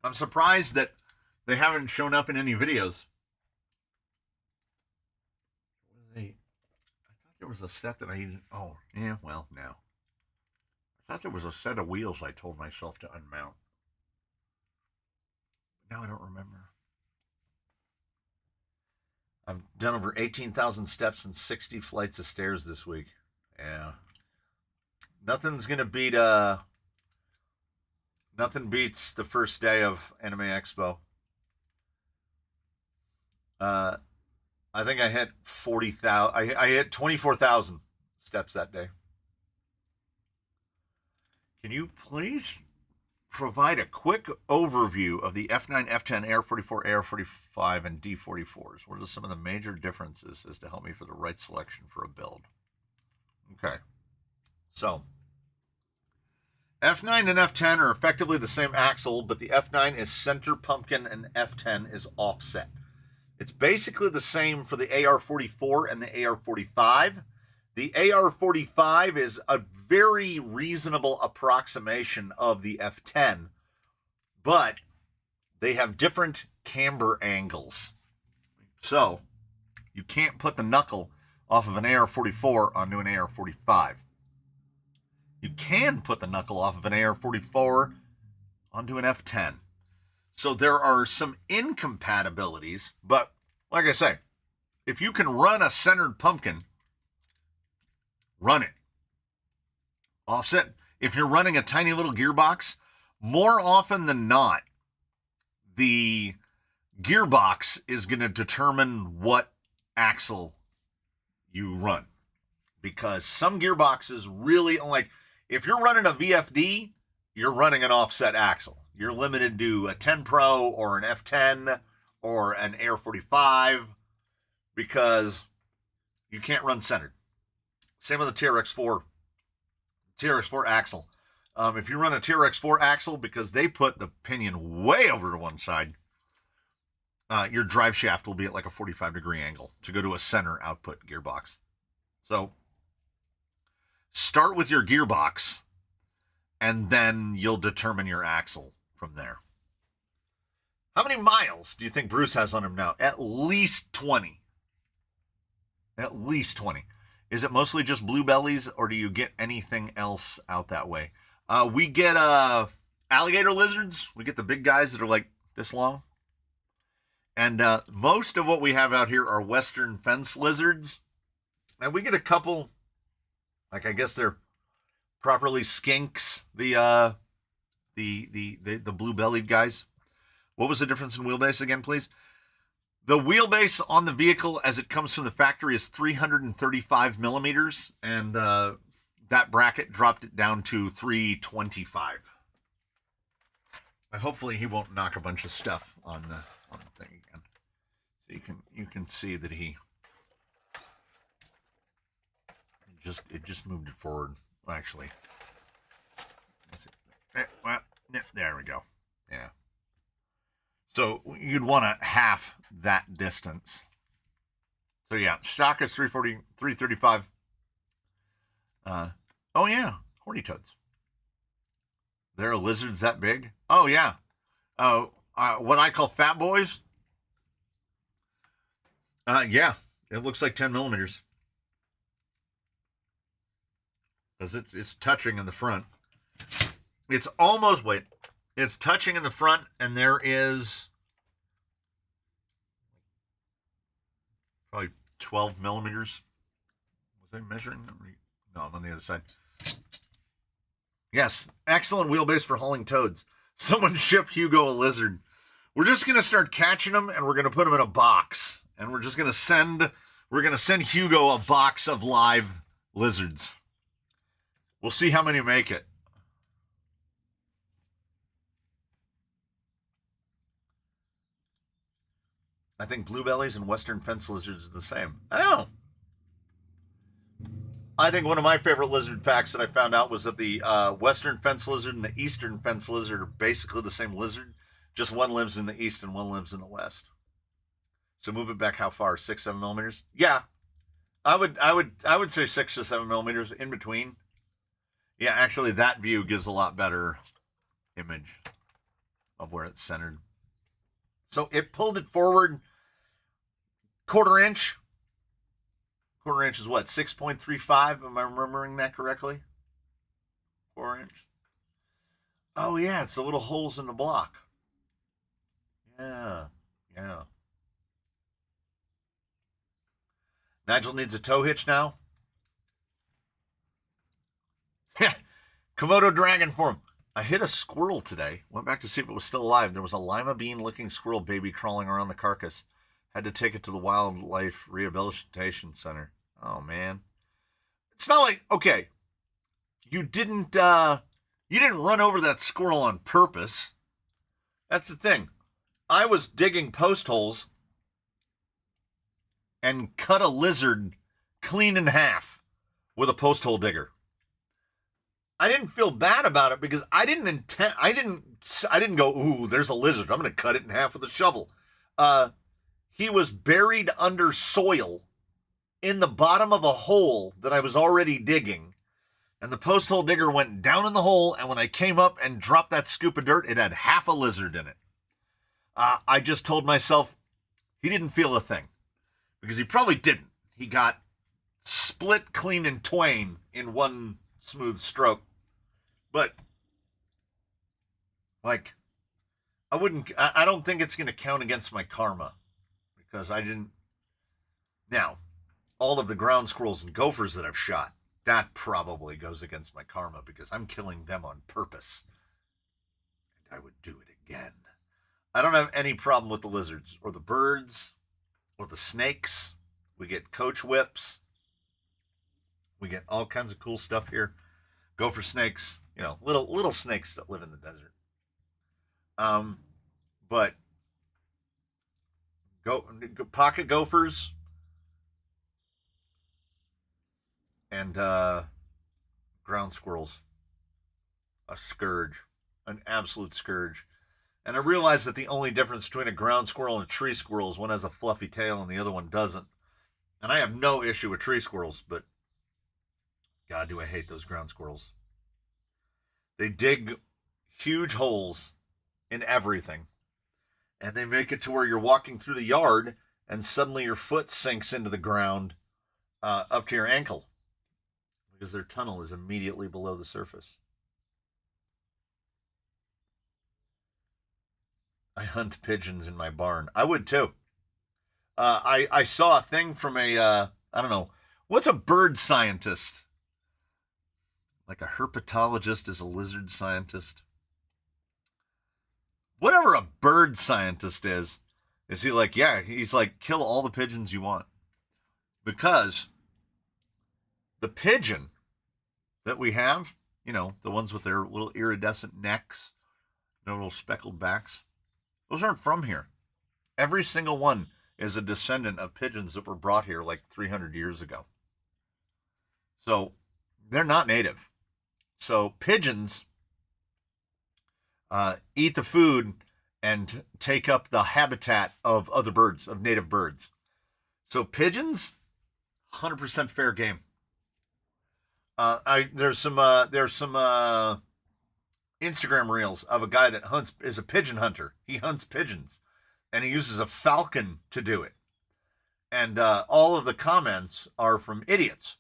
I'm surprised that they haven't shown up in any videos. I thought there was a set that I needed. Oh, yeah, well, no. I thought there was a set of wheels I told myself to unmount. Now I don't remember. I've done over 18,000 steps and 60 flights of stairs this week. Yeah. Nothing's going to beat, nothing beats the first day of Anime Expo. I think I hit 40,000. I hit 24,000 steps that day. Can you please provide a quick overview of the F9, F10, AR-44, AR-45, and D-44s. What are some of the major differences as to help me for the right selection for a build? Okay. So, F9 and F10 are effectively the same axle, but the F9 is center pumpkin and F10 is offset. It's basically the same for the AR-44 and the AR-45. The AR-45 is a very reasonable approximation of the F10, but they have different camber angles. So you can't put the knuckle off of an AR-44 onto an AR-45. You can put the knuckle off of an AR-44 onto an F10. So there are some incompatibilities, but like I say, if you can run a centered pumpkin, run it. Offset, if you're running a tiny little gearbox, more often than not, the gearbox is going to determine what axle you run. Because some gearboxes really, like, if you're running a VFD, you're running an offset axle. You're limited to a 10 Pro or an F10 or an AR-45 because you can't run centered. Same with the TRX-4 axle. If you run a TRX-4 axle, because they put the pinion way over to one side, your drive shaft will be at like a 45-degree angle to go to a center output gearbox. So start with your gearbox, and then you'll determine your axle from there. How many miles do you think Bruce has on him now? At least 20. At least 20. Is it mostly just blue bellies, or do you get anything else out that way? We get alligator lizards. We get the big guys that are like this long. And most of what we have out here are western fence lizards. And we get a couple, like I guess they're properly skinks, the blue-bellied guys. What was the difference in wheelbase again, please? The wheelbase on the vehicle as it comes from the factory is 335 millimeters, and that bracket dropped it down to 325. Hopefully he won't knock a bunch of stuff on the thing again. So you can see that it just moved it forward. Well, actually, well, there we go. Yeah. So you'd want to half that distance. So yeah, stock is 335. Oh yeah, horny toads. There are lizards that big? Oh yeah. What I call fat boys? Yeah, it looks like 10 millimeters. Because it's touching in the front. It's almost, wait, it's touching in the front, and there is probably 12 millimeters. Was I measuring that right? No, I'm on the other side. Yes, excellent wheelbase for hauling toads. Someone ship Hugo a lizard. We're just going to start catching them, and we're going to put them in a box. And we're just going to send Hugo a box of live lizards. We'll see how many make it. I think bluebellies and western fence lizards are the same. Oh. I think one of my favorite lizard facts that I found out was that the western fence lizard and the eastern fence lizard are basically the same lizard. Just one lives in the east and one lives in the west. So move it back how far? 6, 7 millimeters? Yeah. I would say 6 to 7 millimeters in between. Yeah, actually that view gives a lot better image of where it's centered. So it pulled it forward quarter inch. Quarter inch is what? 6.35? Am I remembering that correctly? Quarter inch. Oh yeah, it's the little holes in the block. Yeah. Nigel needs a tow hitch now. Komodo dragon form. I hit a squirrel today. Went back to see if it was still alive. There was a lima bean looking squirrel baby crawling around the carcass. Had to take it to the Wildlife Rehabilitation Center. Oh man. It's not like, okay, you didn't You didn't run over that squirrel on purpose. That's the thing. I was digging post holes and cut a lizard clean in half with a post hole digger. I didn't feel bad about it because I didn't go, ooh, there's a lizard, I'm going to cut it in half with a shovel. He was buried under soil in the bottom of a hole that I was already digging. And the post hole digger went down in the hole, and when I came up and dropped that scoop of dirt, it had half a lizard in it. I just told myself he didn't feel a thing, because he probably didn't. He got split clean in twain in one smooth stroke. But, like, I don't think it's going to count against my karma, because I didn't. Now, all of the ground squirrels and gophers that I've shot, that probably goes against my karma, because I'm killing them on purpose. And I would do it again. I don't have any problem with the lizards or the birds or the snakes. We get coach whips. We get all kinds of cool stuff here. Gopher snakes, little snakes that live in the desert. But pocket gophers and ground squirrels, a scourge, an absolute scourge. And I realized that the only difference between a ground squirrel and a tree squirrel is one has a fluffy tail and the other one doesn't. And I have no issue with tree squirrels, but God, do I hate those ground squirrels. They dig huge holes in everything. And they make it to where you're walking through the yard and suddenly your foot sinks into the ground up to your ankle, because their tunnel is immediately below the surface. I hunt pigeons in my barn. I would too. I saw a thing from I don't know, what's a bird scientist? Like a herpetologist is a lizard scientist. Whatever a bird scientist is he like, yeah, he's like, kill all the pigeons you want. Because the pigeon that we have, the ones with their little iridescent necks, little speckled backs, those aren't from here. Every single one is a descendant of pigeons that were brought here like 300 years ago. So they're not native. So pigeons eat the food and take up the habitat of other birds, of native birds. So pigeons, 100% fair game. There's some Instagram reels of a guy that is a pigeon hunter. He hunts pigeons, and he uses a falcon to do it. And all of the comments are from idiots,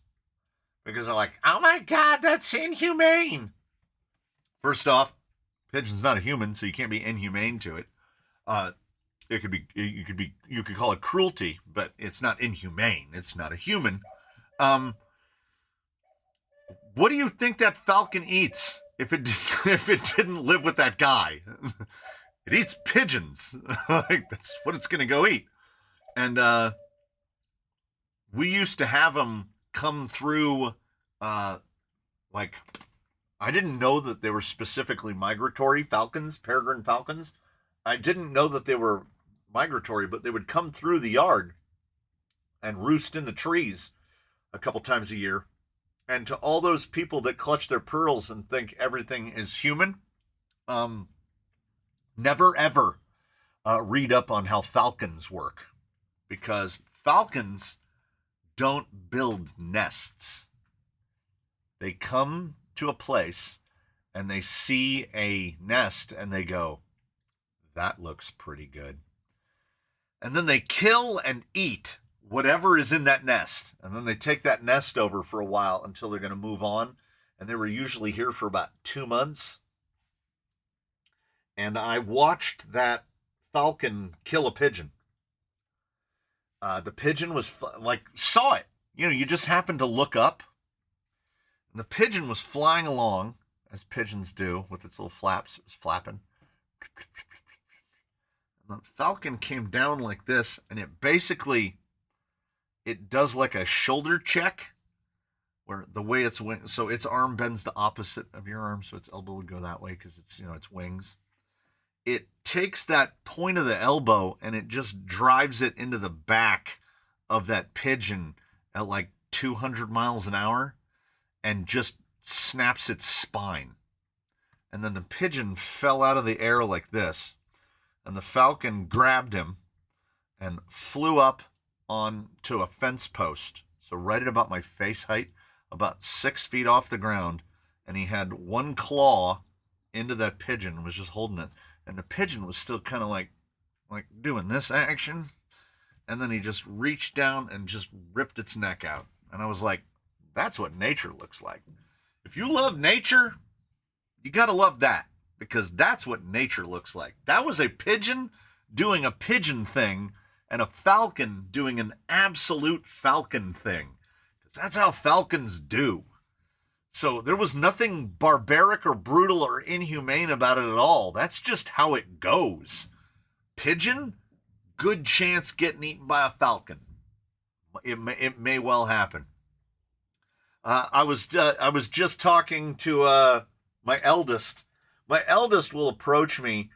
because they're like, oh my God, that's inhumane. First off, pigeon's not a human, so you can't be inhumane to it. You could call it cruelty, but it's not inhumane. It's not a human. What do you think that falcon eats if it didn't live with that guy? It eats pigeons. Like, that's what it's gonna go eat. And we used to have them come through. Like, I didn't know that they were specifically migratory falcons, peregrine falcons. I didn't know that they were migratory, but they would come through the yard and roost in the trees a couple times a year. And to all those people that clutch their pearls and think everything is human, never ever read up on how falcons work, because falcons don't build nests. They come to a place and they see a nest and they go, that looks pretty good. And then they kill and eat whatever is in that nest. And then they take that nest over for a while until they're going to move on. And they were usually here for about 2 months. And I watched that falcon kill a pigeon. The pigeon was saw it. You just happened to look up. And the pigeon was flying along, as pigeons do, with its little flaps. It was flapping. And the falcon came down like this, and it does like a shoulder check, where the way its wing, so its arm bends the opposite of your arm, so its elbow would go that way because it's, its wings. It takes that point of the elbow and it just drives it into the back of that pigeon at like 200 miles an hour and just snaps its spine. And then the pigeon fell out of the air like this, and the falcon grabbed him and flew up onto a fence post, so right at about my face height, about 6 feet off the ground, and he had one claw into that pigeon and was just holding it, and the pigeon was still kind of like doing this action, and then he just reached down and just ripped its neck out. And I was like, that's what nature looks like. If you love nature, you gotta love that, because that's what nature looks like. That was a pigeon doing a pigeon thing and a falcon doing an absolute falcon thing. That's how falcons do. So there was nothing barbaric or brutal or inhumane about it at all. That's just how it goes. Pigeon, good chance getting eaten by a falcon. It may well happen. I was just talking to my eldest. My eldest will approach me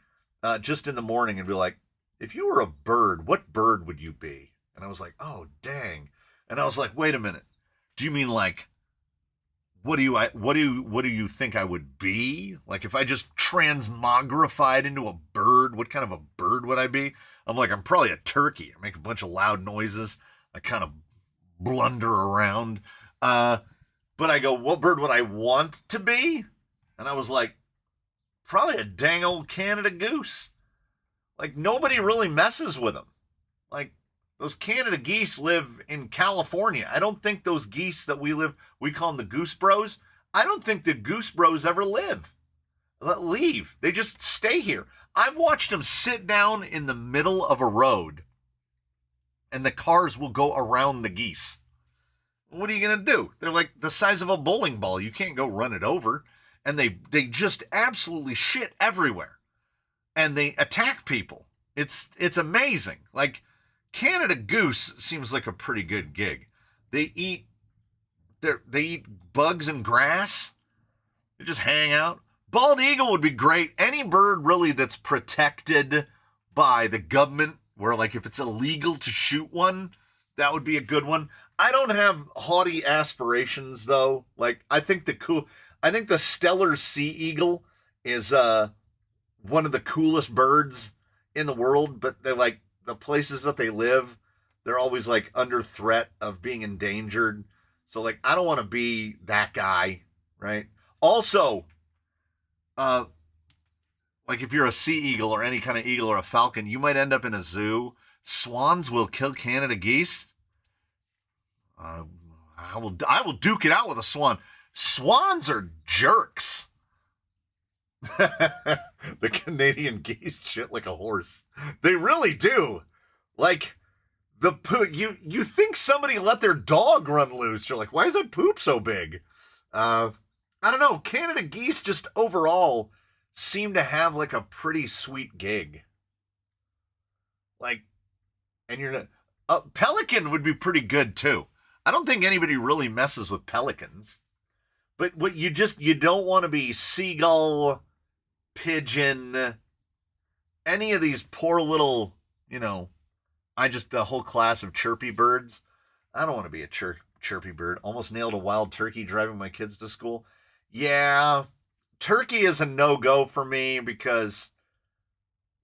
just in the morning and be like, if you were a bird, what bird would you be? And I was like, oh, dang. And I was like, wait a minute. Do you mean like, what do you think I would be? Like if I just transmogrified into a bird, what kind of a bird would I be? I'm like, I'm probably a turkey. I make a bunch of loud noises. I kind of blunder around. But I go, what bird would I want to be? And I was like, probably a dang old Canada goose. Like, nobody really messes with them. Like, those Canada geese live in California. I don't think those geese that we call them the goose bros. I don't think the goose bros ever leave. They just stay here. I've watched them sit down in the middle of a road, and the cars will go around the geese. What are you going to do? They're like the size of a bowling ball. You can't go run it over. And they just absolutely shit everywhere. And they attack people. It's amazing. Like, Canada goose seems like a pretty good gig. They eat bugs and grass. They just hang out. Bald eagle would be great. Any bird really that's protected by the government, where like if it's illegal to shoot one, that would be a good one. I don't have haughty aspirations though. Like I think the Steller sea eagle is one of the coolest birds in the world, but they're like the places that they live, they're always like under threat of being endangered. So like I don't want to be that guy, right? Also, like if you're a sea eagle or any kind of eagle or a falcon, you might end up in a zoo. Swans will kill Canada geese. I will duke it out with a swan. Swans are jerks. The Canadian geese shit like a horse. They really do. Like the poop. You think somebody let their dog run loose? You're like, why is that poop so big? I don't know. Canada geese just overall seem to have like a pretty sweet gig. Like, and you're not. Pelican would be pretty good too. I don't think anybody really messes with pelicans. But what you don't want to be seagull, pigeon, any of these poor little, the whole class of chirpy birds. I don't want to be a chirpy bird. Almost nailed a wild turkey driving my kids to school. Yeah, turkey is a no-go for me because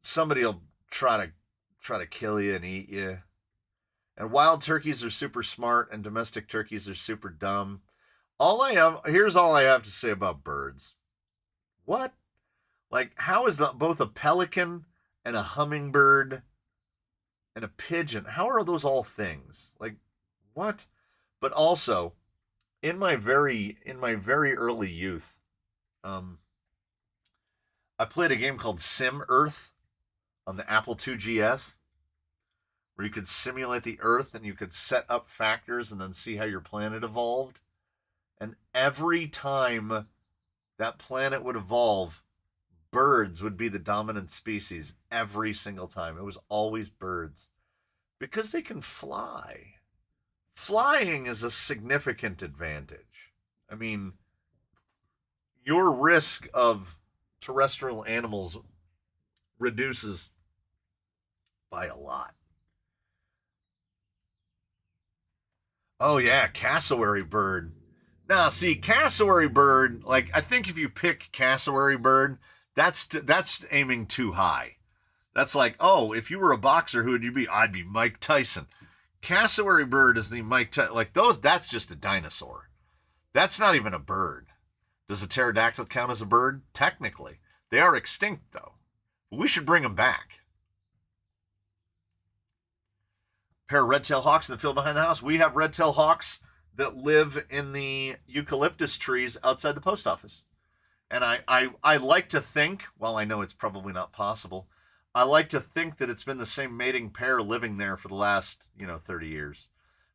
somebody will try to kill you and eat you. And wild turkeys are super smart and domestic turkeys are super dumb. Here's all I have to say about birds. What? Like, how is both a pelican and a hummingbird and a pigeon, how are those all things? Like, what? But also, in my very early youth, I played a game called Sim Earth on the Apple II GS, where you could simulate the Earth and you could set up factors and then see how your planet evolved. And every time that planet would evolve, birds would be the dominant species every single time. It was always birds because they can fly. flying is a significant advantage. I mean, your risk of terrestrial animals reduces by a lot. Oh yeah, cassowary bird. Now, see, cassowary bird, like I think if you pick cassowary bird, that's aiming too high. That's like, oh, if you were a boxer, who would you be? I'd be Mike Tyson. Cassowary bird is the Mike Tyson. Like those, that's just a dinosaur. That's not even a bird. Does a pterodactyl count as a bird? Technically. They are extinct, though. We should bring them back. A pair of red-tailed hawks in the field behind the house. We have red-tailed hawks that live in the eucalyptus trees outside the post office. And I like to think, well, I know it's probably not possible, I like to think that it's been the same mating pair living there for the last, 30 years.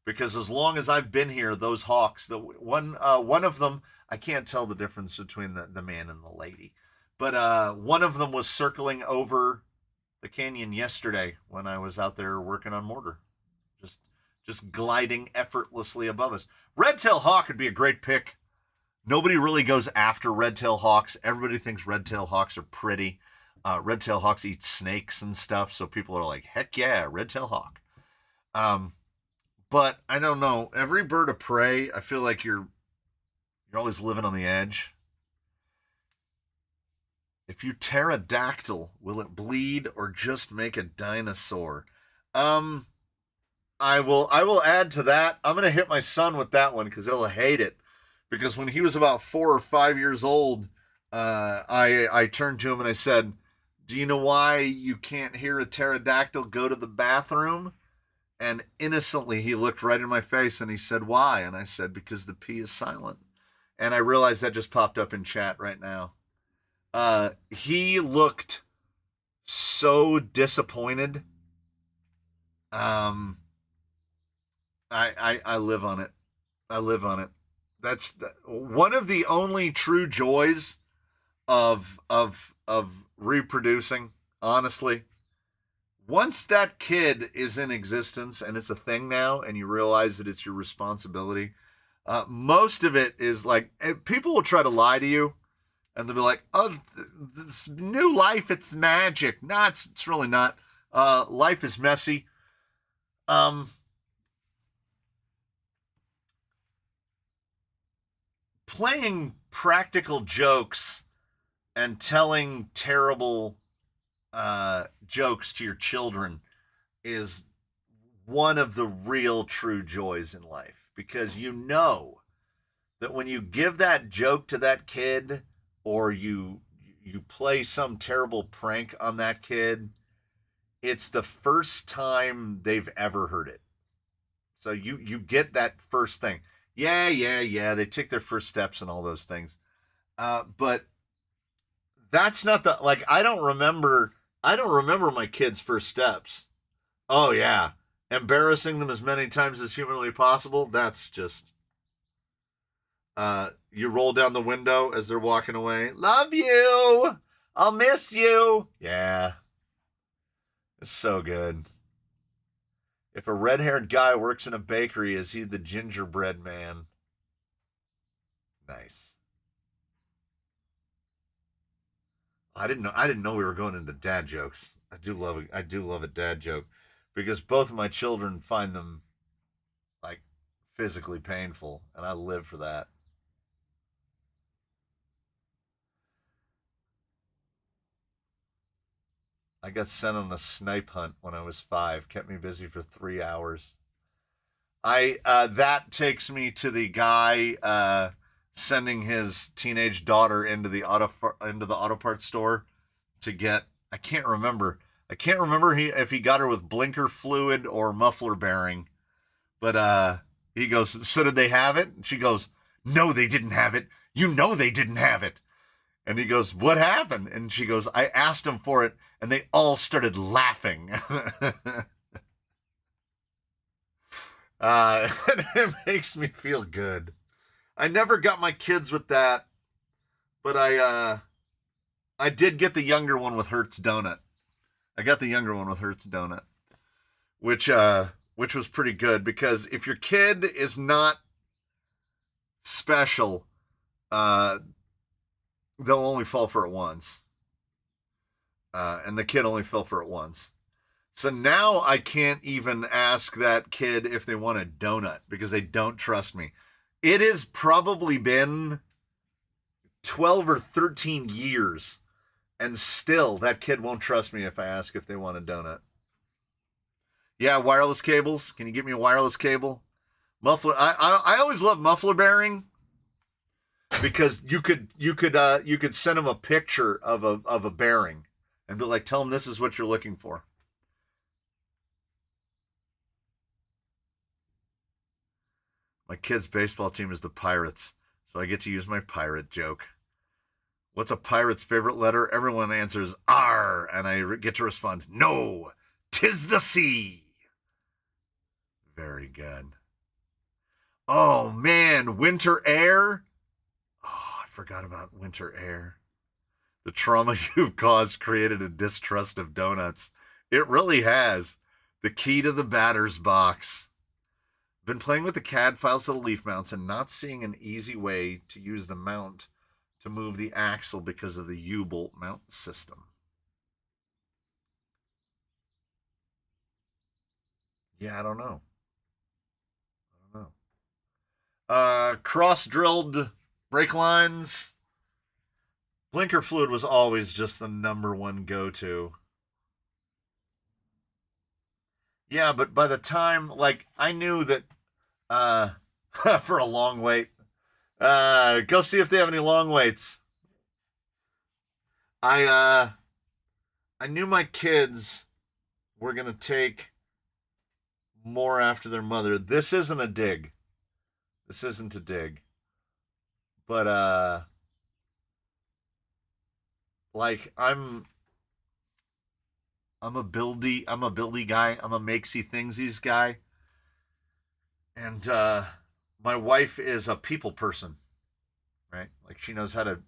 Because as long as I've been here, those hawks, one of them, I can't tell the difference between the man and the lady. But one of them was circling over the canyon yesterday when I was out there working on mortar. Just gliding effortlessly above us. Red-tailed hawk would be a great pick. Nobody really goes after red-tailed hawks. Everybody thinks red-tailed hawks are pretty. Red-tailed hawks eat snakes and stuff, so people are like, heck yeah, red-tailed hawk. But I don't know. Every bird of prey, I feel like you're always living on the edge. If you pterodactyl, will it bleed or just make a dinosaur? I will add to that. I'm gonna hit my son with that one because he'll hate it. Because when he was about 4 or 5 years old, I turned to him and I said, "Do you know why you can't hear a pterodactyl go to the bathroom?" And innocently he looked right in my face and he said, "Why?" And I said, "Because the P is silent." And I realized that just popped up in chat right now. He looked so disappointed. I live on it. I live on it. That's one of the only true joys of reproducing, honestly. Once that kid is in existence and it's a thing now and you realize that it's your responsibility, most of it is like, people will try to lie to you and they'll be like, oh, this new life, it's magic. No, it's really not. Life is messy. Playing practical jokes and telling terrible jokes to your children is one of the real true joys in life, because you know that when you give that joke to that kid or you play some terrible prank on that kid, it's the first time they've ever heard it. So you get that first thing. Yeah, they take their first steps and all those things. But that's not the, like, I don't remember my kids' first steps. Oh yeah. Embarrassing them as many times as humanly possible. That's just, you roll down the window as they're walking away. Love you. I'll miss you. Yeah. It's so good. If a red-haired guy works in a bakery, is he the gingerbread man? Nice. I didn't know we were going into dad jokes. I do love a dad joke, because both of my children find them like physically painful, and I live for that. I got sent on a snipe hunt when I was 5. Kept me busy for 3 hours. That takes me to the guy sending his teenage daughter into the auto parts store to get, I can't remember if he got her with blinker fluid or muffler bearing, but he goes, "So did they have it?" And she goes, "No, they didn't have it. You know they didn't have it." And he goes, "What happened?" And she goes, "I asked them for it, and they all started laughing." And it makes me feel good. I never got my kids with that, but I did get the younger one with Hertz Donut. I got the younger one with Hertz Donut, which which was pretty good because if your kid is not special, they'll only fall for it once. And the kid only fell for it once. So now I can't even ask that kid if they want a donut because they don't trust me. It has probably been 12 or 13 years, and still that kid won't trust me if I ask if they want a donut. Yeah, wireless cables. Can you get me a wireless cable? Muffler. I always love muffler bearing because you could send them a picture of a bearing and be like, tell them this is what you're looking for. My kid's baseball team is the Pirates, so I get to use my pirate joke. What's a pirate's favorite letter? Everyone answers R, and I get to respond, no, 'tis the sea. Very good. Oh, man, winter air? Oh, I forgot about winter air. The trauma you've caused created a distrust of donuts. It really has. The key to the batter's box. Been playing with the CAD files to the leaf mounts and not seeing an easy way to use the mount to move the axle because of the U-bolt mount system. Yeah, I don't know. Cross-drilled brake lines. Blinker fluid was always just the number one go-to. Yeah, but by the time, like, I knew that for a long wait. Go see if they have any long waits. I knew my kids were gonna take more after their mother. This isn't a dig. This isn't a dig. But like I'm a buildy guy. I'm a makesy thingsies guy. And my wife is a people person, right? Like she knows how to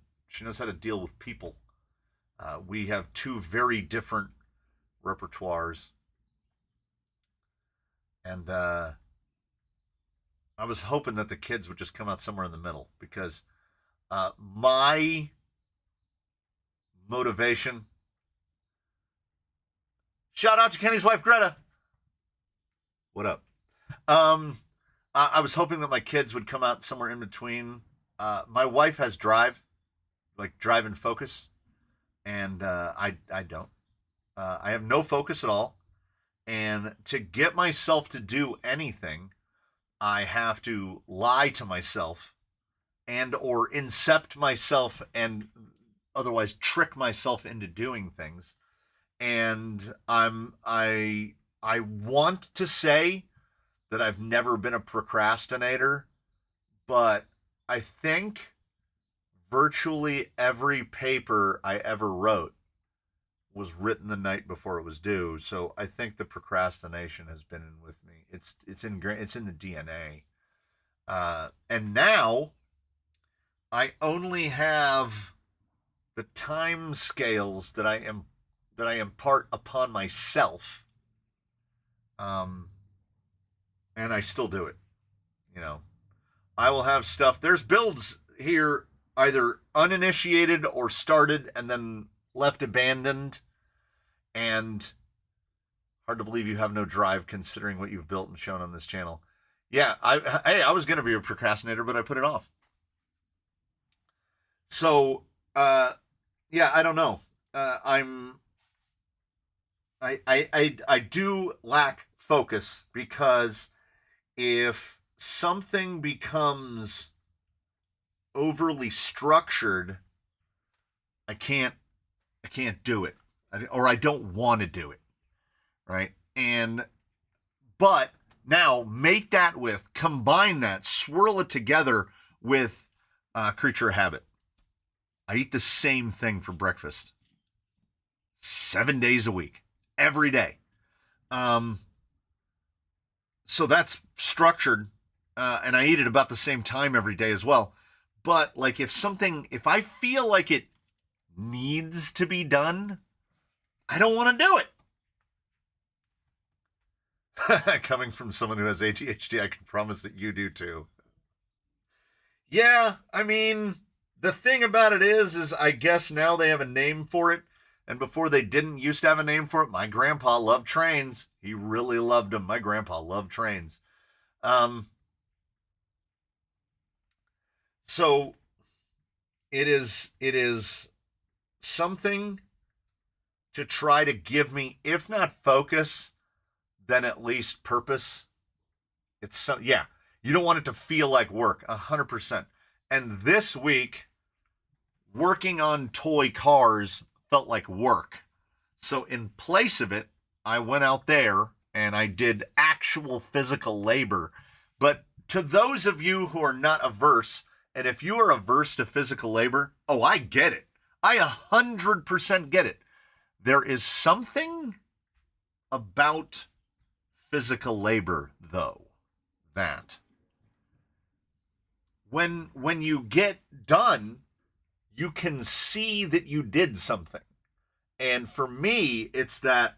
deal with people. We have two very different repertoires, and I was hoping that the kids would just come out somewhere in the middle because my motivation. Shout out to Kenny's wife Greta. What up? I was hoping that my kids would come out somewhere in between. My wife has drive and focus, and I don't. I have no focus at all, and to get myself to do anything, I have to lie to myself, and or incept myself, and otherwise trick myself into doing things. And I want to say that I've never been a procrastinator, but I think virtually every paper I ever wrote was written the night before it was due. So I think the procrastination has been in with me. It's in the DNA. And now I only have the time scales that I impart upon myself. And I still do it. You know, I will have stuff. There's builds here either uninitiated or started and then left abandoned. And hard to believe you have no drive considering what you've built and shown on this channel. Yeah, I was going to be a procrastinator, but I put it off. So, yeah, I don't know. I do lack focus because if something becomes overly structured, I can't do it, or I don't want to do it, right? But now combine that, swirl it together with Creature of Habit. I eat the same thing for breakfast 7 days a week, every day. So that's structured, and I eat it about the same time every day as well. But like if I feel like it needs to be done, I don't want to do it. Coming from someone who has ADHD, I can promise that you do too. Yeah, I mean, the thing about it is I guess now they have a name for it. And before they didn't used to have a name for it. My grandpa loved trains. He really loved them. My grandpa loved trains. So it is something to try to give me, if not focus, then at least purpose. Yeah, you don't want it to feel like work, 100%. And this week, working on toy cars felt like work. So in place of it, I went out there and I did actual physical labor. But to those of you who are not averse, and if you are averse to physical labor, oh, I get it. I 100% get it. There is something about physical labor, though, that when you get done, you can see that you did something. And for me, it's that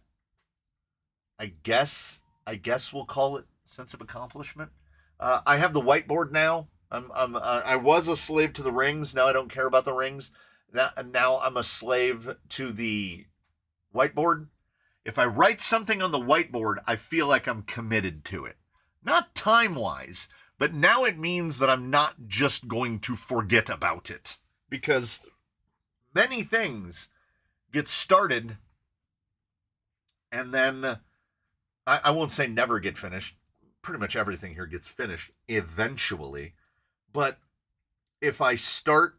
I guess we'll call it sense of accomplishment. I have the whiteboard now. I was a slave to the rings. Now I don't care about the rings. Now I'm a slave to the whiteboard. If I write something on the whiteboard, I feel like I'm committed to it. Not time-wise, but now it means that I'm not just going to forget about it. Because many things get started and then I won't say never get finished. Pretty much everything here gets finished eventually. But if I start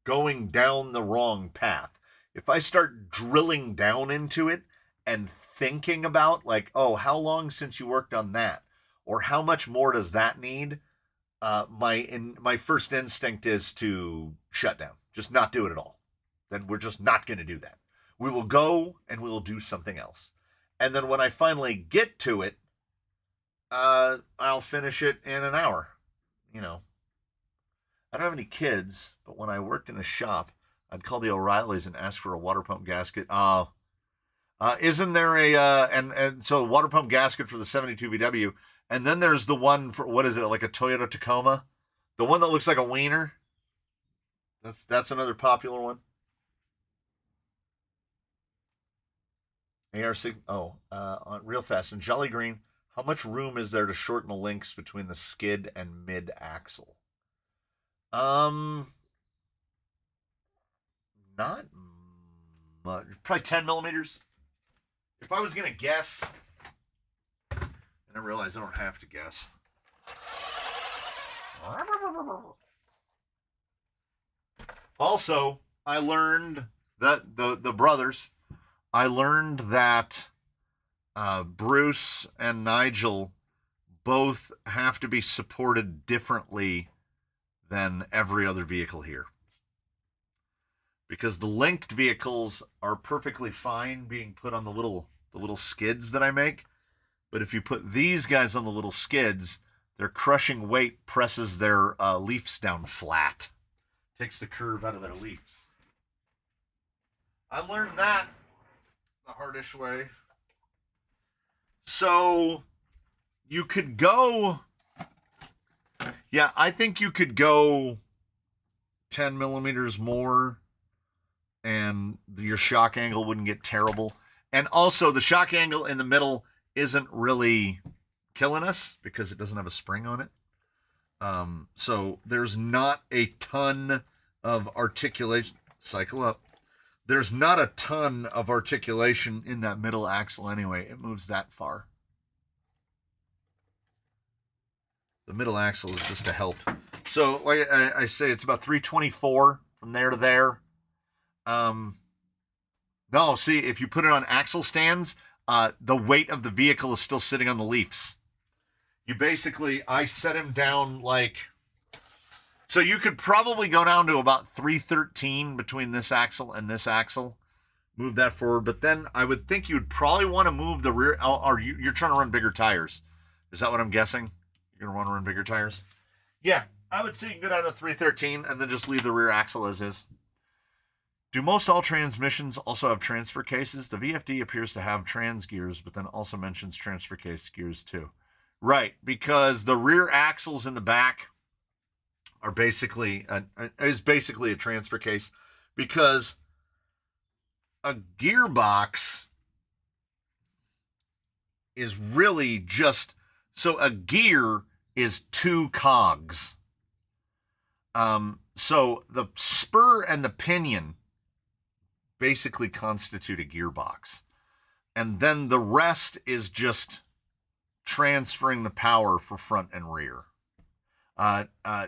going down the wrong path, if I start drilling down into it and thinking about like, oh, how long since you worked on that? Or how much more does that need? My first instinct is to shut down. Just not do it at all. Then we're just not going to do that. We will go and we will do something else. And then when I finally get to it, I'll finish it in an hour. You know, I don't have any kids, but when I worked in a shop, I'd call the O'Reillys and ask for a water pump gasket. Isn't there and so a water pump gasket for the 72 VW, and then there's the one for, what is it, like a Toyota Tacoma? The one that looks like a wiener? That's another popular one. ARC, real fast. In Jolly Green, how much room is there to shorten the links between the skid and mid axle? Not much. Probably 10 millimeters. If I was going to guess, and I realize I don't have to guess. Also, I learned that the brothers, I learned that Bruce and Nigel both have to be supported differently than every other vehicle here. Because the linked vehicles are perfectly fine being put on the little skids that I make. But if you put these guys on the little skids, their crushing weight presses their leaves down flat. Takes the curve out of their leaves. I learned that the hardish way. So you could go, yeah, I think you could go 10 millimeters more and your shock angle wouldn't get terrible. And also the shock angle in the middle isn't really killing us because it doesn't have a spring on it. So there's not a ton of articulation. Cycle up. There's not a ton of articulation in that middle axle anyway. It moves that far. The middle axle is just a help. So like I say, it's about 324 from there to there. No, see, if you put it on axle stands, the weight of the vehicle is still sitting on the leaves. You basically, I set him down like, so you could probably go down to about 313 between this axle and this axle. Move that forward. But then I would think you'd probably want to move the rear, or you're trying to run bigger tires. Is that what I'm guessing? You're going to want to run bigger tires? Yeah, I would say you can go down to 313 and then just leave the rear axle as is. Do most all transmissions also have transfer cases? The VFD appears to have trans gears, but then also mentions transfer case gears too. Right, because the rear axles in the back are basically a transfer case, because a gearbox is really just, so a gear is two cogs. So the spur and the pinion basically constitute a gearbox. And then the rest is just transferring the power for front and rear.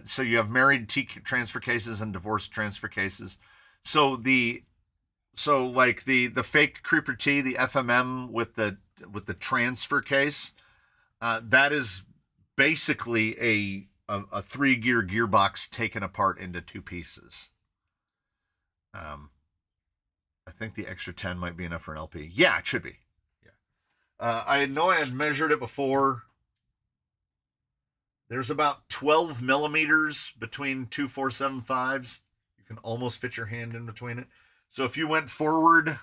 So you have married T transfer cases and divorced transfer cases. So like the fake Creeper T, the FMM with the transfer case, that is basically a 3-gear gearbox taken apart into 2 pieces. I think the extra 10 might be enough for an LP. Yeah, it should be. Yeah. I know I had measured it before. There's about 12 millimeters between 2 475s. You can almost fit your hand in between it. So if you went forward, I'll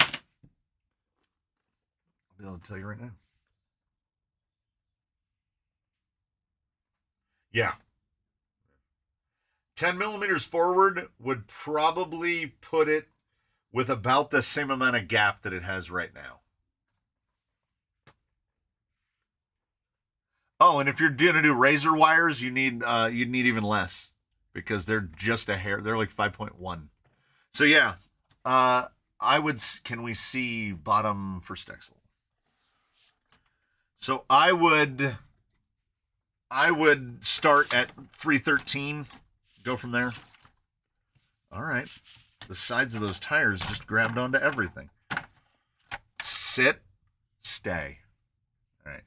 be able to tell you right now. Yeah. 10 millimeters forward would probably put it with about the same amount of gap that it has right now. Oh, and if you're going to do razor wires, you'd need even less, because they're just a hair. They're like 5.1. So yeah, I would. Can we see bottom for Stexel? So I would start at 313, go from there. All right. The sides of those tires just grabbed onto everything. Sit, stay. All right.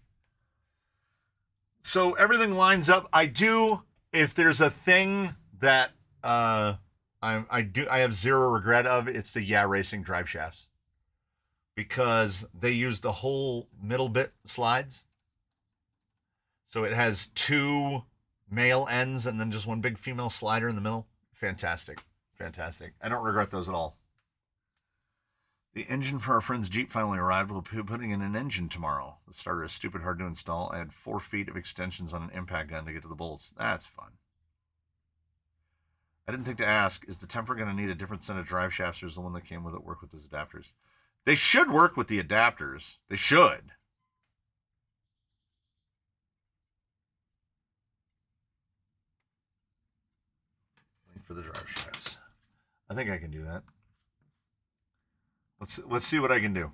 So everything lines up. I do, if there's a thing that I have zero regret of, it's the Yeah Racing drive shafts, because they use the whole middle bit slides. So it has 2 male ends and then just one big female slider in the middle. Fantastic. Fantastic. I don't regret those at all. The engine for our friend's Jeep finally arrived. We'll be putting in an engine tomorrow. The starter is stupid hard to install. I had 4 feet of extensions on an impact gun to get to the bolts. That's fun. I didn't think to ask, is the temper going to need a different set of drive shafts, or is the one that came with it work with those adapters? They should work with the adapters. They should. For the drive shafts. I think I can do that. Let's see what I can do.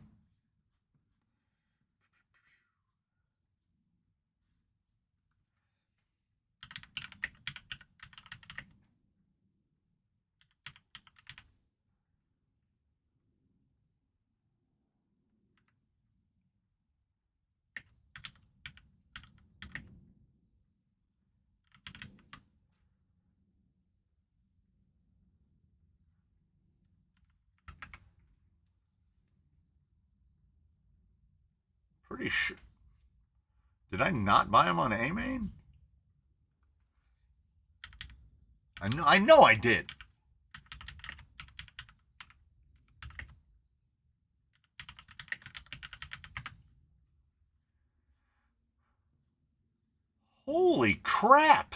Pretty sure. Did I not buy them on AMain? I know I did. Holy crap.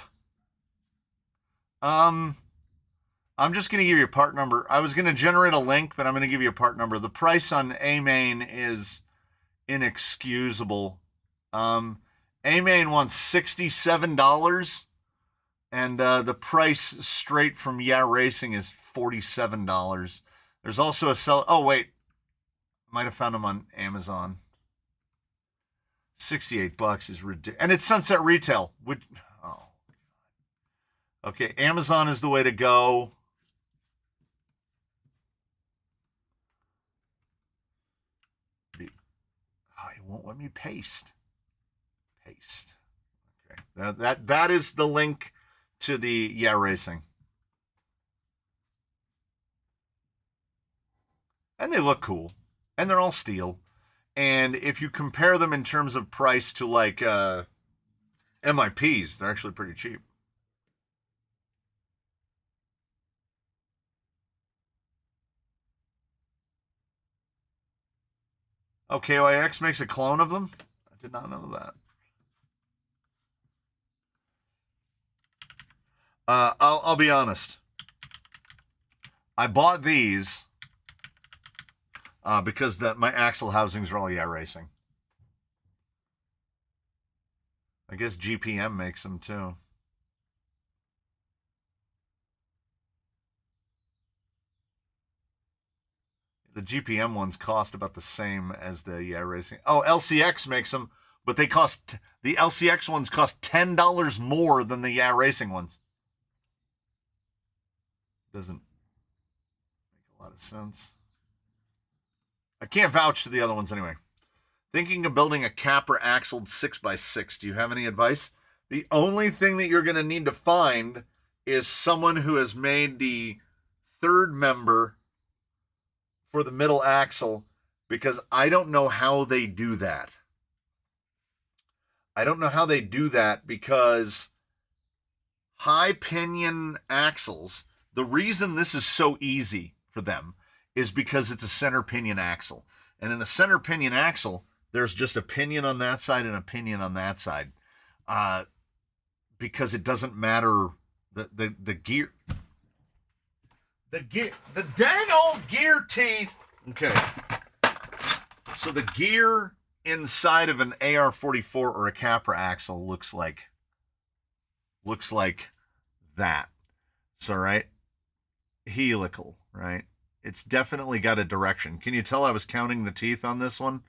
I'm just going to give you a part number. I was going to generate a link, but I'm going to give you a part number. The price on AMain is inexcusable. AMain wants $67, and the price straight from Yeah Racing is $47. There's also a sell. Oh wait, might have found them on Amazon. $68 is ridiculous, and it's Sunset Retail. Oh, okay. Amazon is the way to go. Oh, it won't let me paste. Paste. Okay, that is the link to the Yeah Racing, and they look cool, and they're all steel. And if you compare them in terms of price to like MIPs, they're actually pretty cheap. Oh, KYX makes a clone of them? I did not know that. I'll be honest. I bought these because my axle housings are all racing. I guess GPM makes them too. The GPM ones cost about the same as the racing. Oh, LCX makes them, but the LCX ones cost $10 more than the racing ones. Doesn't make a lot of sense. I can't vouch to the other ones anyway. Thinking of building a Capra axled 6x6. Do you have any advice? The only thing that you're going to need to find is someone who has made the third member for the middle axle, because I don't know how they do that. I don't know how they do that because high pinion axles, the reason this is so easy for them is because it's a center pinion axle. And in a center pinion axle, there's just a pinion on that side and a pinion on that side. Because it doesn't matter the gear. The dang old gear teeth. Okay. So the gear inside of an AR-44 or a Capra axle looks like that. So, right? Helical, right? It's definitely got a direction. Can you tell I was counting the teeth on this one?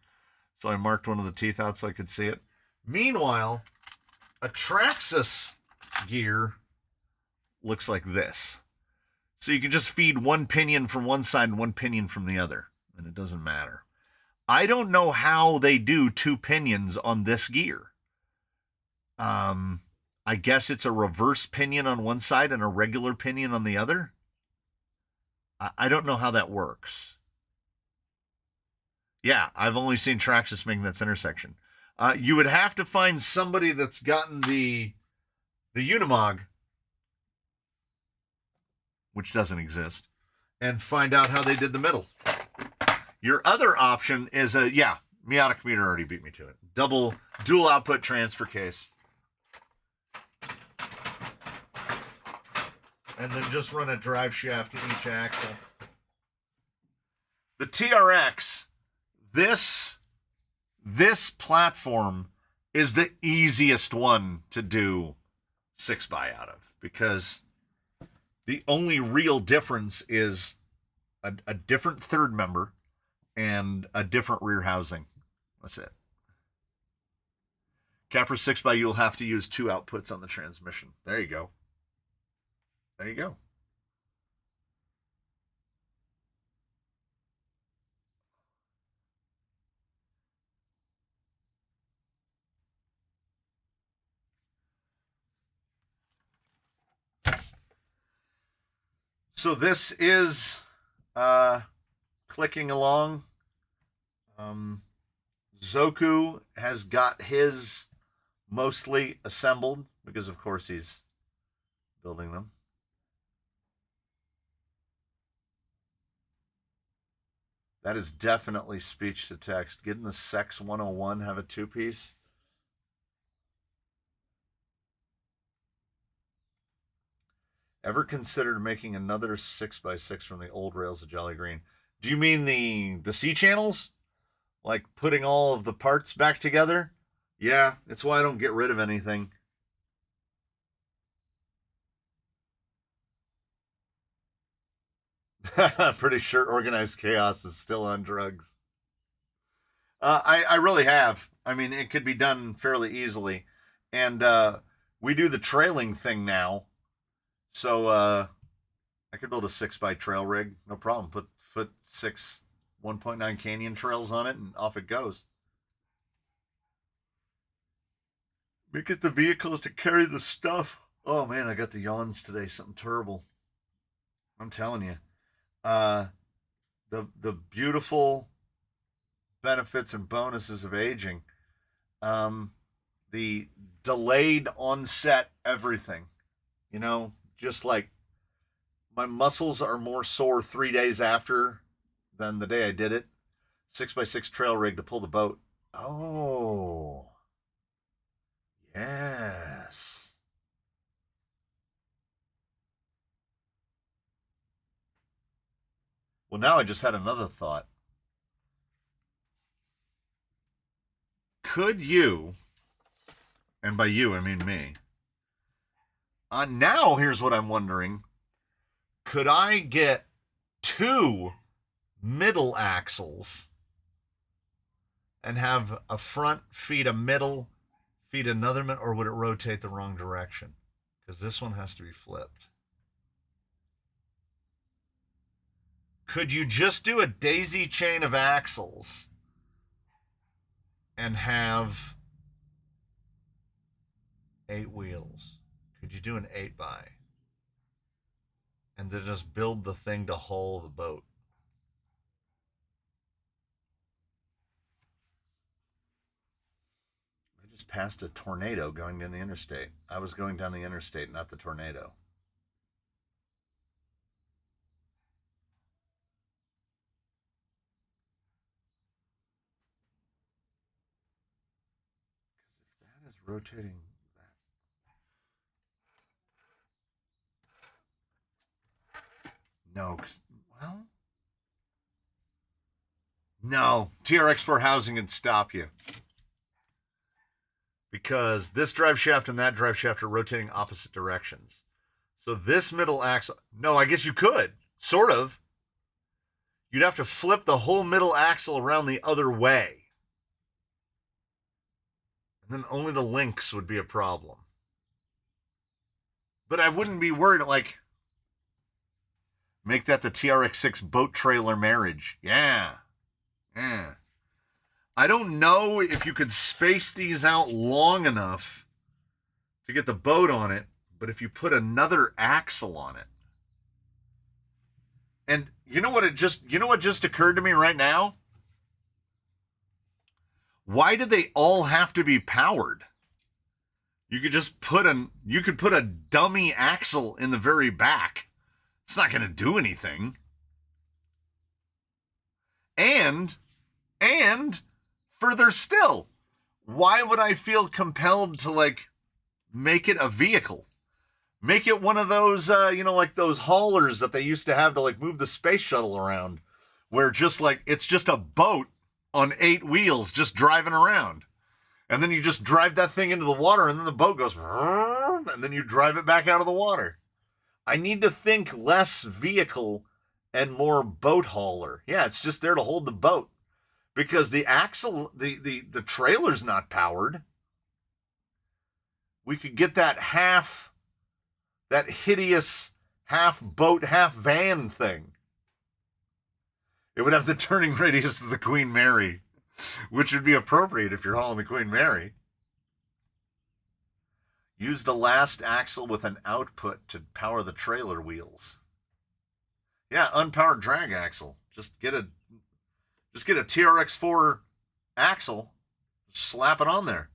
So I marked one of the teeth out so I could see it. Meanwhile, a Traxxas gear looks like this. So you can just feed one pinion from one side and one pinion from the other, and it doesn't matter. I don't know how they do two pinions on this gear. I guess it's a reverse pinion on one side and a regular pinion on the other. I don't know how that works. Yeah, I've only seen Traxxas making that center section. You would have to find somebody that's gotten the Unimog, which doesn't exist, and find out how they did the middle. Your other option is Miata Commuter already beat me to it. Dual output transfer case. And then just run a drive shaft to each axle. The TRX, this platform is the easiest one to do 6x out of, because the only real difference is a different third member and a different rear housing. That's it. Capra 6x, you'll have to use two outputs on the transmission. There you go. There you go. So this is clicking along. Zoku has got his mostly assembled because, of course, he's building them. That is definitely speech to text. Getting the Sex 101 have a two-piece. Ever considered making another 6x6 from the old rails of Jolly Green? Do you mean the C channels? Like putting all of the parts back together? Yeah, that's why I don't get rid of anything. I'm pretty sure Organized Chaos is still on drugs. I really have. I mean, it could be done fairly easily. And we do the trailing thing now. So I could build a 6x trail rig, no problem. Put 6 1.9 Canyon trails on it, and off it goes. Make it the vehicles to carry the stuff. Oh man, I got the yawns today. Something terrible. I'm telling you. The beautiful benefits and bonuses of aging. The delayed onset everything. You know, just like my muscles are more sore 3 days after than the day I did it. 6x6 trail rig to pull the boat. Oh, yes. Well, now I just had another thought. Could you, and by you I mean me, now here's what I'm wondering. Could I get 2 middle axles and have a front feed a middle, feed another middle, or would it rotate the wrong direction? Because this one has to be flipped. Could you just do a daisy chain of axles and have 8 wheels? Could you do an 8x? And then just build the thing to haul the boat? I just passed a tornado going down the interstate. I was going down the interstate, not the tornado. Because if that is rotating that. No, well, no. TRX4 housing would stop you. Because this drive shaft and that drive shaft are rotating opposite directions. So this middle axle, no, I guess you could, sort of. You'd have to flip the whole middle axle around the other way. And then only the links would be a problem. But I wouldn't be worried, like, make that the TRX6 boat trailer marriage. Yeah. Yeah. I don't know if you could space these out long enough to get the boat on it, but if you put another axle on it. And you know what just occurred to me right now? Why do they all have to be powered? You could just put a dummy axle in the very back. It's not going to do anything. And further still, why would I feel compelled to like make it a vehicle? Make it one of those, like those haulers that they used to have to like move the space shuttle around, where just like it's just a boat on 8 wheels just driving around. And then you just drive that thing into the water and then the boat goes, and then you drive it back out of the water. I need to think less vehicle and more boat hauler. Yeah, it's just there to hold the boat. Because the axle, the trailer's not powered. We could get that hideous half boat, half van thing. It would have the turning radius of the Queen Mary, which would be appropriate if you're hauling the Queen Mary. Use the last axle with an output to power the trailer wheels. Yeah, unpowered drag axle. Just get a TRX4 axle, slap it on there.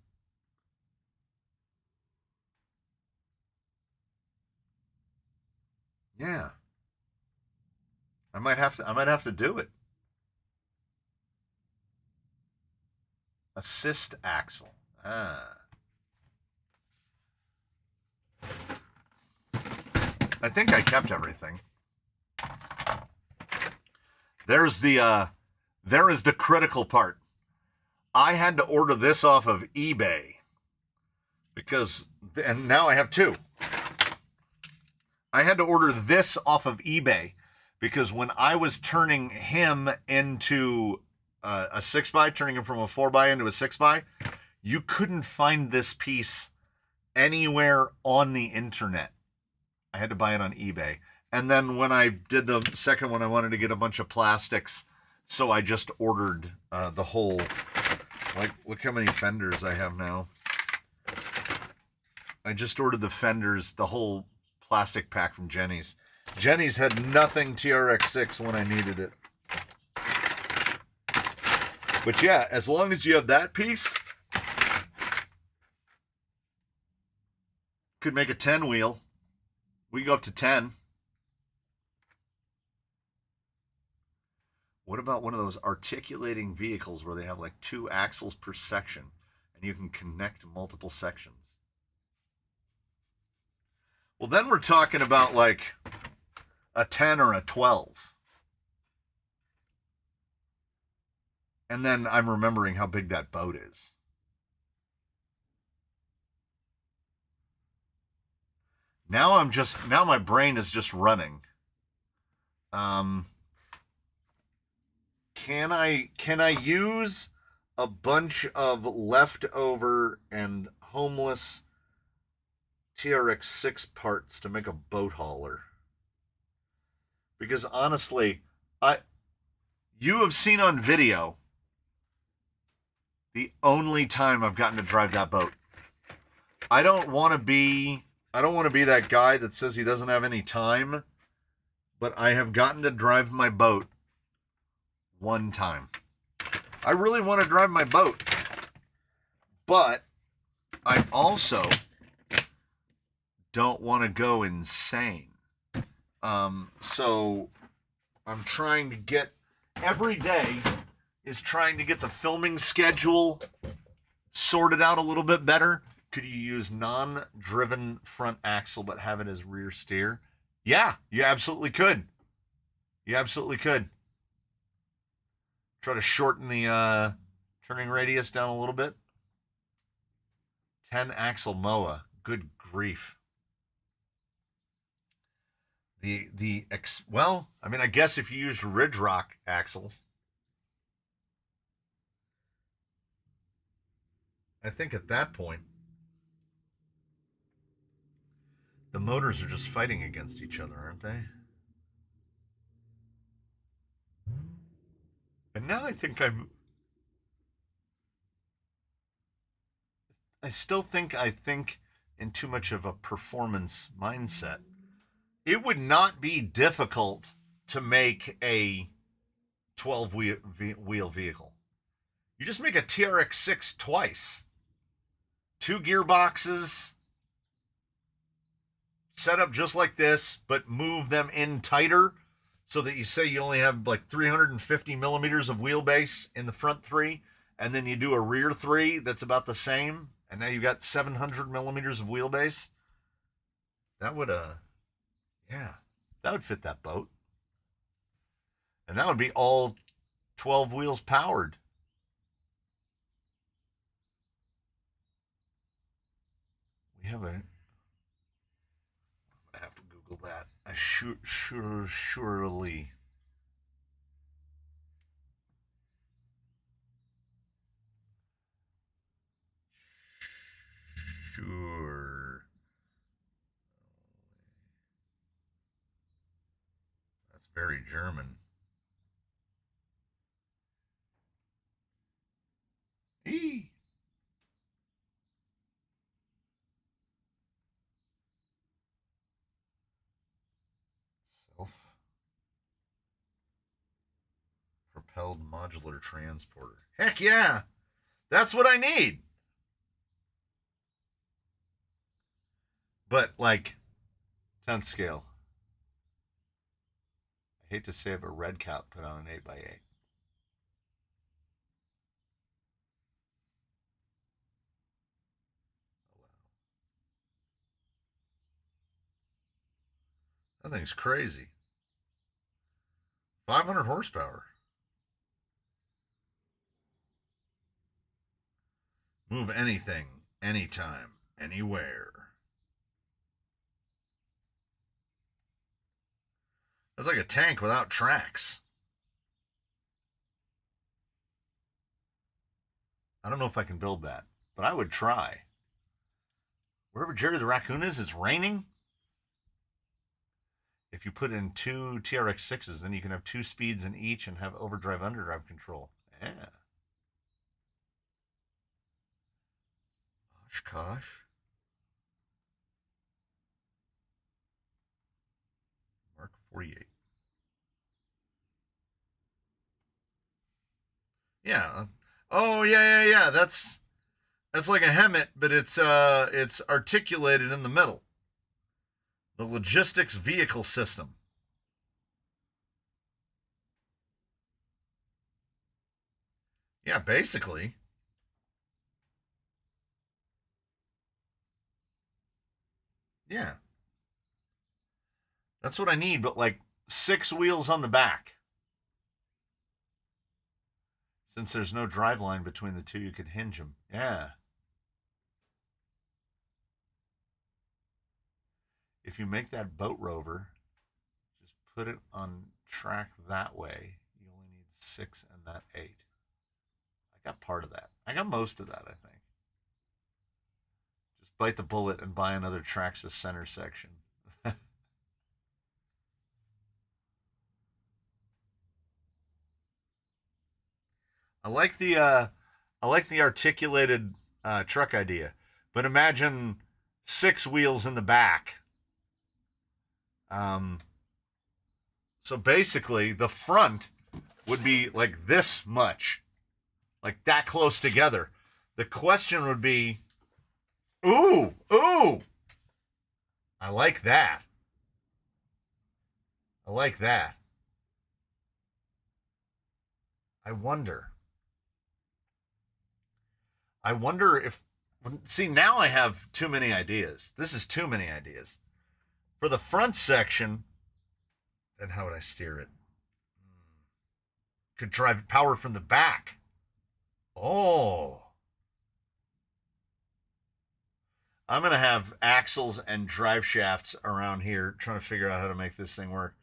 Yeah. I might have to do it. Assist axle. I think I kept everything. There is the critical part. I had to order this off of eBay and now I have 2. I had to order this off of eBay because when I was turning him into a 6x, turning him from a 4x into a 6x, you couldn't find this piece anywhere on the internet. I had to buy it on eBay. And then when I did the second one, I wanted to get a bunch of plastics, so I just ordered the whole, like, look how many fenders I have now. I just ordered the fenders, the whole plastic pack from Jenny's. Jenny's had nothing TRX6 when I needed it. But yeah, as long as you have that piece, could make a 10 wheel. We go up to 10. What about one of those articulating vehicles where they have like 2 axles per section and you can connect multiple sections? Well, then we're talking about like a 10 or a 12. And then I'm remembering how big that boat is. Now my brain is just running. Can I use a bunch of leftover and homeless TRX6 parts to make a boat hauler? Because honestly, you have seen on video the only time I've gotten to drive that boat. I don't want to be that guy that says he doesn't have any time, but I have gotten to drive my boat one time. I really want to drive my boat, but I also don't want to go insane. So I'm trying to get, every day is trying to get the filming schedule sorted out a little bit better. Could you use non-driven front axle but have it as rear steer? Yeah, you absolutely could. You absolutely could. Try to shorten the turning radius down a little bit. 10 axle MOA. Good grief. Well, I mean, I guess if you used Ridge Rock axles, I think at that point the motors are just fighting against each other, aren't they? And now I think I still think I think in too much of a performance mindset. It would not be difficult to make a 12 wheel vehicle. You just make a TRX6 twice. 2 gearboxes, set up just like this, but move them in tighter so that you say you only have like 350 millimeters of wheelbase in the front 3, and then you do a rear 3 that's about the same, and now you've got 700 millimeters of wheelbase. That would that would fit that boat. And that would be all 12 wheels powered. We have a, I have to Google that. Surely. Sure. That's very German. Eee. Self-propelled modular transporter. Heck yeah! That's what I need. But like 10th scale. I hate to say it, but Red Cap put on an 8x8. That thing's crazy. 500 horsepower. Move anything, anytime, anywhere. That's like a tank without tracks. I don't know if I can build that, but I would try. Wherever Jerry the Raccoon is, it's raining. If you put in 2 TRX6s, then you can have 2 speeds in each and have overdrive underdrive control. Yeah. Oshkosh. Mark 48. Yeah. Oh yeah. That's like a Hemet, but it's articulated in the middle. The logistics vehicle system. Yeah, basically. Yeah. That's what I need, but like 6 wheels on the back. Since there's no drive line between the two, you could hinge them. Yeah. If you make that boat rover, just put it on track that way. You only need 6 and that 8. I got part of that. I got most of that, I think. Just bite the bullet and buy another Traxxas center section. I like the articulated truck idea, but imagine 6 wheels in the back. Um, so basically, the front would be like this much, like that close together. The question would be, ooh, I like that. I like that. I wonder. I wonder if. See, now I have too many ideas. This is too many ideas. For the front section, then how would I steer it? Could drive it powered from the back. Oh. I'm going to have axles and drive shafts around here trying to figure out how to make this thing work.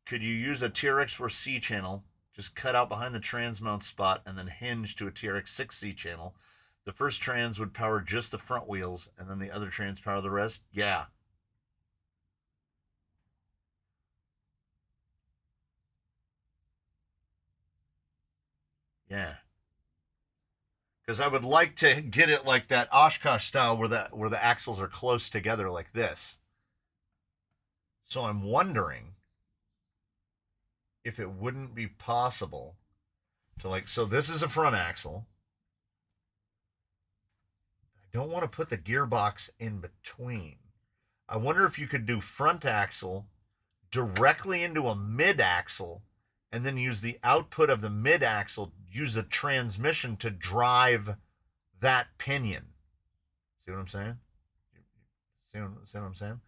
Could you use a TRX4 C channel, just cut out behind the trans mount spot, and then hinge to a TRX6 C channel? The first trans would power just the front wheels, and then the other trans power the rest? Yeah. Yeah. Because I would like to get it like that Oshkosh style where the axles are close together like this. So I'm wondering if it wouldn't be possible to like, so this is a front axle. I don't want to put the gearbox in between. I wonder if you could do front axle directly into a mid axle and then use the output of the mid axle, use a transmission to drive that pinion. See what I'm saying? See what I'm saying?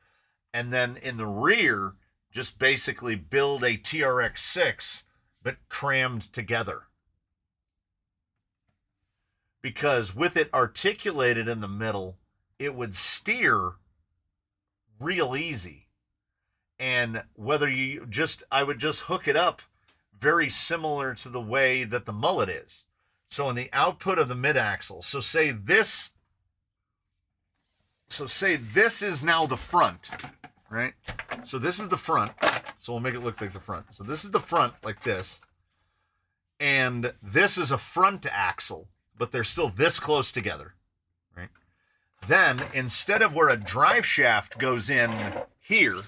And then in the rear, just basically build a TRX6 but crammed together. Because with it articulated in the middle, it would steer real easy. And whether you just, I would just hook it up very similar to the way that the mullet is. So in the output of the mid axle, so say this is now the front, right? So this is the front. So we'll make it look like the front. So this is the front like this. And this is a front axle, but they're still this close together, right? Then instead of where a drive shaft goes in here,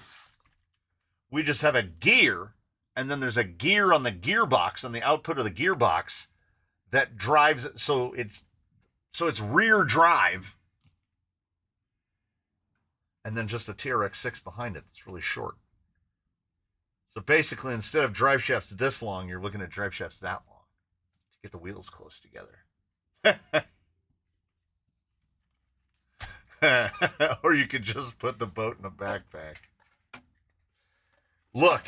we just have a gear, and then there's a gear on the gearbox, on the output of the gearbox that drives it. So it's rear drive, and then just a TRX6 behind it that's really short. So basically, instead of drive shafts this long, you're looking at drive shafts that long to get the wheels close together. Or you could just put the boat in a backpack. Look,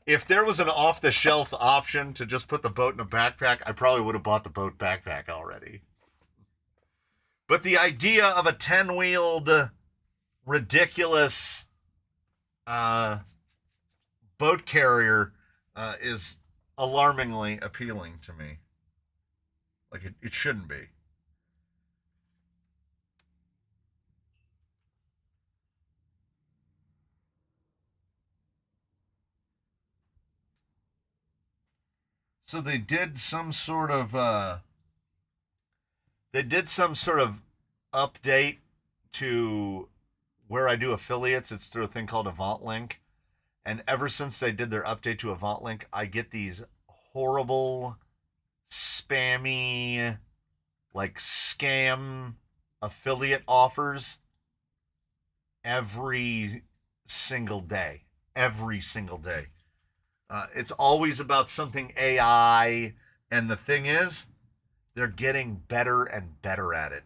if there was an off-the-shelf option to just put the boat in a backpack, I probably would have bought the boat backpack already. But the idea of a 10-wheeled, ridiculous boat carrier is alarmingly appealing to me. Like, it shouldn't be. So they did some sort of update to where I do affiliates. It's through a thing called AvantLink. And ever since they did their update to AvantLink, I get these horrible, spammy, like scam affiliate offers every single day. Every single day. It's always about something AI. And the thing is, They're getting better and better at it.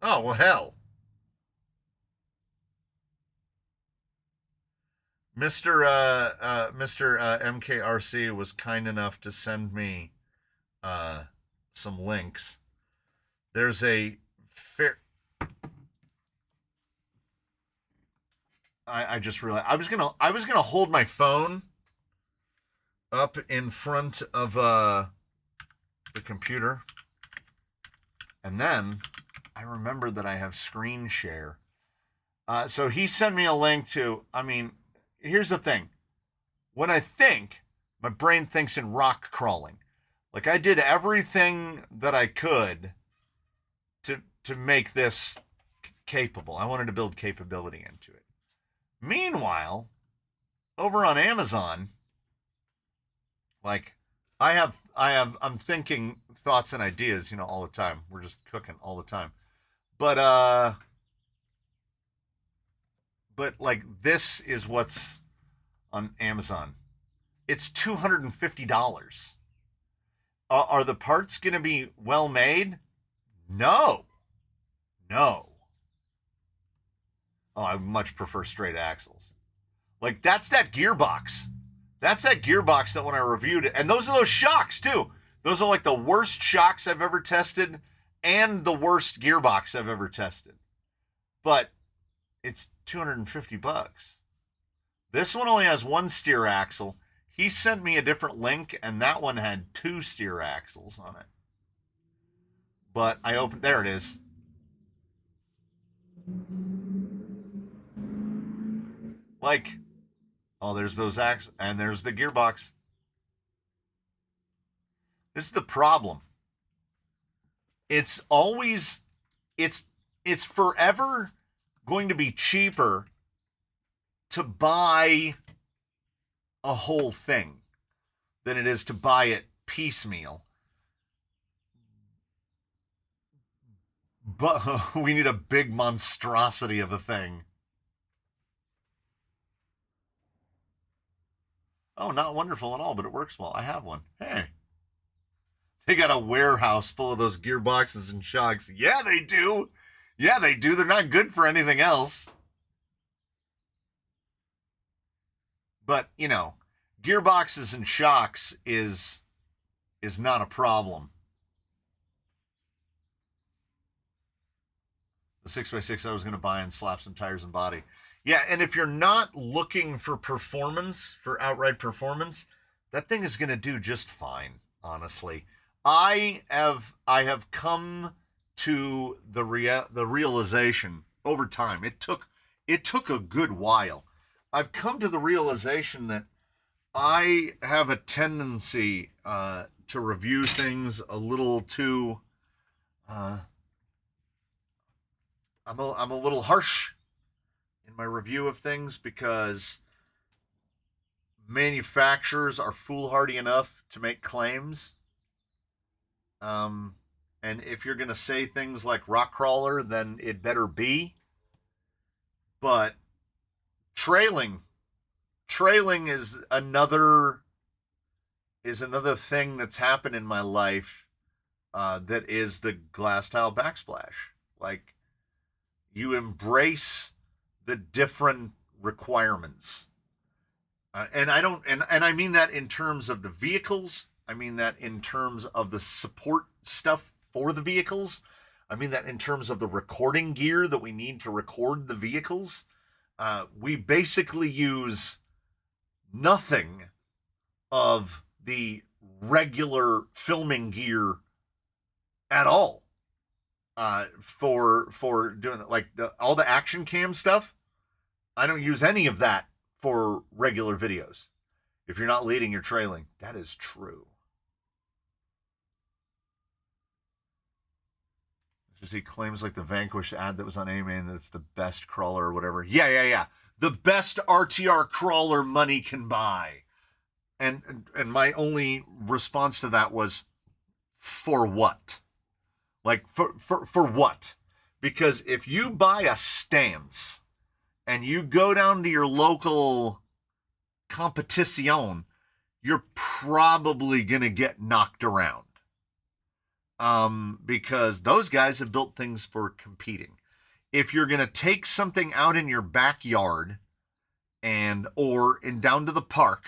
Oh, well, hell. Mr. MKRC was kind enough to send me uh, some links. There's a fair. I just realized I was gonna hold my phone up in front of the computer, and then I remembered that I have screen share. So he sent me a link to. I mean, here's the thing. When I think, my brain thinks in rock crawling. Like I did everything that I could to make this capable. I wanted to build capability into it. Meanwhile, over on Amazon, like I'm thinking thoughts and ideas, all the time. We're just cooking all the time. But like this is what's on Amazon. It's $250. Are the parts going to be well made? No. No. Oh, I much prefer straight axles. Like that's that gearbox. That's that gearbox that when I reviewed it, and those are those shocks too. Those are like the worst shocks I've ever tested and the worst gearbox I've ever tested. But it's $250. This one only has one steer axle. He sent me a different link, and that one had 2 steer axles on it. But I opened, there it is. Like, oh, there's those axles, and there's the gearbox. This is the problem. It's always, it's forever going to be cheaper to buy a whole thing than it is to buy it piecemeal. But we need a big monstrosity of a thing. Oh, not wonderful at all, but it works well. I have one. Hey. They got a warehouse full of those gearboxes and shocks. Yeah, they do. Yeah, they do. They're not good for anything else. But, gearboxes and shocks is not a problem. The 6x6 I was going to buy and slap some tires and body. Yeah, and if you're not looking for performance, for outright performance, that thing is going to do just fine, honestly. I have come to the realization over time. It took a good while. I've come to the realization that I have a tendency to review things a little too. I'm a little harsh in my review of things because manufacturers are foolhardy enough to make claims. And if you're going to say things like rock crawler, then it better be. But trailing is another thing that's happened in my life that is the glass tile backsplash. Like you embrace the different requirements. And I mean that in terms of the vehicles. I mean that in terms of the support stuff for the vehicles. I mean that in terms of the recording gear that we need to record the vehicles. We basically use nothing of the regular filming gear at all for doing like all the action cam stuff. I don't use any of that for regular videos. If you're not leading, you're trailing. That is true. Just he claims like the Vanquish ad that was on AMA that it's the best crawler or whatever. Yeah. The best RTR crawler money can buy. And my only response to that was, for what? Like, for what? Because if you buy a stance and you go down to your local competition, you're probably going to get knocked around. Because those guys have built things for competing. If you're going to take something out in your backyard or down to the park,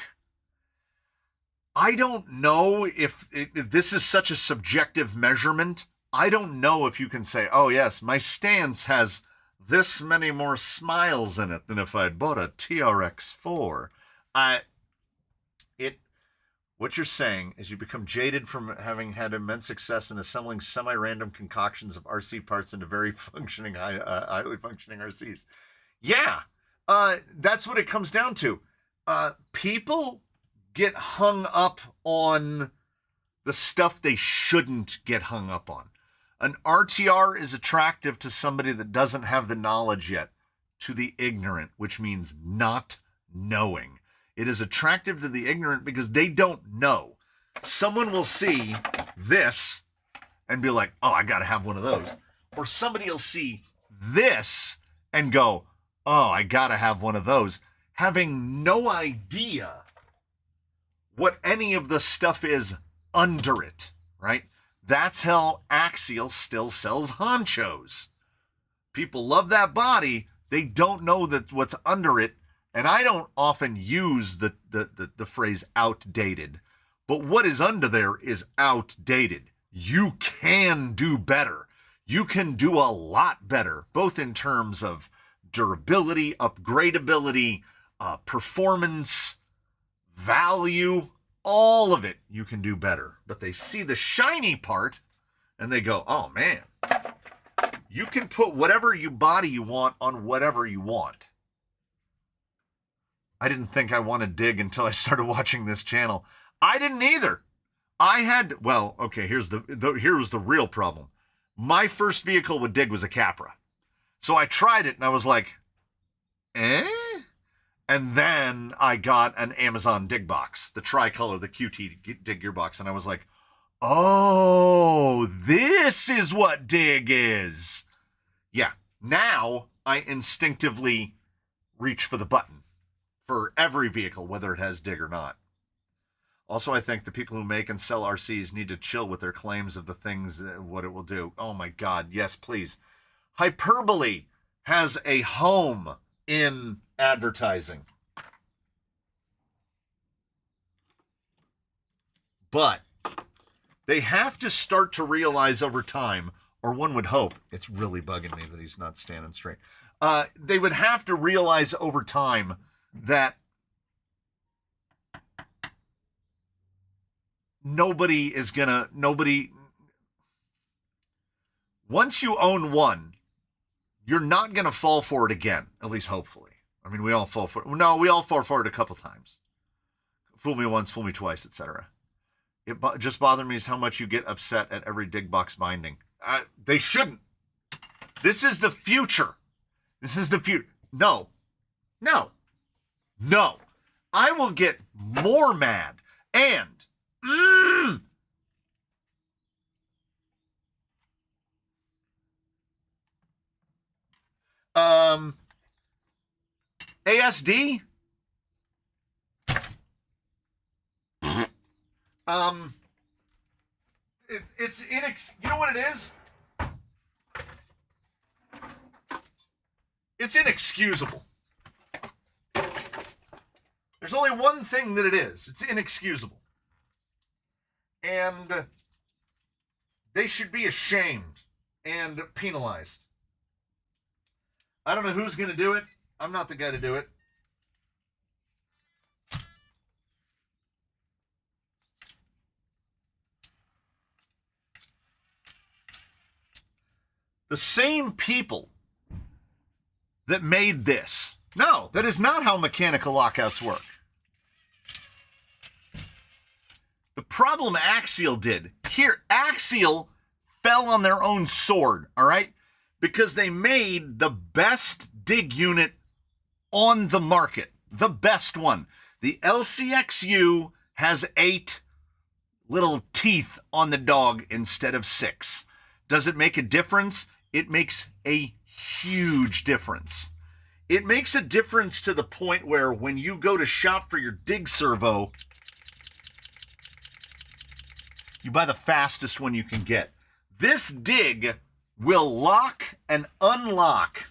I don't know if this is such a subjective measurement. I don't know if you can say, oh yes, my stance has this many more smiles in it than if I'd bought a TRX4. What you're saying is you become jaded from having had immense success in assembling semi-random concoctions of RC parts into very functioning, highly functioning RCs. Yeah, that's what it comes down to. People get hung up on the stuff they shouldn't get hung up on. An RTR is attractive to somebody that doesn't have the knowledge yet, to the ignorant, which means not knowing. It is attractive to the ignorant because they don't know. Someone will see this and be like, oh, I got to have one of those. Or somebody will see this and go, oh, I got to have one of those, having no idea what any of the stuff is under it, right? That's how Axial still sells honchos. People love that body. They don't know that what's under it. And I don't often use the phrase outdated, but what is under there is outdated. You can do better. You can do a lot better, both in terms of durability, upgradability, performance, value, all of it you can do better. But they see the shiny part and they go, oh man, you can put whatever body you want on whatever you want. I didn't think I wanted Dig until I started watching this channel. I didn't either. Here's the real problem. My first vehicle with Dig was a Capra. So I tried it and I was like, eh? And then I got an Amazon Dig box, the tricolor, the QT Dig gearbox, and I was like, oh, this is what Dig is. Yeah, now I instinctively reach for the button for every vehicle, whether it has Dig or not. Also, I think the people who make and sell RCs need to chill with their claims of the things, what it will do. Oh my God, yes, please. Hyperbole has a home in advertising. But they have to start to realize over time, or one would hope, it's really bugging me that he's not standing straight. They would have to realize over time that once you own one, you're not going to fall for it again, at least hopefully. I mean, we all fall for it a couple times. Fool me once, fool me twice, etc. It just bothered me is how much you get upset at every Dig box binding. They shouldn't. This is the future. This is the future. No. I will get more mad. And ASD. You know what it is? It's inexcusable. There's only one thing that it is. It's inexcusable. And they should be ashamed and penalized. I don't know who's going to do it. I'm not the guy to do it. The same people that made this. No, that is not how mechanical lockouts work. The problem Axial did. Here, Axial fell on their own sword, all right? Because they made the best Dig unit on the market. The best one. The LCXU has 8 little teeth on the dog instead of 6. Does it make a difference? It makes a huge difference. It makes a difference to the point where when you go to shop for your Dig servo, you buy the fastest one you can get. This dig will lock and unlock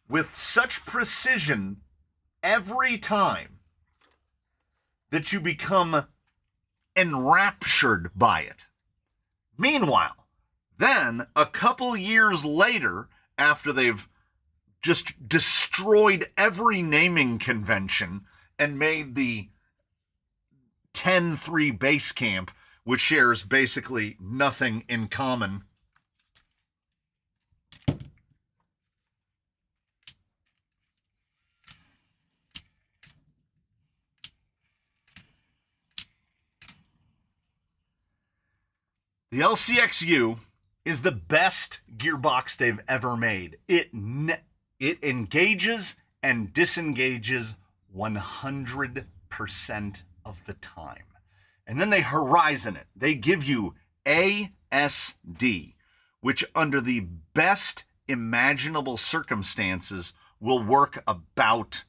with such precision every time that you become enraptured by it. Meanwhile, then a couple years later, after they've just destroyed every naming convention and made the 10-3 base camp, which shares basically nothing in common, the LCXU is the best gearbox they've ever made. It engages and disengages 100% of the time. And then they horizon it. They give you ASD, which under the best imaginable circumstances will work about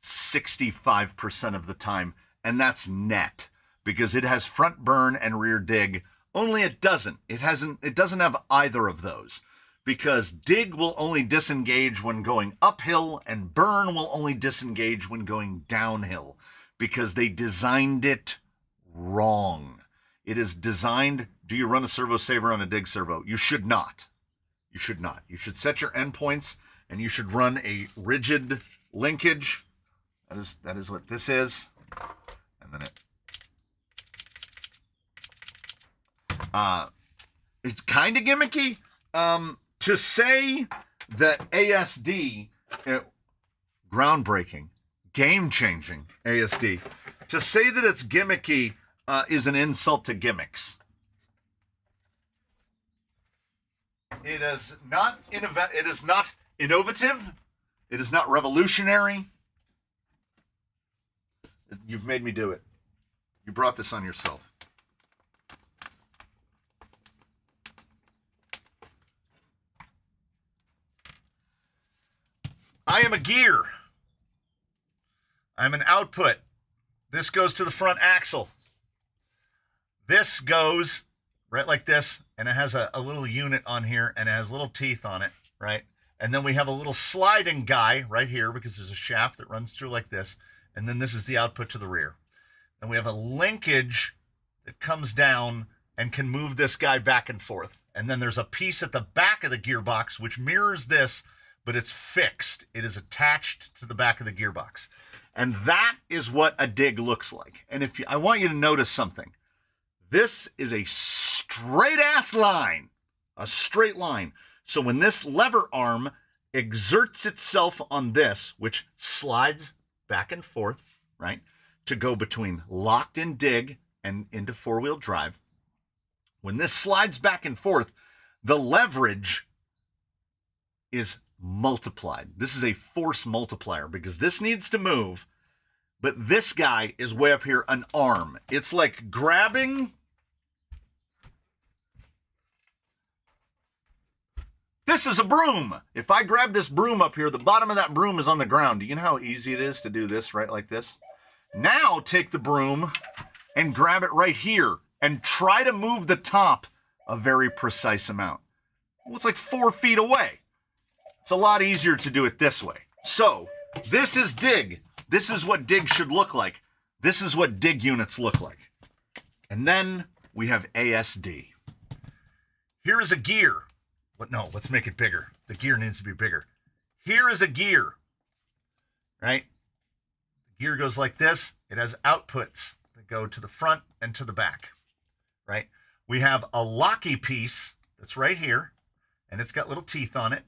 65% of the time. And that's net, because it has front burn and rear dig. Only it doesn't. It doesn't have either of those, because dig will only disengage when going uphill and burn will only disengage when going downhill, because they designed it wrong. It is designed. Do you run a servo saver on a dig servo? You should not. You should not. You should set your endpoints and you should run a rigid linkage. That is what this is. And then it's kind of gimmicky. To say that ASD, groundbreaking, game-changing ASD, to say that it's gimmicky is an insult to gimmicks. It is not innovative. It is not revolutionary. You've made me do it. You brought this on yourself. I am a gear. I'm an output. This goes to the front axle. This goes right like this, and it has a little unit on here, and it has little teeth on it, right? And then we have a little sliding guy right here, because there's a shaft that runs through like this, and then this is the output to the rear. And we have a linkage that comes down and can move this guy back and forth. And then there's a piece at the back of the gearbox which mirrors this, but it's fixed. It is attached to the back of the gearbox. And that is what a dig looks like. And I want you to notice something. This is a straight ass line, a straight line. So when this lever arm exerts itself on this, which slides back and forth, right, to go between locked in dig and into four-wheel drive, when this slides back and forth, the leverage is multiplied. This is a force multiplier, because this needs to move, but this guy is way up here, an arm. It's like grabbing. This is a broom. If I grab this broom up here, the bottom of that broom is on the ground. Do you know how easy it is to do this right like this? Now take the broom and grab it right here and try to move the top a very precise amount. Well, it's like 4 feet away. It's a lot easier to do it this way. So this is dig. This is what dig should look like. This is what dig units look like. And then we have ASD. Here is a gear. No, let's make it bigger. The gear needs to be bigger. Here is a gear, right? The gear goes like this. It has outputs that go to the front and to the back, right? We have a locky piece that's right here, and it's got little teeth on it.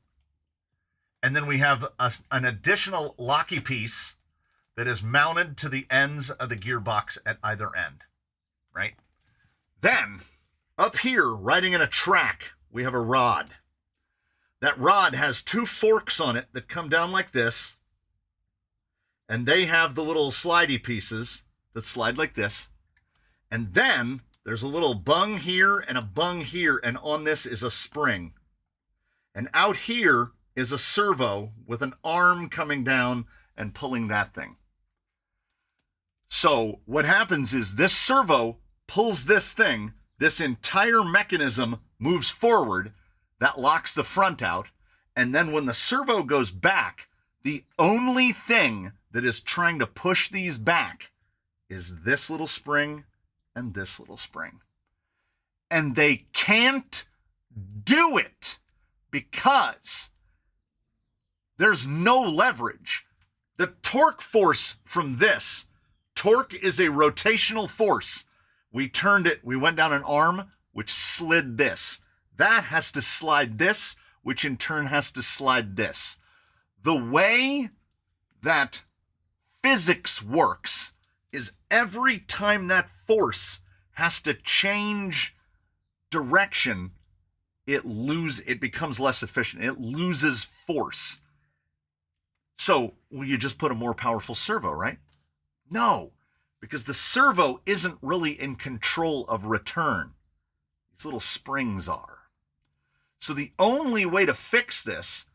And then we have an additional locky piece that is mounted to the ends of the gearbox at either end, right? Then, up here, riding in a track, we have a rod. That rod has 2 forks on it that come down like this, and they have the little slidey pieces that slide like this. And then there's a little bung here and a bung here, and on this is a spring. And out here is a servo with an arm coming down and pulling that thing. So what happens is this servo pulls this thing, this entire mechanism moves forward. That locks the front out. And then when the servo goes back, the only thing that is trying to push these back is this little spring and this little spring. And they can't do it because there's no leverage. The torque force from this, torque is a rotational force. We turned it, we went down an arm, which slid this. That has to slide this, which in turn has to slide this. The way that physics works is every time that force has to change direction, it becomes less efficient. It loses force. So, will you just put a more powerful servo, right? No, because the servo isn't really in control of return. These little springs are. So the only way to fix this,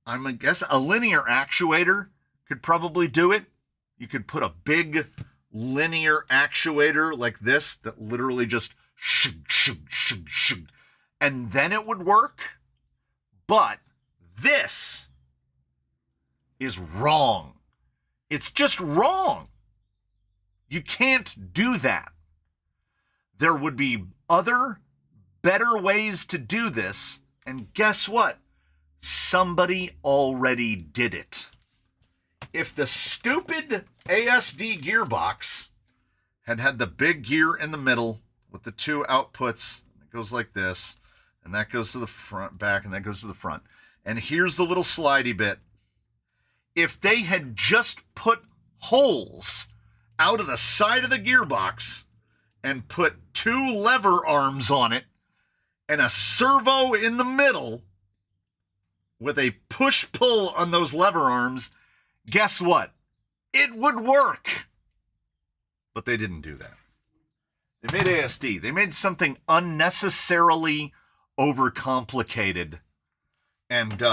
I'm gonna guess a linear actuator could probably do it. You could put a big linear actuator like this that literally just shug, shug, shug, shug, and then it would work. But this is wrong. It's just wrong. You can't do that. There would be other, better ways to do this, and guess what? Somebody already did it. If the stupid ASD gearbox had the big gear in the middle with the two outputs, it goes like this, and that goes to the front, back, and that goes to the front. And here's the little slidey bit. If they had just put holes out of the side of the gearbox and put two lever arms on it and a servo in the middle with a push-pull on those lever arms, guess what? It would work. But they didn't do that. They made ASD. They made something unnecessarily overcomplicated. And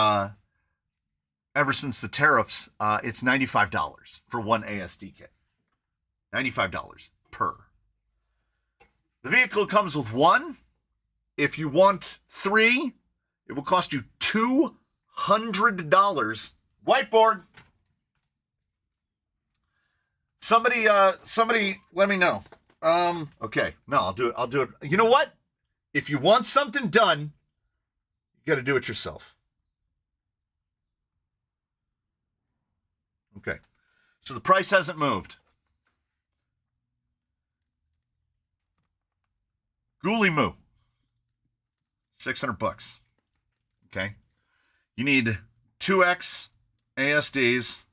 ever since the tariffs, it's $95 for one ASD kit. $95 per. The vehicle comes with one. If you want three, it will cost you $200. Whiteboard. Somebody let me know. Okay. No, I'll do it. You know what? If you want something done, you got to do it yourself. Okay. So the price hasn't moved. Ghoulie Moo. $600. Okay. You need 2X ASDs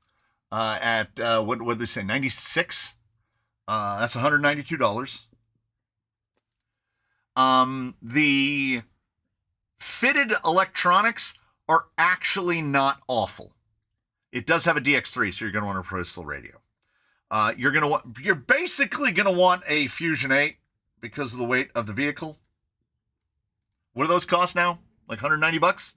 at what did they say? 96. That's $192. The fitted electronics are actually not awful. It does have a DX3, so you're going to want a Pro radio. You're basically going to want a Fusion 8 because of the weight of the vehicle. What do those cost now? Like $190?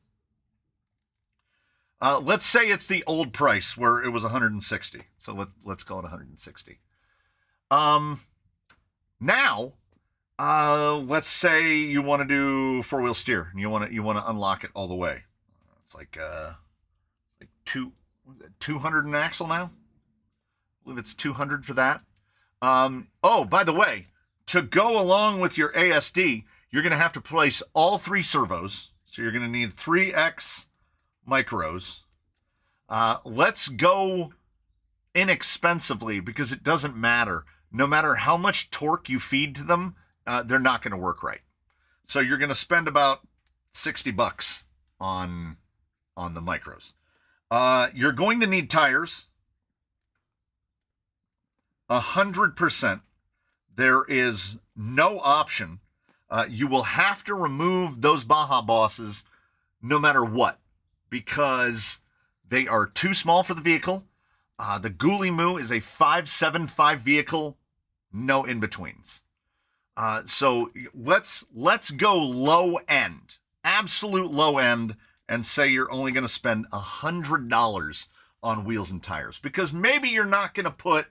Let's say it's the old price where it was $160. So let's call it $160. Now, let's say you want to do four-wheel steer and you want to unlock it all the way. It's like 200 an axle now. I believe it's 200 for that. Oh, by the way, to go along with your ASD, you're going to have to place all three servos. So you're going to need 3X micros. Let's go inexpensively because it doesn't matter. No matter how much torque you feed to them, they're not going to work right. So you're going to spend about $60 on the micros. You're going to need tires. 100%. There is no option. You will have to remove those Baja Bosses no matter what because they are too small for the vehicle. The Ghoulie Moo is a 575 vehicle, no in-betweens. So let's go low end, absolute low end, and say you're only going to spend $100 on wheels and tires because maybe you're not going to put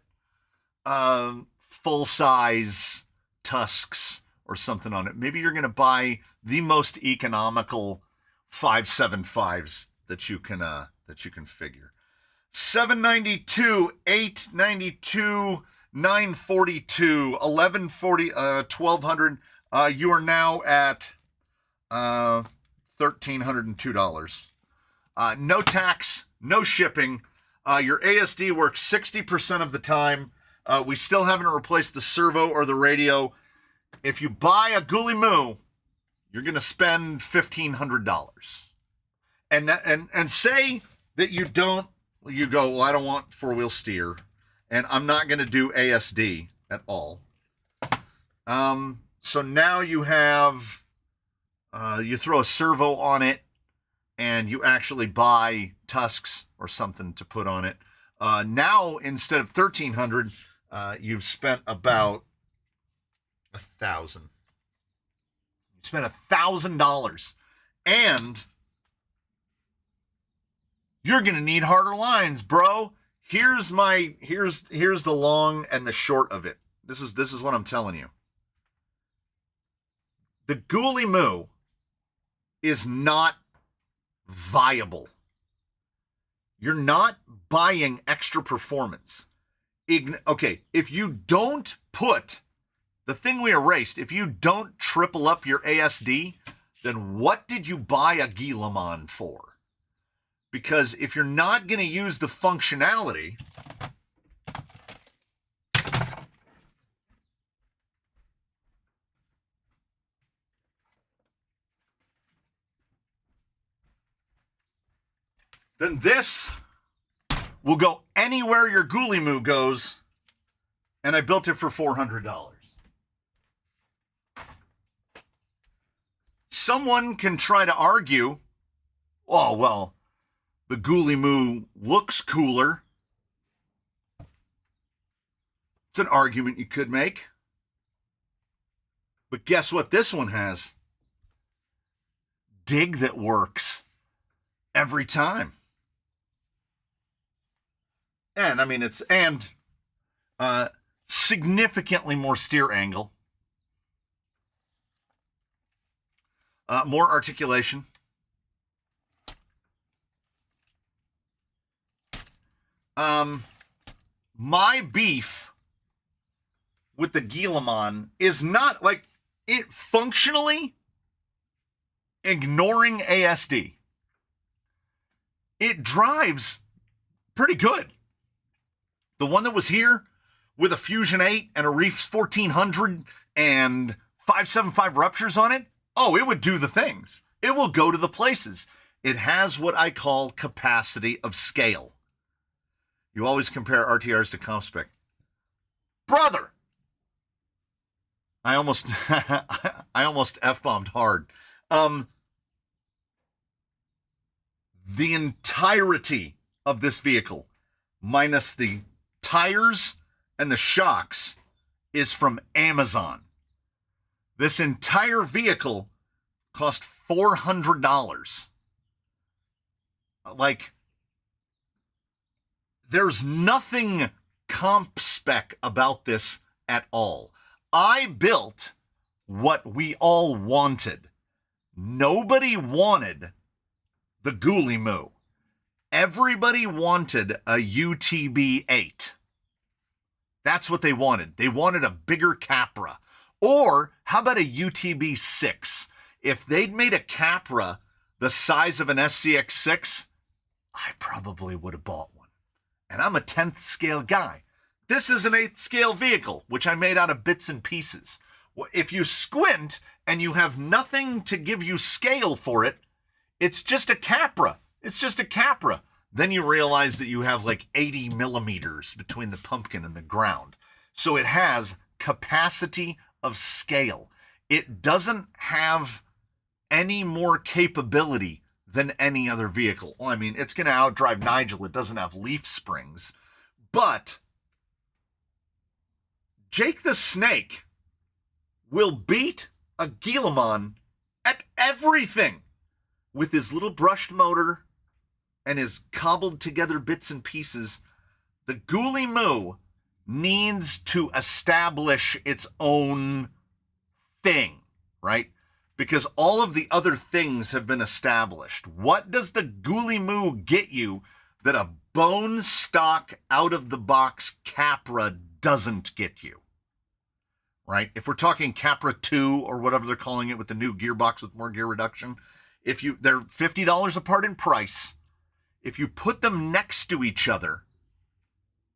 full-size tusks or something on it. Maybe you're going to buy the most economical 575s that you can figure. 792, 892, 942, 1140, 1200. You are now at $1,302. No tax, no shipping. Your ASD works 60% of the time. We still haven't replaced the servo or the radio. If you buy a Ghoulie Moo, you're going to spend $1,500. And say that you go, well, I don't want four-wheel steer, and I'm not going to do ASD at all. So now you have, you throw a servo on it, and you actually buy tusks or something to put on it. Now, instead of $1,300, you've spent about $1,000. You spent $1,000, and you're gonna need harder lines, bro. Here's the long and the short of it. This is what I'm telling you. The Ghoulie Moo is not viable. You're not buying extra performance. Okay, if you don't put the thing we erased, if you don't triple up your ASD, then what did you buy a Guillemot for? Because if you're not going to use the functionality, then this will go anywhere your Ghoulie Moo goes, and I built it for $400. Someone can try to argue, oh, well, the Ghoulie Moo looks cooler. It's an argument you could make. But guess what this one has? Dig that works every time. And I mean, it's significantly more steer angle, more articulation. My beef with the Guillemot is not like it functionally ignoring ASD. It drives pretty good. The one that was here with a Fusion 8 and a Reefs 1400 and 575 ruptures on it, oh, it would do the things. It will go to the places. It has what I call capacity of scale. You always compare RTRs to comp spec. Brother! I almost F-bombed hard. The entirety of this vehicle, minus the tires and the shocks, is from Amazon. This entire vehicle cost $400. Like, there's nothing comp spec about this at all. I built what we all wanted. Nobody wanted the Ghoulie Moo. Everybody wanted a UTB 8. That's what they wanted. They wanted a bigger Capra. Or how about a UTB 6? If they'd made a Capra the size of an SCX6, I probably would have bought one. And I'm a 10th scale guy. This is an 8th scale vehicle, which I made out of bits and pieces. If you squint and you have nothing to give you scale for it, it's just a Capra. It's just a Capra. Then you realize that you have like 80 millimeters between the pumpkin and the ground. So it has capacity of scale. It doesn't have any more capability than any other vehicle. Well, I mean, it's going to outdrive Nigel. It doesn't have leaf springs. But Jake the Snake will beat a Guillemot at everything with his little brushed motor and his cobbled together bits and pieces. The Ghoulie Moo needs to establish its own thing, right? Because all of the other things have been established. What does the Ghoulie Moo get you that a bone stock out of the box Capra doesn't get you? Right? If we're talking Capra 2 or whatever they're calling it with the new gearbox with more gear reduction, they're $50 apart in price. If you put them next to each other,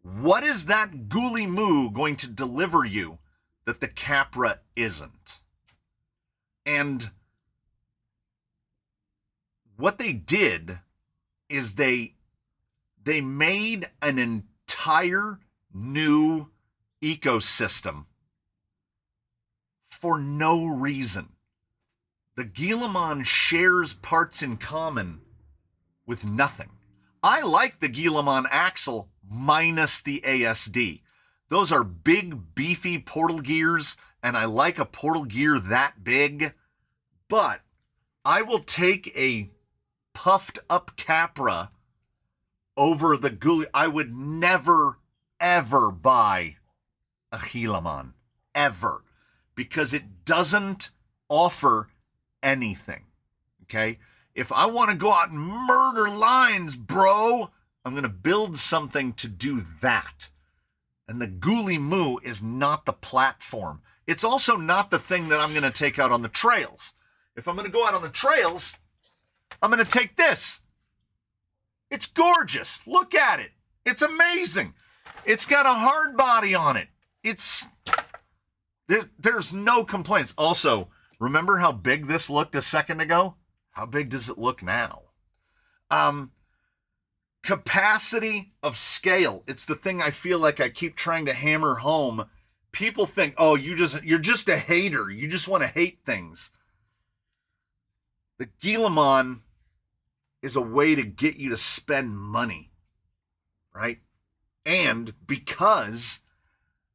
what is that Ghoulie Moo going to deliver you that the Capra isn't? And what they did is they made an entire new ecosystem for no reason. The Guillemot shares parts in common with nothing. I like the Guillemot axle minus the ASD. Those are big, beefy portal gears, and I like a portal gear that big, but I will take a puffed up Capra over the Ghoulie. I would never, ever buy a Guillemot, ever, because it doesn't offer anything, okay? If I want to go out and murder lines, bro, I'm going to build something to do that. And the Ghoulie Moo is not the platform. It's also not the thing that I'm going to take out on the trails. If I'm going to go out on the trails, I'm going to take this. It's gorgeous. Look at it. It's amazing. It's got a hard body on it. There's no complaints. Also, remember how big this looked a second ago? How big does it look now? Capacity of scale. It's the thing I feel like I keep trying to hammer home. People think, oh, you're just a hater. You just want to hate things. The Guillemot is a way to get you to spend money, right? And because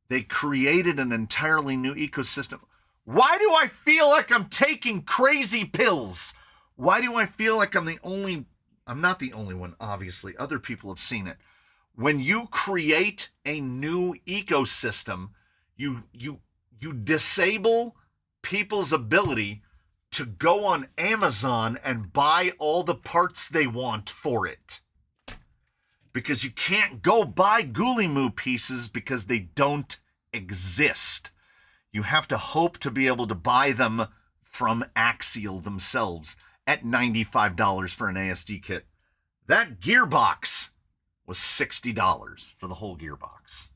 they created an entirely new ecosystem. Why do I feel like I'm taking crazy pills? Why do I feel like I'm not the only one, obviously. Other people have seen it. When you create a new ecosystem, you disable people's ability to go on Amazon and buy all the parts they want for it. Because you can't go buy Ghoulie Moo pieces because they don't exist. You have to hope to be able to buy them from Axial themselves at $95 for an ASD kit. That gearbox was $60 for the whole gearbox.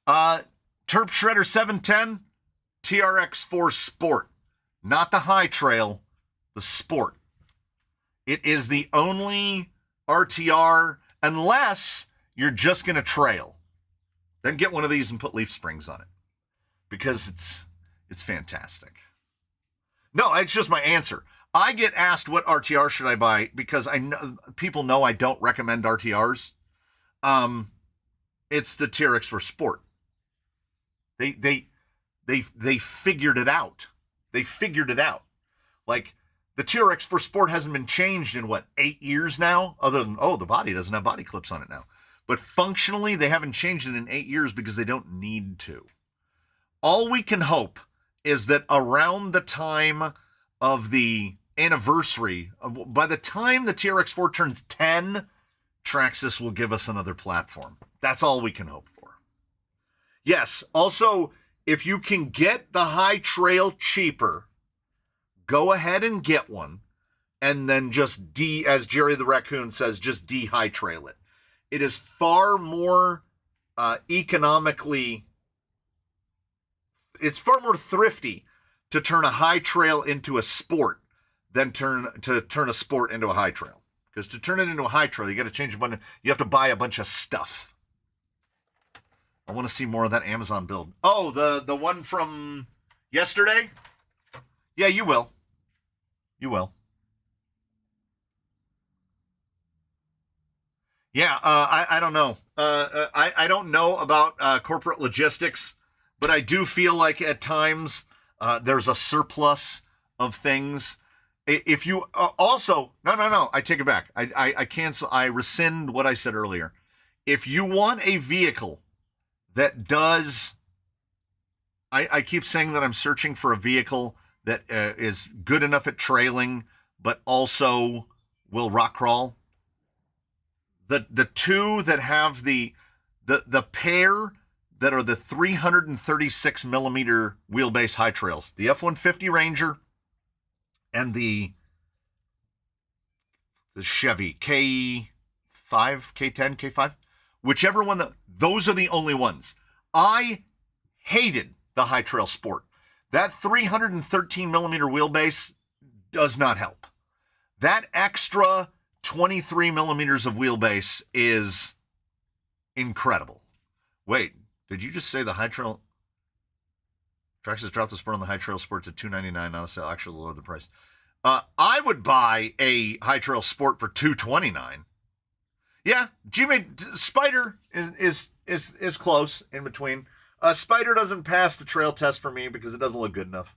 Terp Shredder 710, TRX4 Sport. Not the High Trail, the Sport. It is the only RTR, unless you're just going to trail. Then get one of these and put leaf springs on it. Because it's fantastic. No, it's just my answer. I get asked what RTR should I buy because I know people know I don't recommend RTRs. It's the TRX4 Sport. They figured it out. They figured it out. Like the TRX4 Sport hasn't been changed in 8 years now, other than the body doesn't have body clips on it now. But functionally, they haven't changed it in 8 years because they don't need to. All we can hope is that around the time of the anniversary, by the time the TRX4 turns 10, Traxxas will give us another platform. That's all we can hope for. Yes, also, if you can get the High Trail cheaper, go ahead and get one, and then just as Jerry the Raccoon says, just de-High Trail it. It is far more economically, it's far more thrifty to turn a High Trail into a Sport than turn a Sport into a High Trail. Because to turn it into a High Trail, you got to change a bunch. You have to buy a bunch of stuff. I want to see more of that Amazon build. Oh, the one from yesterday? Yeah, you will. You will. Yeah, I don't know. I don't know about corporate logistics, but I do feel like at times there's a surplus of things. If you also, no, I take it back. I cancel. I rescind what I said earlier. If you want a vehicle that does I keep saying that I'm searching for a vehicle that is good enough at trailing, but also will rock crawl. The two that have the pair that are the 336 millimeter wheelbase high trails, the F-150 Ranger and the Chevy K5, K10, K5, whichever one, those are the only ones. I hated the High Trail Sport. That 313 millimeter wheelbase does not help. That extra 23 millimeters of wheelbase is incredible. Wait, did you just say the High Trail? Traxxas dropped the Sport on the High Trail Sport to $299, not a sale, actually lower the price. I would buy a High Trail Sport for $229. Yeah, Spider is close in between. Spider doesn't pass the trail test for me because it doesn't look good enough.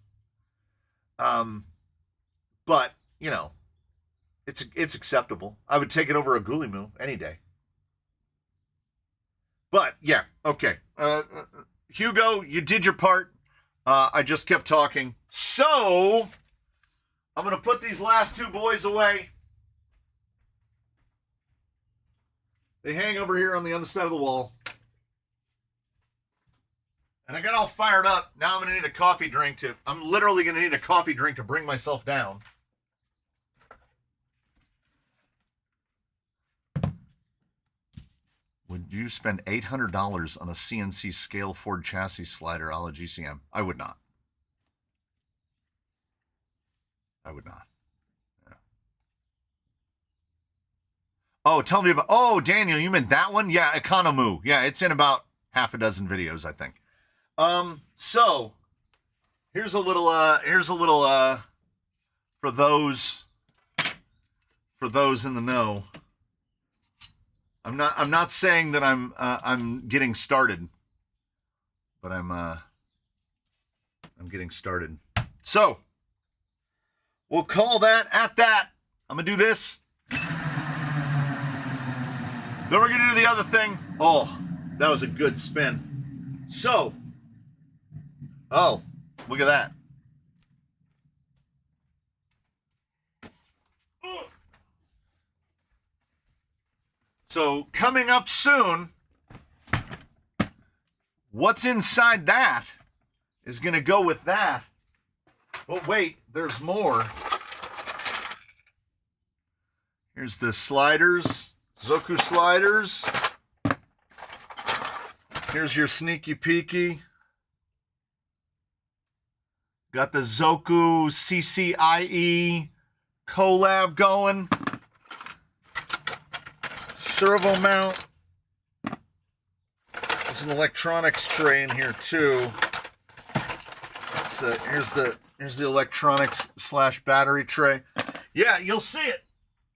But you know, it's acceptable. I would take it over a Gulimu any day. But yeah, okay. Hugo, you did your part. I just kept talking. So I'm going to put these last two boys away. They hang over here on the other side of the wall. And I got all fired up. Now I'm going to need a coffee drink I'm literally going to need a coffee drink to bring myself down. Would you spend $800 on a CNC scale Ford chassis slider a la GCM? I would not. I would not. Yeah. Oh, tell me about... Oh, Daniel, you meant that one? Yeah, Economoo. Yeah, it's in about half a dozen videos, I think. So here's a little for those in the know. I'm not saying that I'm getting started, but I'm getting started. So we'll call that at that. I'm gonna do this. Then we're gonna do the other thing. Oh, that was a good spin. So, oh, look at that. So coming up soon, what's inside that is going to go with that. But wait, there's more. Here's the sliders, Zoku sliders. Here's your sneaky peeky. Got the Zoku CCIE collab going. Servo mount. There's an electronics tray in here too. So here's the electronics / battery tray. Yeah, you'll see it.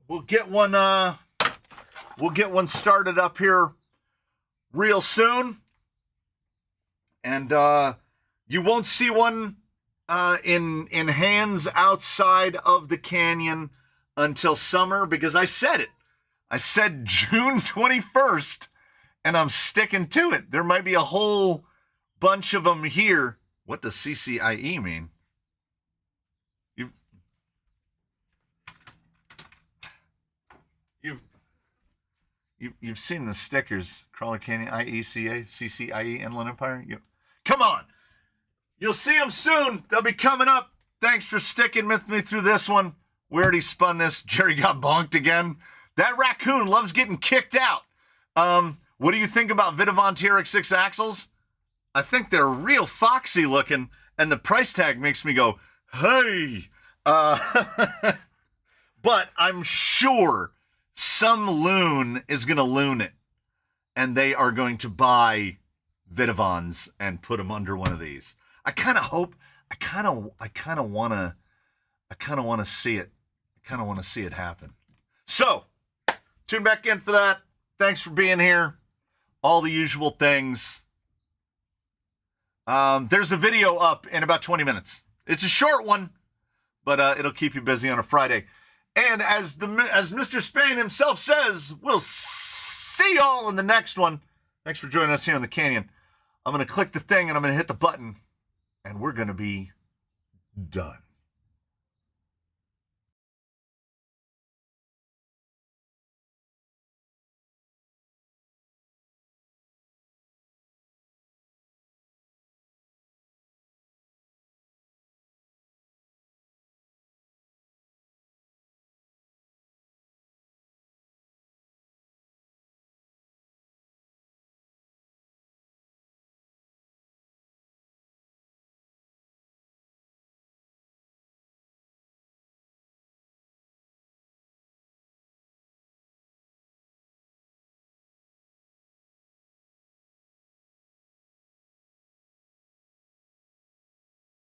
We'll get one started up here real soon. And you won't see one in hands outside of the canyon until summer, because I said it. I said June 21st, and I'm sticking to it. There might be a whole bunch of them here. What does CCIE mean? You've seen the stickers. Crawler Canyon, IECA, CCIE, Inland Empire. Come on. You'll see them soon. They'll be coming up. Thanks for sticking with me through this one. We already spun this. Jerry got bonked again. That raccoon loves getting kicked out. What do you think about Vidavon TRX6 axles? I think they're real foxy looking, and the price tag makes me go, hey. But I'm sure some loon is going to loon it, and they are going to buy Vidavons and put them under one of these. I kind of hope, I kind of want to see it. I kind of want to see it happen. So, tune back in for that. Thanks for being here. All the usual things. There's a video up in about 20 minutes. It's a short one, but it'll keep you busy on a Friday. And as Mr. Spain himself says, we'll see y'all in the next one. Thanks for joining us here in the Canyon. I'm going to click the thing and I'm going to hit the button. and we're going to be done.